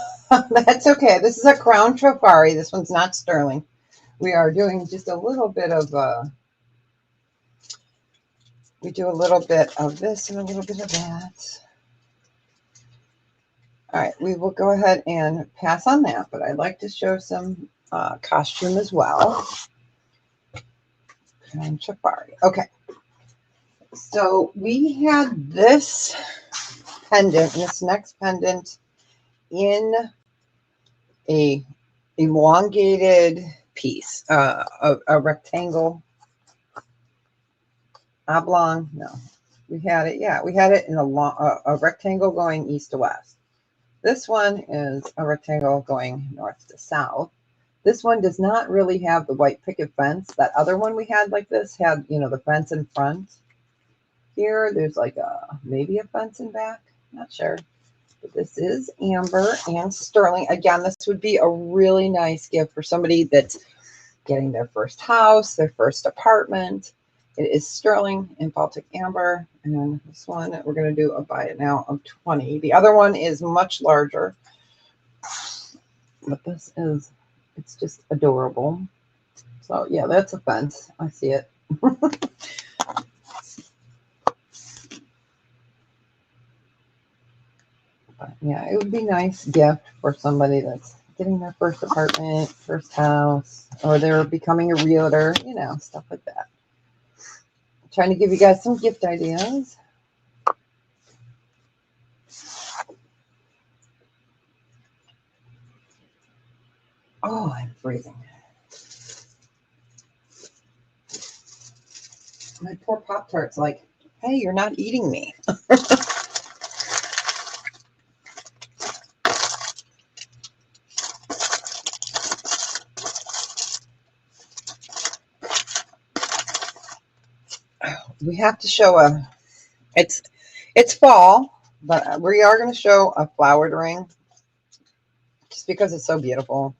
that's okay. This is a Crown Trafari. This one's not sterling. We are doing just a little bit of, we do a little bit of this and a little bit of that. All right, we will go ahead and pass on that, but I'd like to show some costume as well. Crown Trafari. Okay. So we had this pendant, this next pendant in a elongated piece, a rectangle, oblong. No, we had it. Yeah, we had it in a rectangle going east to west. This one is a rectangle going north to south. This one does not really have the white picket fence. That other one we had like this had, you know, the fence in front. Here, there's like maybe a fence in back. Not sure. But this is amber and sterling. Again, this would be a really nice gift for somebody that's getting their first house, their first apartment. It is sterling and Baltic amber. And this one, we're going to do a buy it now of 20. The other one is much larger. But this is, it's just adorable. So yeah, that's a fence. I see it. But yeah, it would be a nice gift for somebody that's getting their first apartment, first house, or they're becoming a realtor, you know, stuff like that. I'm trying to give you guys some gift ideas. Oh, I'm freezing. My poor Pop-Tart's like, hey, you're not eating me. We have to show it's fall, but we are going to show a flowered ring just because it's so beautiful.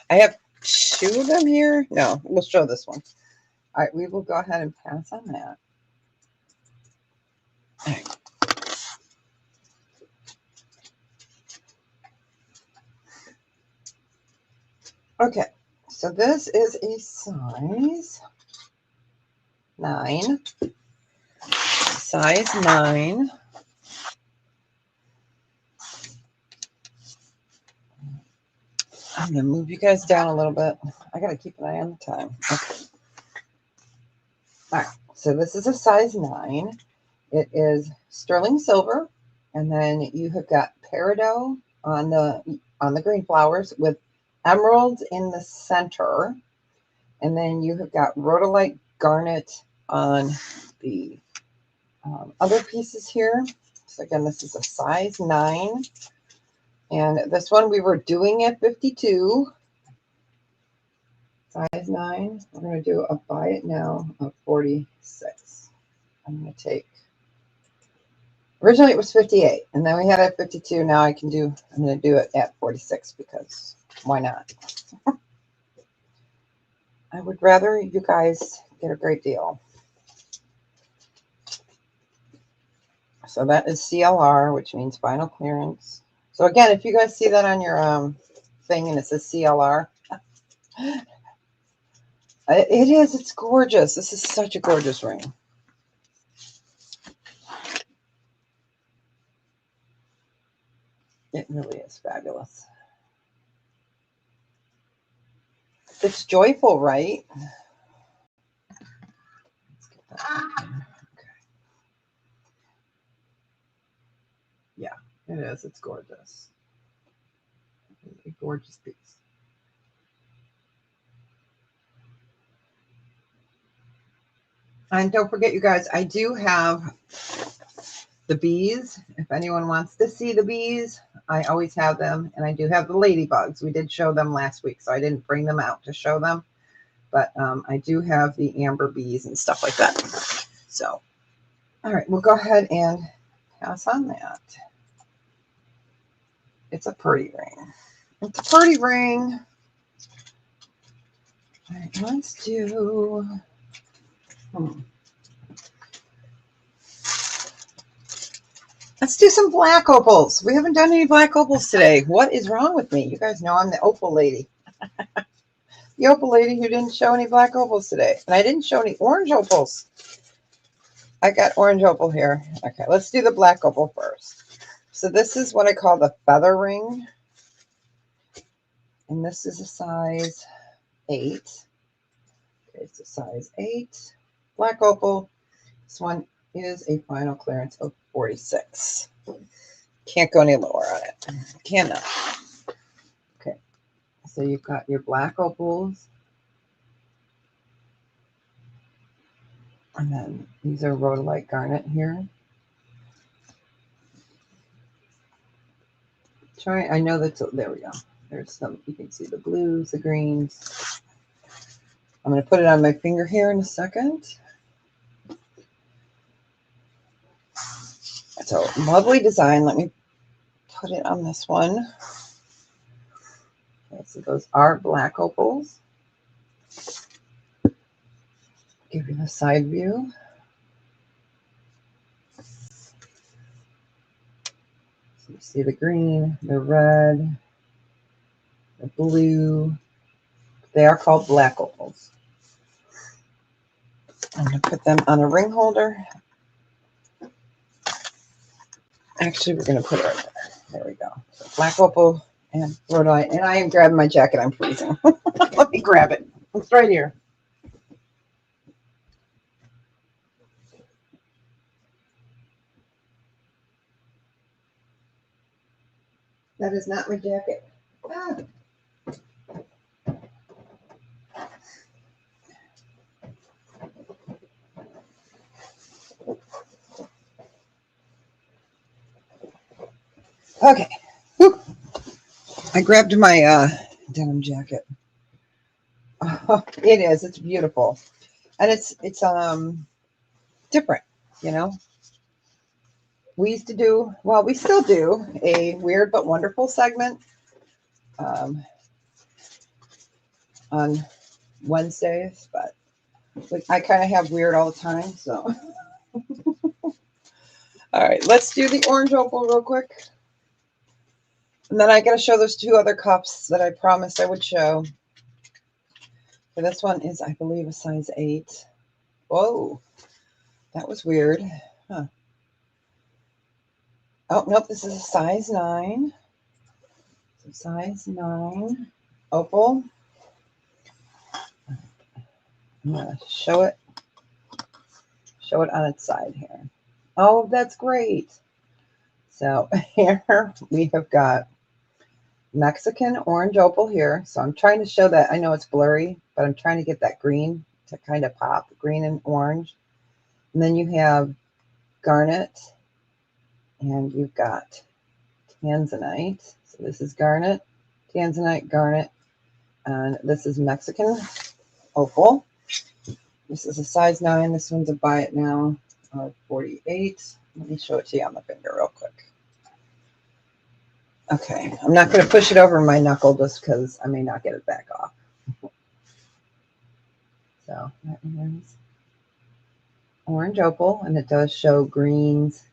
I have two of them here. No, we'll show this one. All right, we will go ahead and pass on that. All right. Okay, so this is a size 9. Size 9. I'm going to move you guys down a little bit. I got to keep an eye on the time. Okay. All right, so this is a size 9. It is sterling silver, and then you have got peridot on the green flowers with emeralds in the center, and then you have got rhodolite garnet on the other pieces here. So again, this is a size 9, and this one we were doing at 52. Size 9. We're going to do a buy it now of 46. I'm going to take. Originally it was 58, and then we had it at 52. Now I'm going to do it at 46 because why not? I would rather you guys get a great deal. So that is CLR, which means final clearance. So again, if you guys see that on your thing and it says CLR, it is. It's gorgeous. This is such a gorgeous ring. It really is fabulous. It's joyful, right? Let's get that. Okay. Yeah, it is. It's gorgeous. A gorgeous piece. And don't forget, you guys, I do have the bees. If anyone wants to see the bees, I always have them. And I do have the ladybugs. We did show them last week, so I didn't bring them out to show them. But I do have the amber bees and stuff like that. So, all right, we'll go ahead and pass on that. It's a pretty ring. It's a pretty ring. All right, let's do... Let's do some black opals. We haven't done any black opals today. What is wrong with me? You guys know I'm the opal lady. The opal lady who didn't show any black opals today. And I didn't show any orange opals. I got orange opal here. Okay, let's do the black opal first. So this is what I call the feather ring. And this is a size 8. Okay, it's a size 8. Black opal. This one is a final clearance of 46. Can't go any lower on it. Cannot. Okay. So you've got your black opals. And then these are rhodolite garnet here. I know that's, there we go. There's some, you can see the blues, the greens. I'm going to put it on my finger here in a second. It's a lovely design. Let me put it on this one. Okay, so those are black opals. Give you the side view. So you see the green, the red, the blue. They are called black opals. I'm going to put them on a ring holder. Actually, we're going to put it right there. There we go. So black opal and rhodolite. And I am grabbing my jacket. I'm freezing. Let me grab it. It's right here. That is not my jacket. Ah. Okay. Whew. I grabbed my denim jacket. Oh, it is. It's beautiful. And it's different, you know. We used to do, well, we still do a weird but wonderful segment um, on Wednesdays, but I kind of have weird all the time. So, all right, let's do the orange opal real quick. And then I got to show those two other cups that I promised I would show. So this one is, I believe, a size 8. Whoa, that was weird. Huh. Oh, nope, this is a size 9. So size 9 opal. I'm going to show it on its side here. Oh, that's great. So here we have got Mexican orange opal here. So I'm trying to show that. I know it's blurry, but I'm trying to get that green to kind of pop, green and orange. And then you have garnet, and you've got tanzanite. So this is garnet, tanzanite, garnet, and this is Mexican opal. This is a size 9. This one's a buy it now, 48. Let me show it to you on the finger real quick. Okay, I'm not going to push it over my knuckle just because I may not get it back off. So that is orange opal, and it does show greens,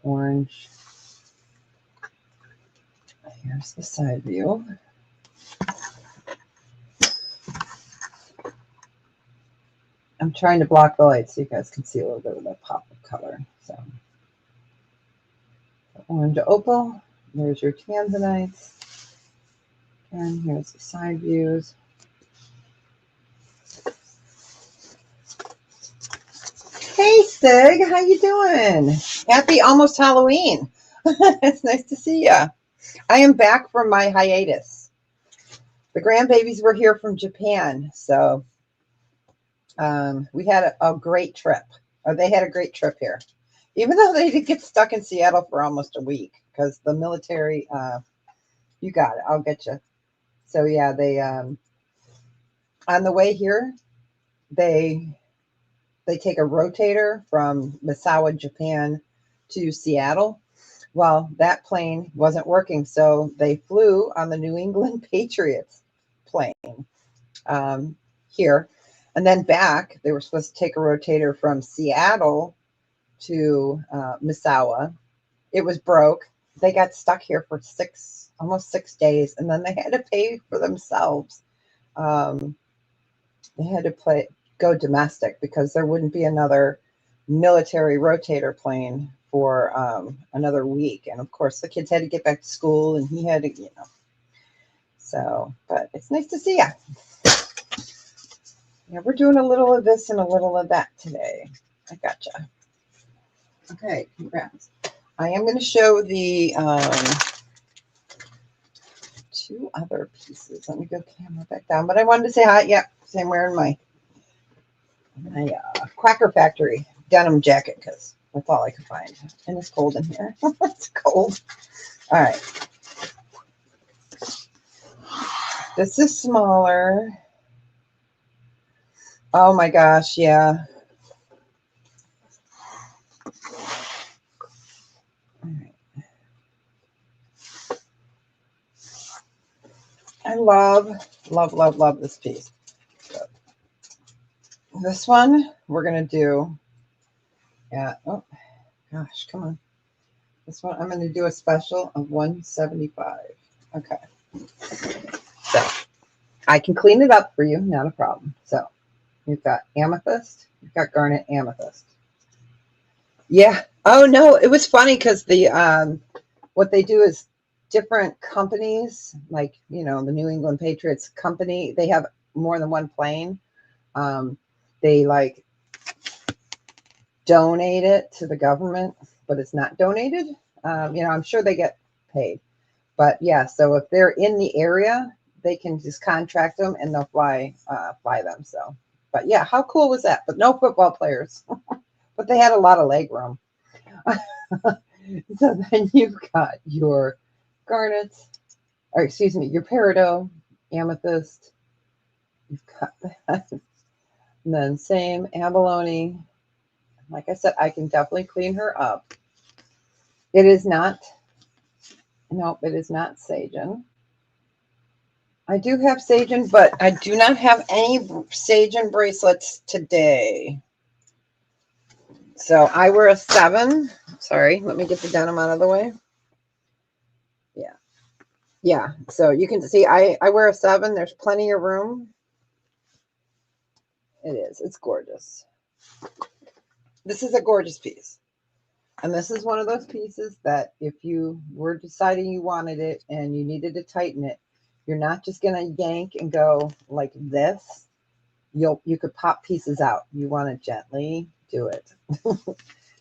orange. Here's the side view. I'm trying to block the light so you guys can see a little bit of the pop of color. So orange opal, there's your tanzanites, and here's the side views. Hey Sig, how you doing? Happy almost Halloween. It's nice to see you. I am back from my hiatus. The grandbabies were here from Japan, so we had a great trip. Or they had a great trip here, even though they did get stuck in Seattle for almost a week because the military. You got it. I'll get you. So yeah, they on the way here, they take a rotator from Misawa, Japan, to Seattle. Well, that plane wasn't working, so they flew on the New England Patriots plane here. And then back, they were supposed to take a rotator from Seattle to Misawa. It was broke. They got stuck here for almost 6 days, and then they had to pay for themselves. They had to go domestic because there wouldn't be another military rotator plane for another week. And of course, the kids had to get back to school, and he had to, So, but it's nice to see you. Yeah, we're doing a little of this and a little of that today. I gotcha. Okay, congrats. I am going to show the two other pieces. Let me go camera back down. But I wanted to say hi. Yep, I'm wearing my Quacker Factory denim jacket because that's all I could find. And it's cold in here. It's cold. All right. This is smaller. Oh my gosh, yeah. All right. I love this piece. So this one we're going to do. Yeah. Oh gosh, come on. This one I'm going to do a special of $175. Okay. So I can clean it up for you, not a problem. So you've got amethyst, you've got garnet, amethyst. Yeah. Oh no, it was funny because the what they do is different companies, like the New England Patriots company, they have more than one plane. They like donate it to the government, but it's not donated. I'm sure they get paid. But yeah, so if they're in the area, they can just contract them and they'll fly them. So, but yeah, how cool was that? But no football players, but they had a lot of leg room. So then you've got your garnets, or excuse me, your peridot, amethyst. You've got that. And then same abalone. Like I said, I can definitely clean her up. It is not, nope, it is not Sagen. I do have Sagen, but I do not have any Sagen bracelets today. So I wear a 7. Sorry, let me get the denim out of the way. Yeah. Yeah. So you can see I wear a 7. There's plenty of room. It is. It's gorgeous. This is a gorgeous piece. And this is one of those pieces that if you were deciding you wanted it and you needed to tighten it, you're not just going to yank and go like this. You could pop pieces out. You want to gently do it.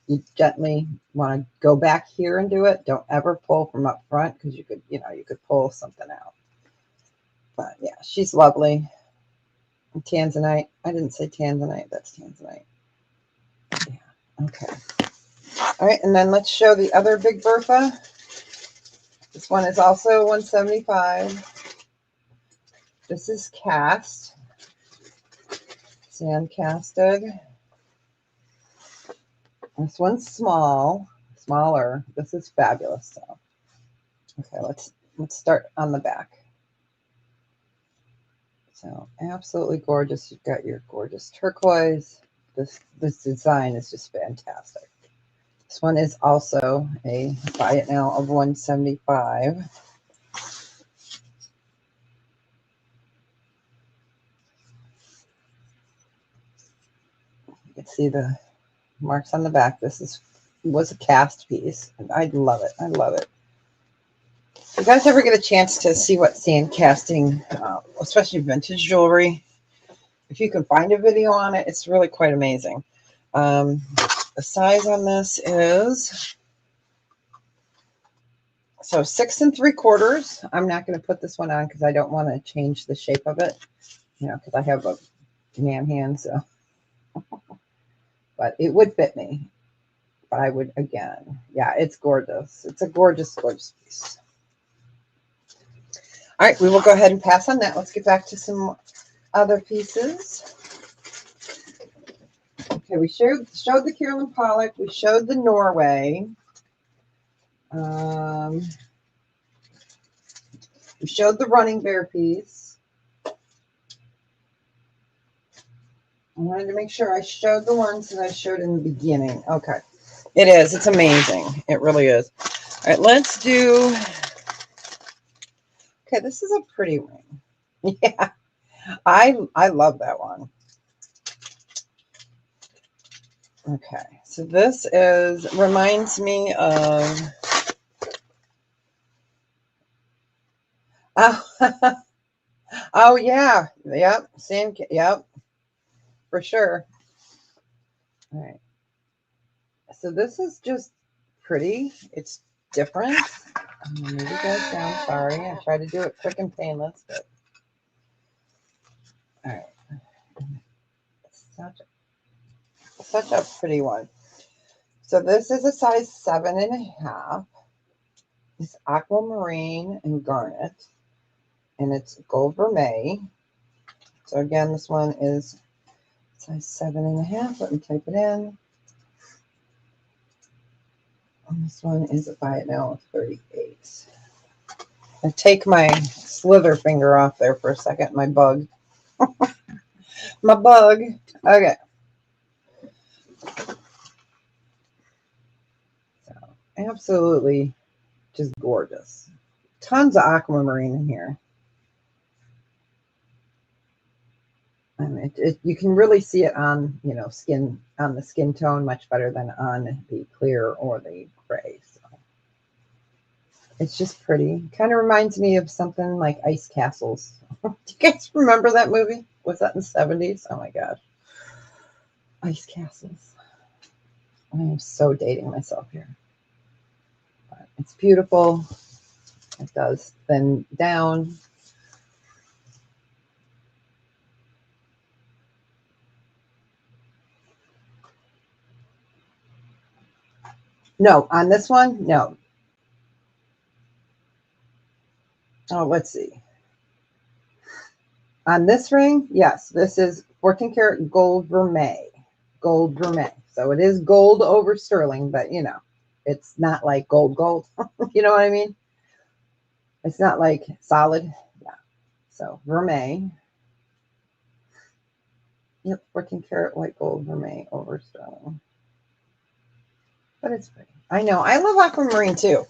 You gently want to go back here and do it. Don't ever pull from up front because you could pull something out. But yeah, she's lovely. Tanzanite. I didn't say Tanzanite. That's Tanzanite. Yeah. Okay. All right, and then let's show the other Big Bertha. This one is also 175. This is cast, sand casted. This one's smaller. This is fabulous. So, okay, let's start on the back. So absolutely gorgeous. You've got your gorgeous turquoise. This design is just fantastic. This one is also a buy it now of 175. You can see the marks on the back. This was a cast piece, and I love it. I love it. If you guys ever get a chance to see what sand casting, especially vintage jewelry, if you can find a video on it, it's really quite amazing. The size on this is so 6 3/4. I'm not going to put this one on because I don't want to change the shape of it, because I have a man hand, so. But it would fit me. But I would, again, yeah, it's gorgeous. It's a gorgeous, gorgeous piece. All right, we will go ahead and pass on that. Let's get back to some other pieces. Okay, we showed the Carolyn Pollock. We showed the Norway. We showed the Running Bear piece. I wanted to make sure I showed the ones that I showed in the beginning. Okay. It is. It's amazing. It really is. All right, let's do... Okay, this is a pretty ring. Yeah, I love that one. Okay, so this reminds me of... Oh, oh yeah. Yep. Same. Yep. For sure. All right. So this is just pretty. It's different. I'm gonna move you guys down. Sorry. I tried to do it quick and painless, but all right. Such a pretty one. So this is a size 7.5. It's aquamarine and garnet, and it's gold vermeil. So again, this one is size 7.5. Let me type it in. And this one is a buy it now of 38. I take my slither finger off there for a second. My bug. My bug. Okay. So absolutely just gorgeous. Tons of aquamarine in here. And you can really see it on, skin, on the skin tone much better than on the clear or the gray. So it's just pretty. Kind of reminds me of something like Ice Castles. Do you guys remember that movie? Was that in the 70s? Oh my gosh. Ice Castles. I am so dating myself here. But it's beautiful. It does thin down. No, on this one, no. Oh, let's see. On this ring, yes, this is 14 karat gold vermeil. Gold vermeil. So it is gold over sterling, but you know, it's not like gold gold. You know what I mean? It's not like solid. Yeah. So vermeil. Yep, 14 karat white gold vermeil over sterling. But it's pretty. I know. I love aquamarine too.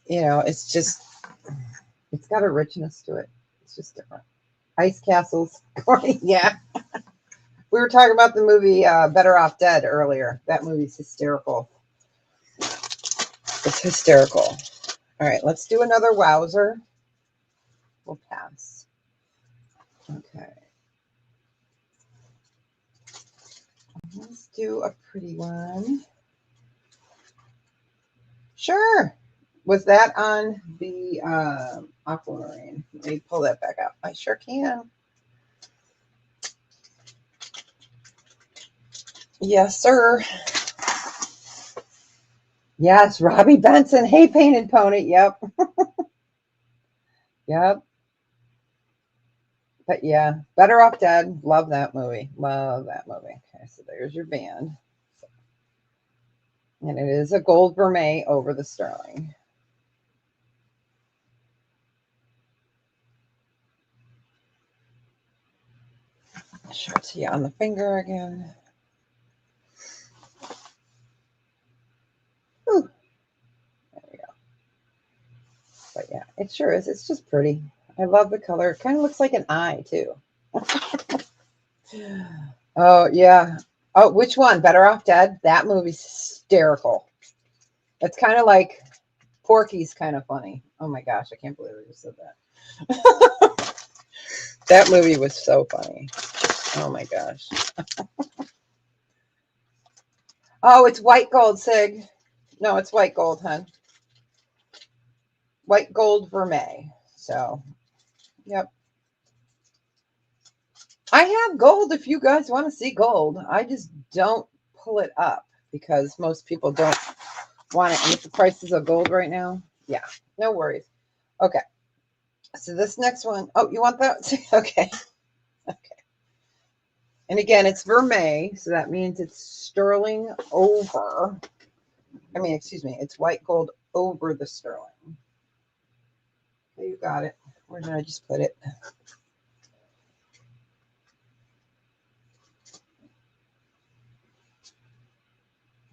You know, it's just, it's got a richness to it. It's just different. Ice castles. Yeah. We were talking about the movie Better Off Dead earlier. That movie's hysterical. It's hysterical. All right, let's do another wowzer. We'll pass. Okay. Let's do a pretty one. Sure. Was that on the aquamarine? Let me pull that back out. I sure can. Yes, sir. Yes, Robbie Benson. Hey, Painted Pony. Yep. Yep. But yeah, Better Off Dead. Love that movie. Love that movie. Okay, so there's your band. And it is a gold vermeil over the sterling. Show it to you on the finger again. Whew. There we go. But yeah, it sure is. It's just pretty. I love the color. It kind of looks like an eye too. Oh yeah. Oh, which one? Better Off Dead? That movie's hysterical. It's kind of like Porky's kind of funny. Oh my gosh, I can't believe I just said that. That movie was so funny. Oh my gosh. Oh, it's white gold, Sig. No, it's white gold, hon. White gold vermeil. So, yep. I have gold if you guys want to see gold. I just don't pull it up because most people don't want it. And with the prices of gold right now, yeah, no worries. Okay. So this next one, oh, you want that? Okay. Okay. And again, it's vermeil, so that means it's sterling over. I mean, excuse me, it's white gold over the sterling. Okay, you got it. Where did I just put it?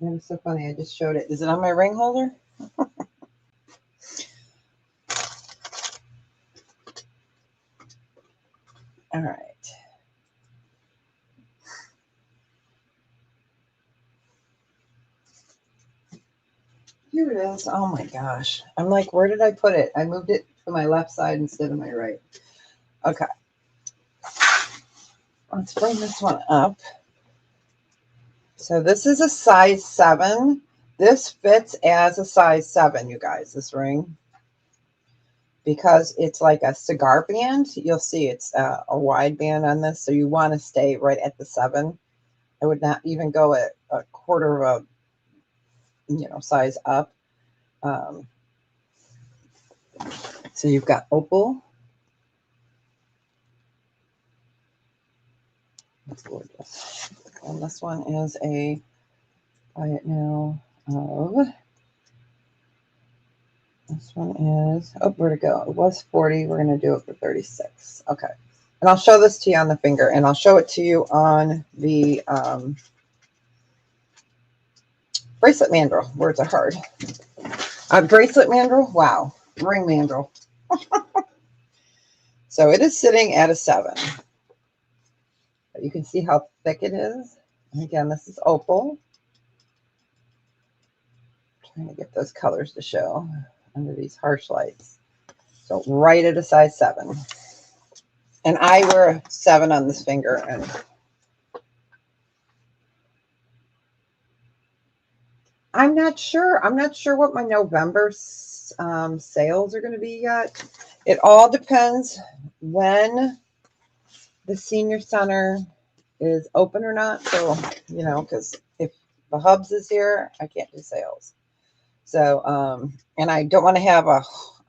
That was so funny. I just showed it. Is it on my ring holder? All right. Here it is. Oh my gosh. I'm like, where did I put it? I moved it to my left side instead of my right. Okay. Let's bring this one up. So this is a size 7. This fits as a size 7, you guys, this ring. Because it's like a cigar band. You'll see it's a wide band on this. So you want to stay right at the 7. I would not even go at a quarter of a, size up. So you've got opal. That's gorgeous. And this one is a, buy it now, of, this one is, oh, where'd it go? It was 40. We're going to do it for 36. Okay. And I'll show this to you on the finger, and I'll show it to you on the bracelet mandrel. Words are hard. Bracelet mandrel. Wow. Ring mandrel. So it is sitting at a 7. But you can see how thick it is. And again, this is opal. Trying to get those colors to show under these harsh lights. So right at a size 7. And I wear a 7 on this finger. And I'm not sure. I'm not sure what my November sales are going to be yet. It all depends when the senior center is open or not. So, because if the Hubs is here, I can't do sales. So, and I don't want to have a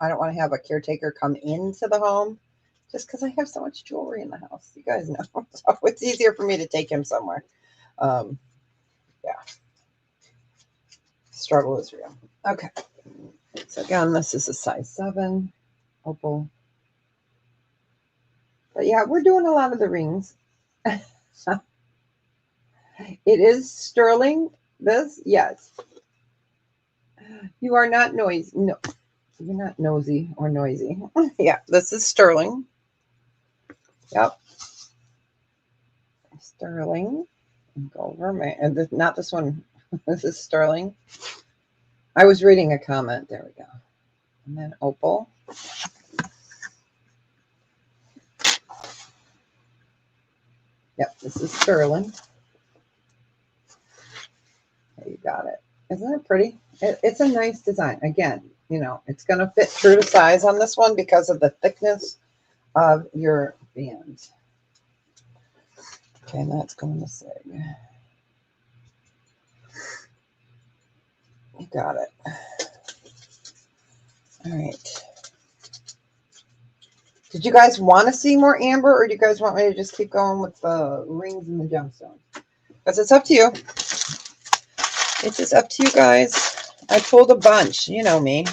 I don't want to have a caretaker come into the home just because I have so much jewelry in the house. You guys know. So it's easier for me to take him somewhere. Yeah. Struggle is real. Okay. So again, this is a size 7 opal. But yeah, we're doing a lot of the rings. It is sterling. This, yes. You are not noisy. No, you're not nosy or noisy. Yeah, this is sterling. Yep. Sterling. Gold vermeil. And this, not this one. This is sterling. I was reading a comment. There we go. And then opal. Yep, this is sterling. Okay, you got it. Isn't it pretty? It's a nice design. Again, you know, it's going to fit true to size on this one because of the thickness of your band. Okay, and that's going to sig. You got it. All right. Did you guys want to see more amber, or do you guys want me to just keep going with the rings and the gemstones? Because it's up to you. It's just up to you guys. I pulled a bunch. You know me.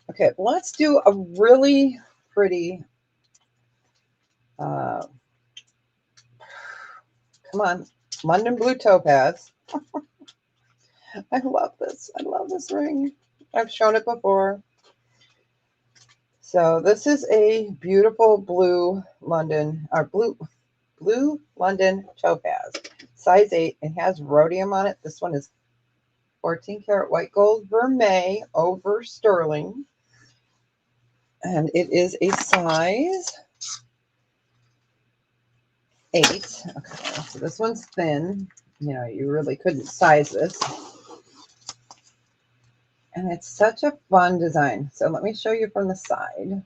Okay, let's do a really pretty... come on. London Blue Topaz. I love this. I love this ring. I've shown it before. So this is a beautiful blue London, or blue London Topaz, size 8. It has rhodium on it. This one is 14 karat white gold vermeil over sterling, and it is a size 8. Okay, so this one's thin. You know, you really couldn't size this. And it's such a fun design. So let me show you from the side.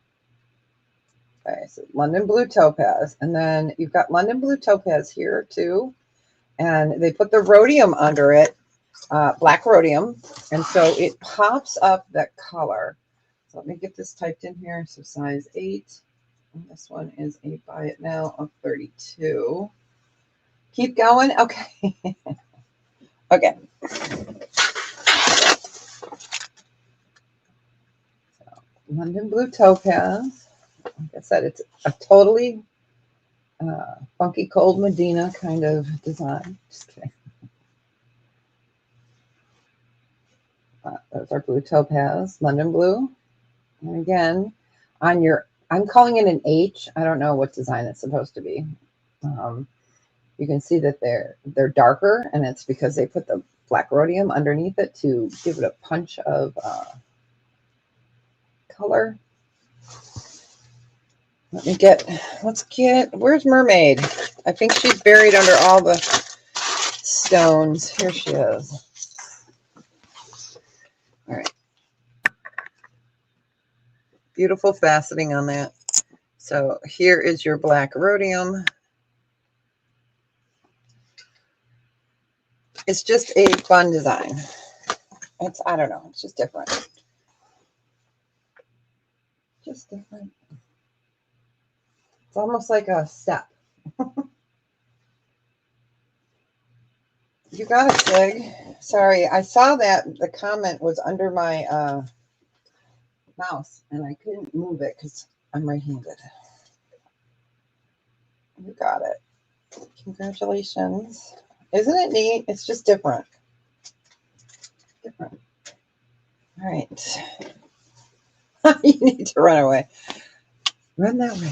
Okay, so London Blue Topaz. And then you've got London Blue Topaz here too. And they put the rhodium under it, black rhodium. And so it pops up that color. So let me get this typed in here. So size 8. And this one is a buy it now of 32. Keep going. Okay. Okay. London Blue Topaz. Like I said, it's a totally funky cold Medina kind of design. Just kidding. Those are Blue Topaz, London Blue. And again, on your, I'm calling it an H. I don't know what design it's supposed to be. You can see that they're darker, and it's because they put the black rhodium underneath it to give it a punch of color. Let's get, where's Mermaid? I think she's buried under all the stones. Here she is. All right. Beautiful faceting on that. So here is your black rhodium. It's just a fun design. It's, I don't know, it's just different. Just different. It's almost like a step. You got it, Sig. Sorry, I saw that the comment was under my mouse, and I couldn't move it because I'm right-handed. You got it. Congratulations. Isn't it neat? It's just different. Different. All right. You need to run away. Run that way.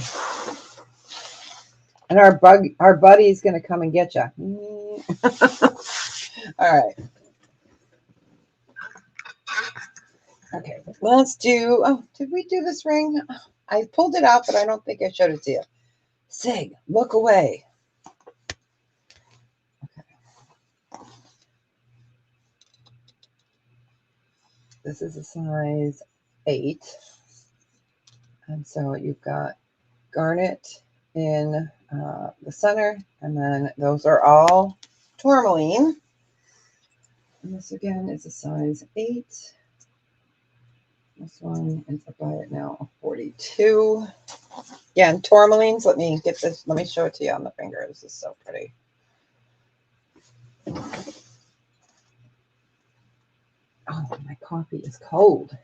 And our buddy's going to come and get you. All right. Okay, let's do, oh, did we do this ring? I pulled it out, but I don't think I showed it to you. Sig, look away. Okay. This is a size 8. And so you've got garnet in the center, and then those are all tourmaline. And this again is a size 8. This one is a buy it now of 42. Yeah, and tourmalines. Let me get this. Let me show it to you on the finger. This is so pretty. Oh, my coffee is cold.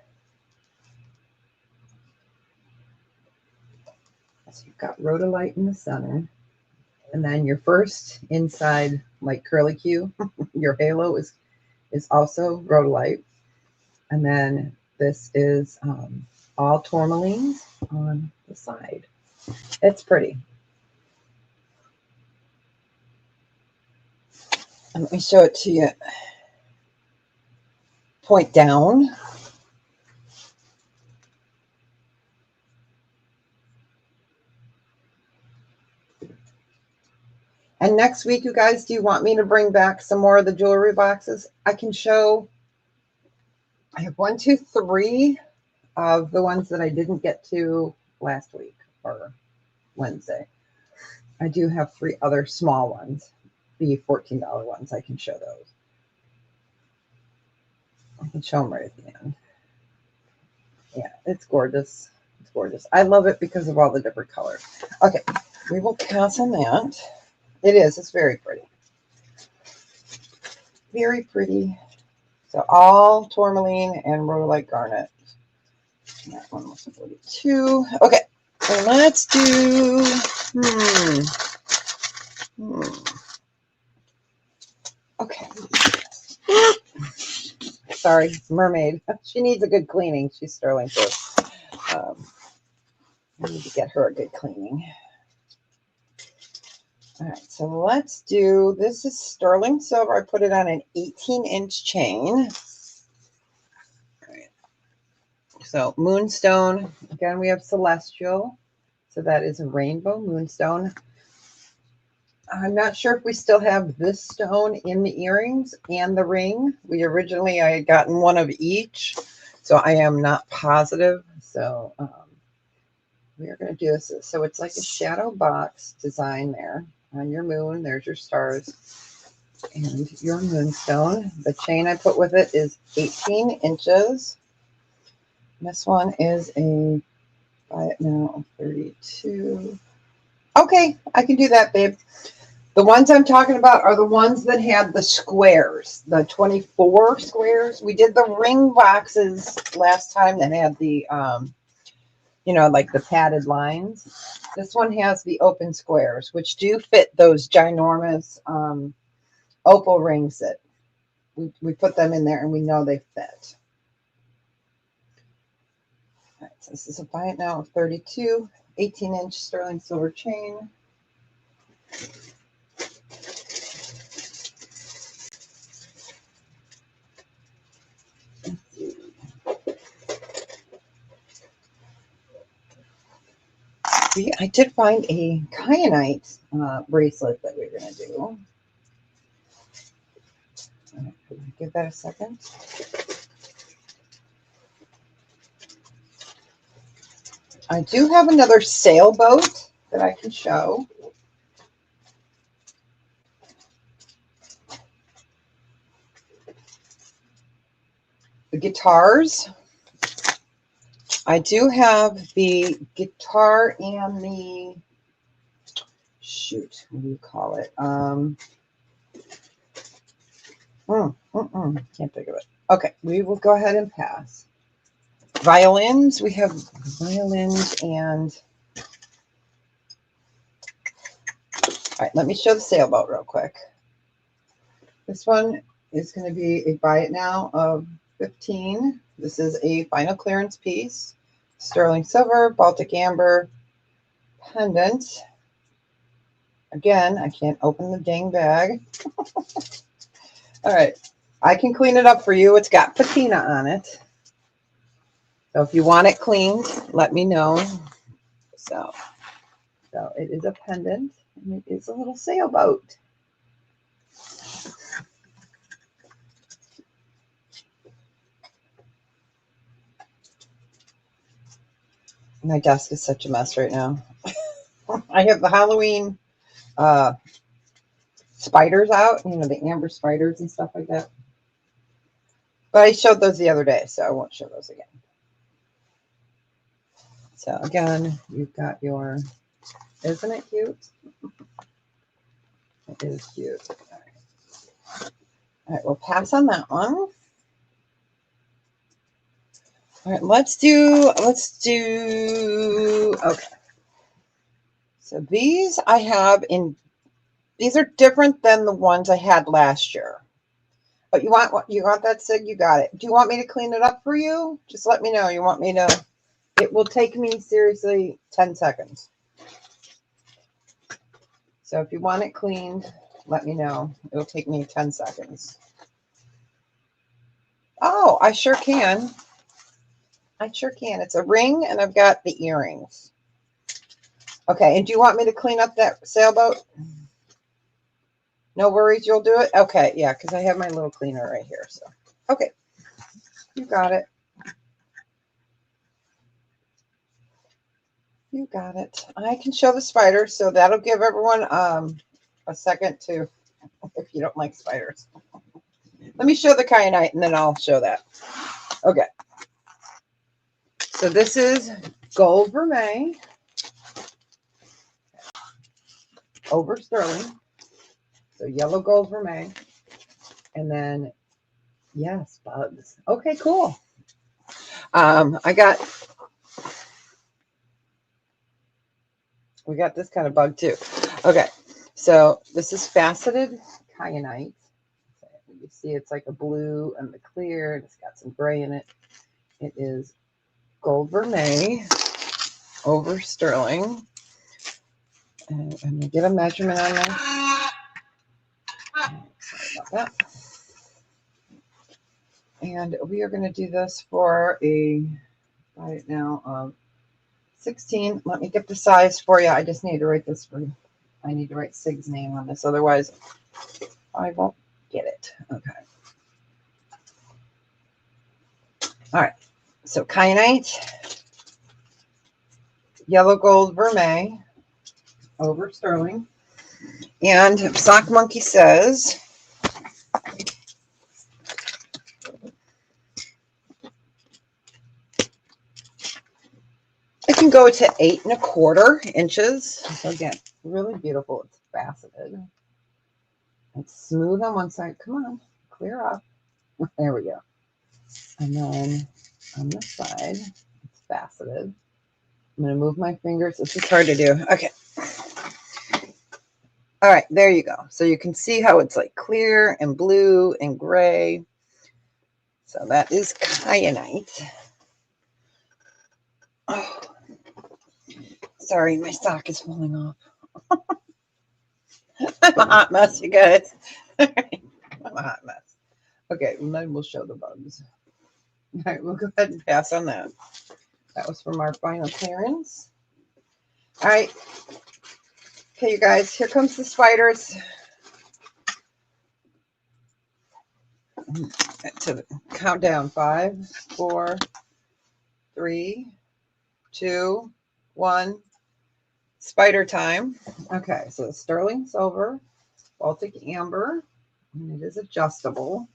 So you've got rhodolite in the center. And then your first inside, like curlicue, your halo is also rhodolite. And then this is all tourmalines on the side. It's pretty. And let me show it to you. Point down. And next week, you guys, do you want me to bring back some more of the jewelry boxes? I can show. I have 1, 2, 3 of the ones that I didn't get to last week or Wednesday. I do have 3 other small ones, the $14 ones. I can show those. I can show them right at the end. Yeah, it's gorgeous. It's gorgeous. I love it because of all the different colors. Okay, we will pass on that. It is. It's very pretty. Very pretty. So all tourmaline and rhodolite garnet. That one was 42. Okay, so let's do. Okay. Sorry, mermaid. She needs a good cleaning. She's sterling too. I need to get her a good cleaning. All right, so let's do, this is sterling silver. I put it on an 18-inch chain. All right. So moonstone, again, we have celestial. So that is a rainbow moonstone. I'm not sure if we still have this stone in the earrings and the ring. I had gotten one of each, so I am not positive. So we are going to do this. So it's like a shadow box design there on your moon. There's your stars and your moonstone. The chain I put with it is 18 inches. This one is a, buy it now, 32. Okay, I can do that, babe. The ones I'm talking about are the ones that had the squares, the 24 squares. We did the ring boxes last time that had the, like the padded lines. This one has the open squares, which do fit those ginormous opal rings that we put them in there and we know they fit. All right, so this is a buy it now of 32, 18-inch sterling silver chain. See, I did find a kyanite bracelet that we're going to do. Give that a second. I do have another sailboat that I can show. The guitars. I do have the guitar and the, shoot, what do you call it? Can't think of it. Okay, we will go ahead and pass. Violins, we have violins and, all right, let me show the sailboat real quick. This one is going to be a buy it now of 15. This is a final clearance piece. Sterling silver, Baltic amber, pendant. Again, I can't open the dang bag. All right, I can clean it up for you. It's got patina on it. So if you want it cleaned, let me know. So it is a pendant and it is a little sailboat. My desk is such a mess right now. I have the Halloween spiders out, the amber spiders and stuff like that. But I showed those the other day, so I won't show those again. So again, you've got your, isn't it cute? It is cute. All right, we'll pass on that one. All right, let's do, okay. So these I have in, these are different than the ones I had last year. But you want that, Sig? You got it. Do you want me to clean it up for you? Just let me know. You want me to, it will take me seriously 10 seconds. So if you want it cleaned, let me know. It'll take me 10 seconds. Oh, I sure can. I sure can. It's a ring and I've got the earrings. Okay, and do you want me to clean up that sailboat? No worries, you'll do it? Okay, yeah, because I have my little cleaner right here. So, okay, you got it. You got it. I can show the spiders, so that'll give everyone a second to, if you don't like spiders. Let me show the kyanite and then I'll show that. Okay. So this is gold vermeil over sterling. So yellow gold vermeil. And then, yes, bugs. Okay, cool. We got this kind of bug too. Okay, so this is faceted kyanite. You see it's like a blue and the clear, and it's got some gray in it. It is gold vermeil over sterling. And I'm gonna get a measurement on that. Sorry about that. And we are going to do this for a, right now, 16. Let me get the size for you. I just need to write this for you. I need to write Sig's name on this. Otherwise, I won't get it. Okay. All right. So kyanite, yellow gold vermeil over sterling. And Sock Monkey says, it can go to 8 1/4 inches. So again, really beautiful. It's faceted. It's smooth on one side. Come on, clear up. There we go. And then on this side, it's faceted. I'm going to move my fingers. This is hard to do. Okay. All right, there you go. So you can see how it's like clear and blue and gray. So that is kyanite. Oh, sorry, my sock is falling off. I'm a hot mess, you guys. I'm a hot mess. Okay, and then we'll show the bugs. All right, we'll go ahead and pass on that. That was from our final clearance. All right. Okay, you guys, here comes the spiders. To the countdown. 5, 4, 3, 2, 1. Spider time. Okay, so sterling silver, Baltic amber, and it is adjustable.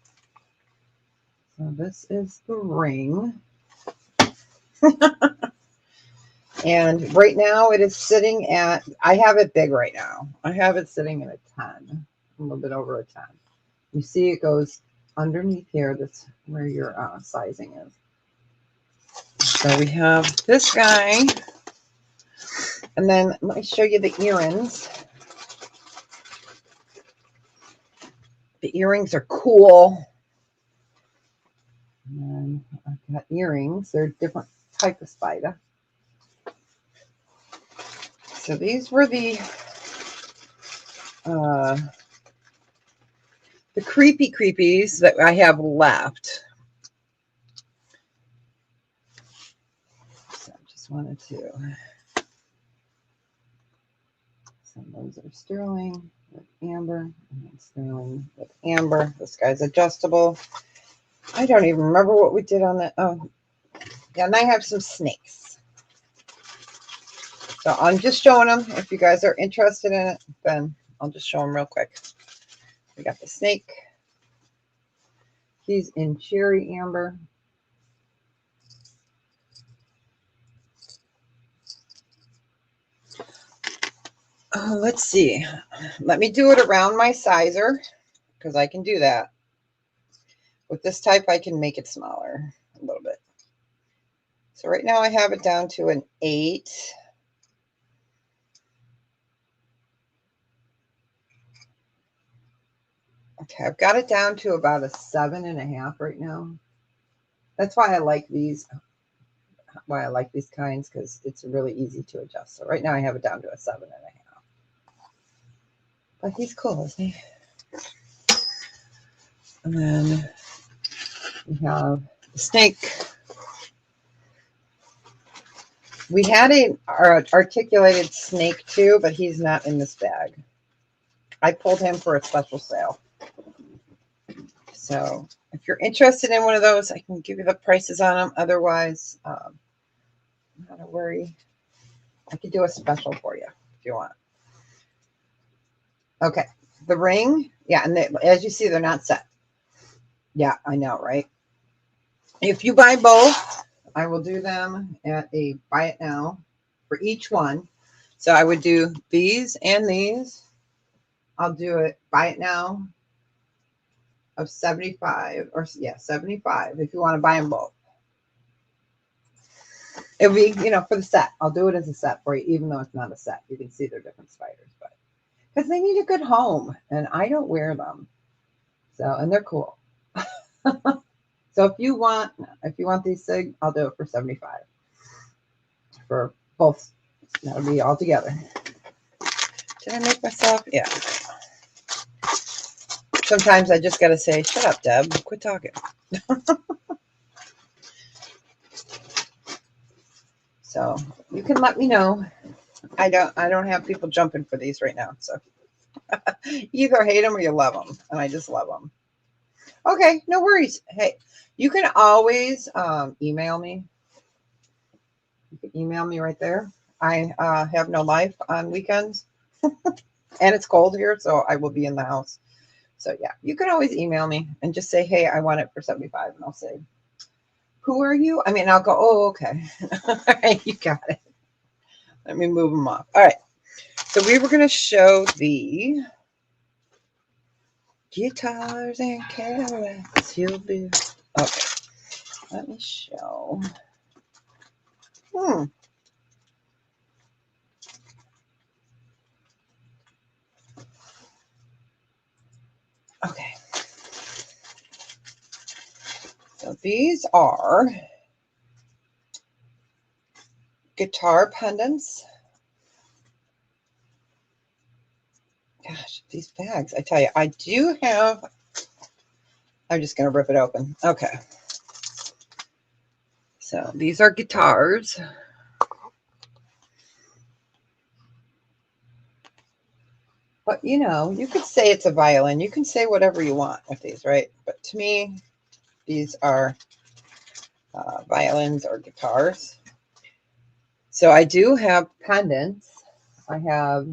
So this is the ring. And right now it is sitting at, I have it big right now. I have it sitting at a 10, a little bit over a 10. You see it goes underneath here. That's where your sizing is. So we have this guy. And then let me show you the earrings. The earrings are cool. And then I've got earrings. They're different type of spider. So these were the creepy creepies that I have left. So I just wanted to. Some of those are sterling with amber, and then sterling with amber. This guy's adjustable. I don't even remember what we did on that. Oh, yeah, and I have some snakes. So I'm just showing them. If you guys are interested in it, then I'll just show them real quick. We got the snake. He's in cherry amber. Let's see. Let me do it around my sizer because I can do that. With this type, I can make it smaller a little bit. So right now I have it down to an 8. Okay, I've got it down to about a 7.5 right now. That's why I like these. Why I like these kinds, because it's really easy to adjust. So right now I have it down to a 7.5. But he's cool, isn't he? And then we have the snake. We had our articulated snake too, but he's not in this bag. I pulled him for a special sale. So if you're interested in one of those, I can give you the prices on them. Otherwise, not a worry. I could do a special for you if you want. Okay, the ring. Yeah, and as you see, they're not set. Yeah, I know, right? If you buy both, I will do them at a buy it now for each one. So I would do these and these. I'll do it buy it now of 75, or yeah, 75 if you want to buy them both. It'll be, for the set. I'll do it as a set for you, even though it's not a set. You can see they're different spiders, but because they need a good home, and I don't wear them. So, and they're cool. So if you want these SIG, I'll do it for 75 for both. That'll be all together. Did I make myself? Yeah. Sometimes I just got to say, shut up, Deb. Quit talking. So you can let me know. I don't have people jumping for these right now. So you either hate them or you love them. And I just love them. Okay, no worries. Hey, you can always email me. You can email me right there. I have no life on weekends. And it's cold here, so I will be in the house. So yeah, you can always email me and just say, hey, I want it for 75. And I'll say, who are you? I mean, I'll go, oh, okay. All right, you got it. Let me move them off. All right. So we were going to show the guitars and Cadillacs. You'll be okay. Let me show. Okay. So these are guitar pendants. Gosh, these bags, I tell you, I do have. I'm just going to rip it open. Okay. So these are guitars. But, you could say it's a violin. You can say whatever you want with these, right? But to me, these are violins or guitars. So I do have pendants. I have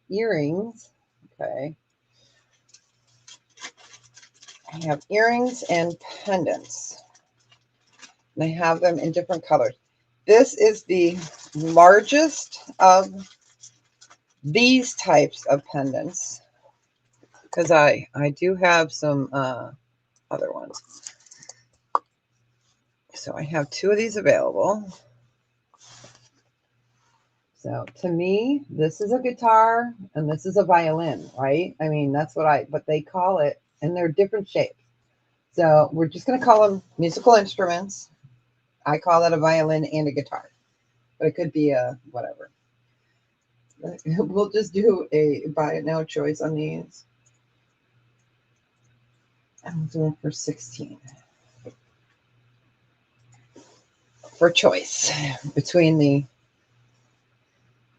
earrings. Okay. I have earrings and pendants. And I have them in different colors. This is the largest of these types of pendants, because I do have some other ones. So I have 2 of these available. So to me, this is a guitar and this is a violin, right? I mean, that's what they call it, and they're different shapes. So we're just going to call them musical instruments. I call it a violin and a guitar, but it could be a whatever. We'll just do a buy it now choice on these. I'm doing for 16 for choice between the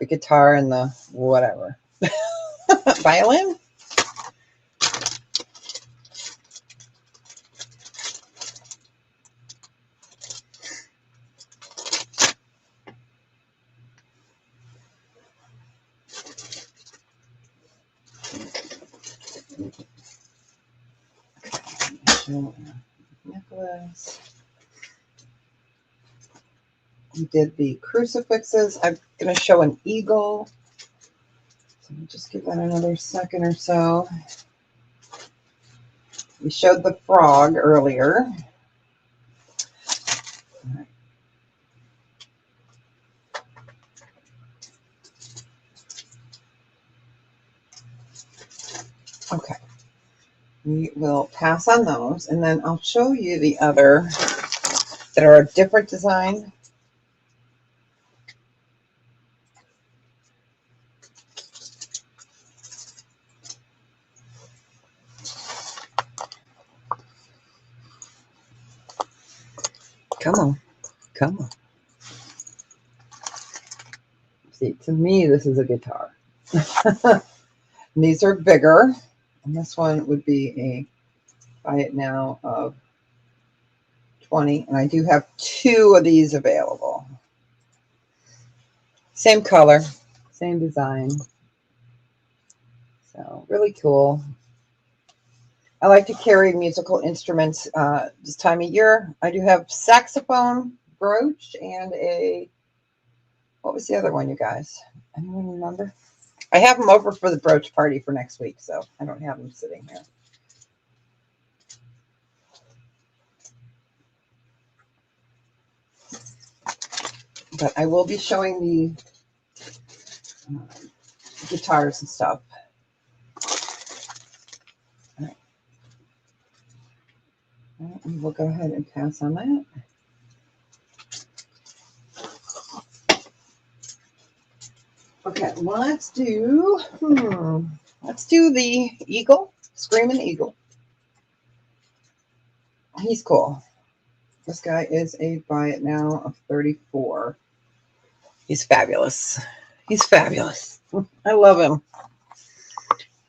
guitar and the whatever. Violin. Necklace. We did the crucifixes. I'm going to show an eagle. So Just give that another second or so. We showed the frog earlier. Okay, we will pass on those, and then I'll show you the other that are a different design. Come on, come on. See, to me, this is a guitar. These are bigger, and this one would be a buy it now of 20, and I do have 2 of these available. Same color, same design. So really cool. I like to carry musical instruments this time of year. I do have saxophone, brooch, and what was the other one, you guys? Anyone remember? I have them over for the brooch party for next week, so I don't have them sitting here. But I will be showing the guitars and stuff. All right. We will go ahead and pass on that. Okay, let's do the eagle, Screaming Eagle. He's cool. This guy is a buy it now of 34. He's fabulous. He's fabulous. I love him.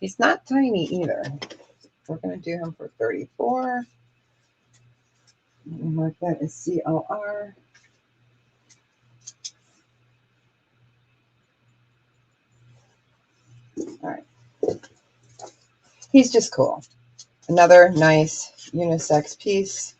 He's not tiny either. We're going to do him for 34. Mark that as CLR. All right. He's just cool. Another nice unisex piece.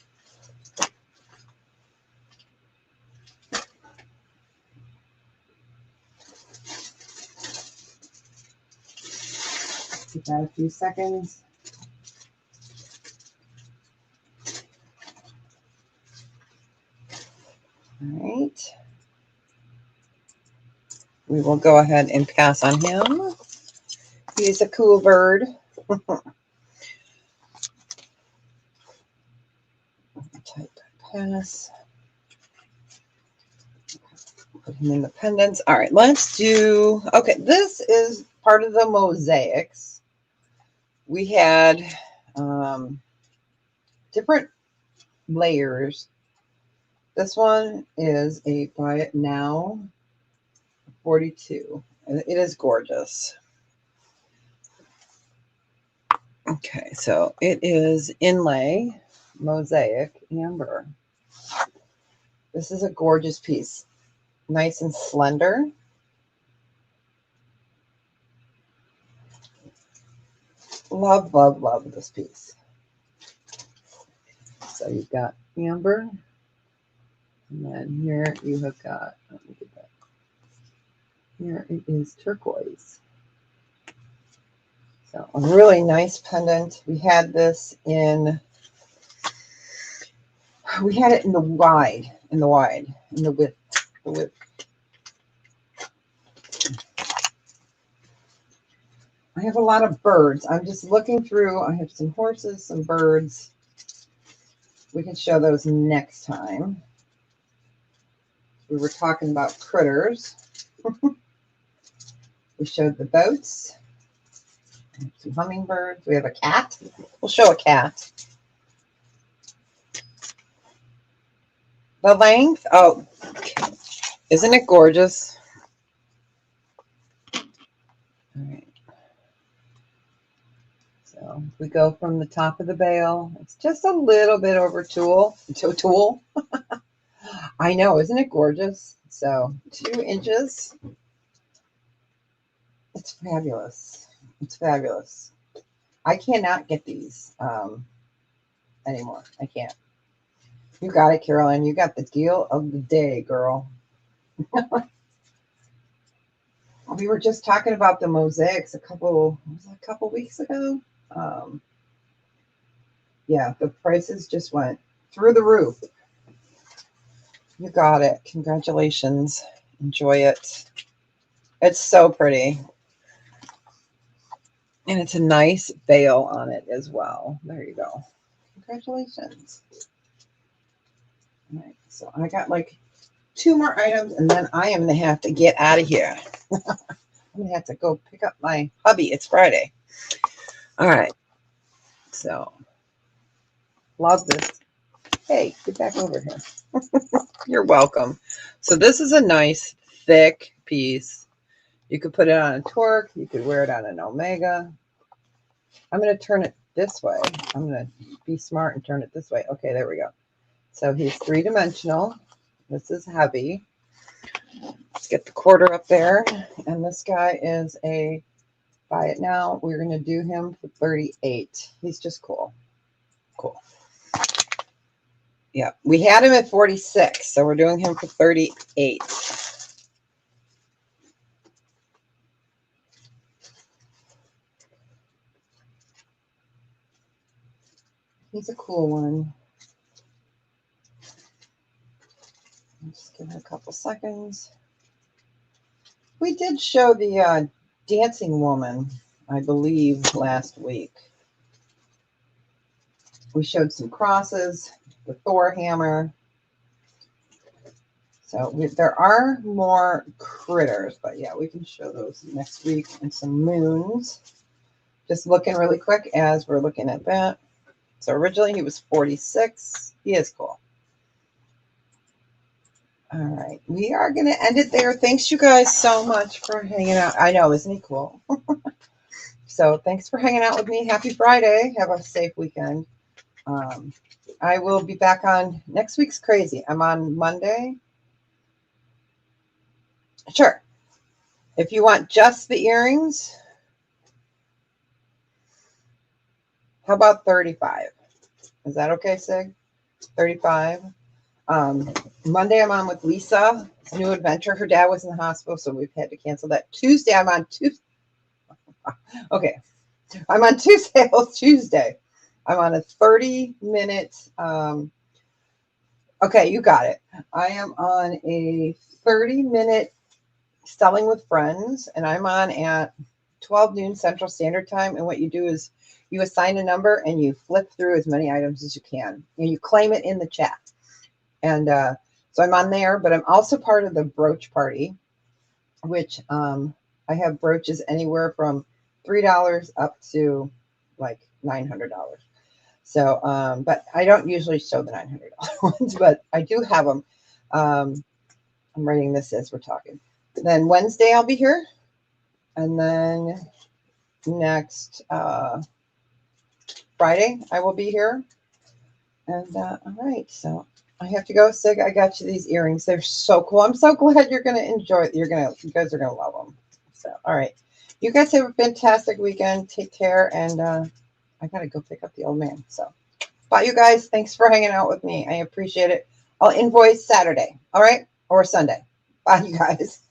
Give that a few seconds. All right. We will go ahead and pass on him. He's a cool bird. Type pass. Put him in the pendants. All right, let's do, okay, this is part of the mosaics. We had different layers. This one is a buy it now 42. It is gorgeous. Okay, so it is inlay mosaic amber. This is a gorgeous piece. Nice and slender. Love, love, love this piece. So you've got amber. And then here you have got, let me get that. Here it is turquoise. So a really nice pendant. We had this in, we had it in the width, the width. I have a lot of birds. I'm just looking through. I have some horses, some birds. We can show those next time. We were talking about critters. We showed the boats. Some hummingbirds. We have a cat. We'll show a cat. The length. Oh, okay. Isn't it gorgeous? All right. So we go from the top of the bale. It's just a little bit over tulle. I know, isn't it gorgeous? So 2 inches. It's fabulous. It's fabulous. I cannot get these anymore. I can't. You got it, Carolyn. You got the deal of the day, girl. We were just talking about the mosaics a couple weeks ago. Yeah, the prices just went through the roof. You got it. Congratulations. Enjoy it. It's so pretty. And it's a nice veil on it as well. There you go. Congratulations. All right, so I got like 2 more items, and then I am going to have to get out of here. I'm going to have to go pick up my hubby. It's Friday. All right. So, love this. Hey, get back over here. You're welcome. So this is a nice, thick piece. You could put it on a torque. You could wear it on an Omega. I'm going to turn it this way. I'm going to be smart and turn it this way. Okay, there we go. So he's 3-dimensional. This is heavy. Let's get the quarter up there. And this guy is a buy it now. We're going to do him for 38. He's just cool. Cool. Yeah, we had him at 46, so we're doing him for 38. He's a cool one. Just give it a couple seconds. We did show the dancing woman, I believe, last week. We showed some crosses, the Thor hammer. So there are more critters, but yeah, we can show those next week, and some moons. Just looking really quick as we're looking at that. So originally he was 46. He is cool. All right. We are going to end it there. Thanks you guys so much for hanging out. I know, isn't he cool? So thanks for hanging out with me. Happy Friday. Have a safe weekend. I will be back on next week's crazy. I'm on Monday. Sure. If you want just the earrings, how about 35? Is that okay, Sig? 35. Monday I'm on with Lisa. It's a new adventure. Her dad was in the hospital, so we've had to cancel that. Tuesday I'm on Tuesday. Okay. I'm on two sales Tuesday. I'm on a 30-minute. Okay, you got it. I am on a 30-minute selling with friends, and I'm on at 12 noon Central Standard Time. And what you do is you assign a number and you flip through as many items as you can, and you claim it in the chat. And so I'm on there, but I'm also part of the brooch party, which I have brooches anywhere from $3 up to like $900. So, but I don't usually show the $900 ones, but I do have them. I'm writing this as we're talking. Then Wednesday I'll be here, and then next Friday I will be here. And all right, so I have to go. Sig, I got you these earrings. They're so cool. I'm so glad you're gonna enjoy it. You guys are gonna love them. So, all right, you guys have a fantastic weekend. Take care, and I gotta go pick up the old man. So, bye, you guys. Thanks for hanging out with me. I appreciate it. I'll invoice Saturday. All right, or Sunday. Bye, you guys.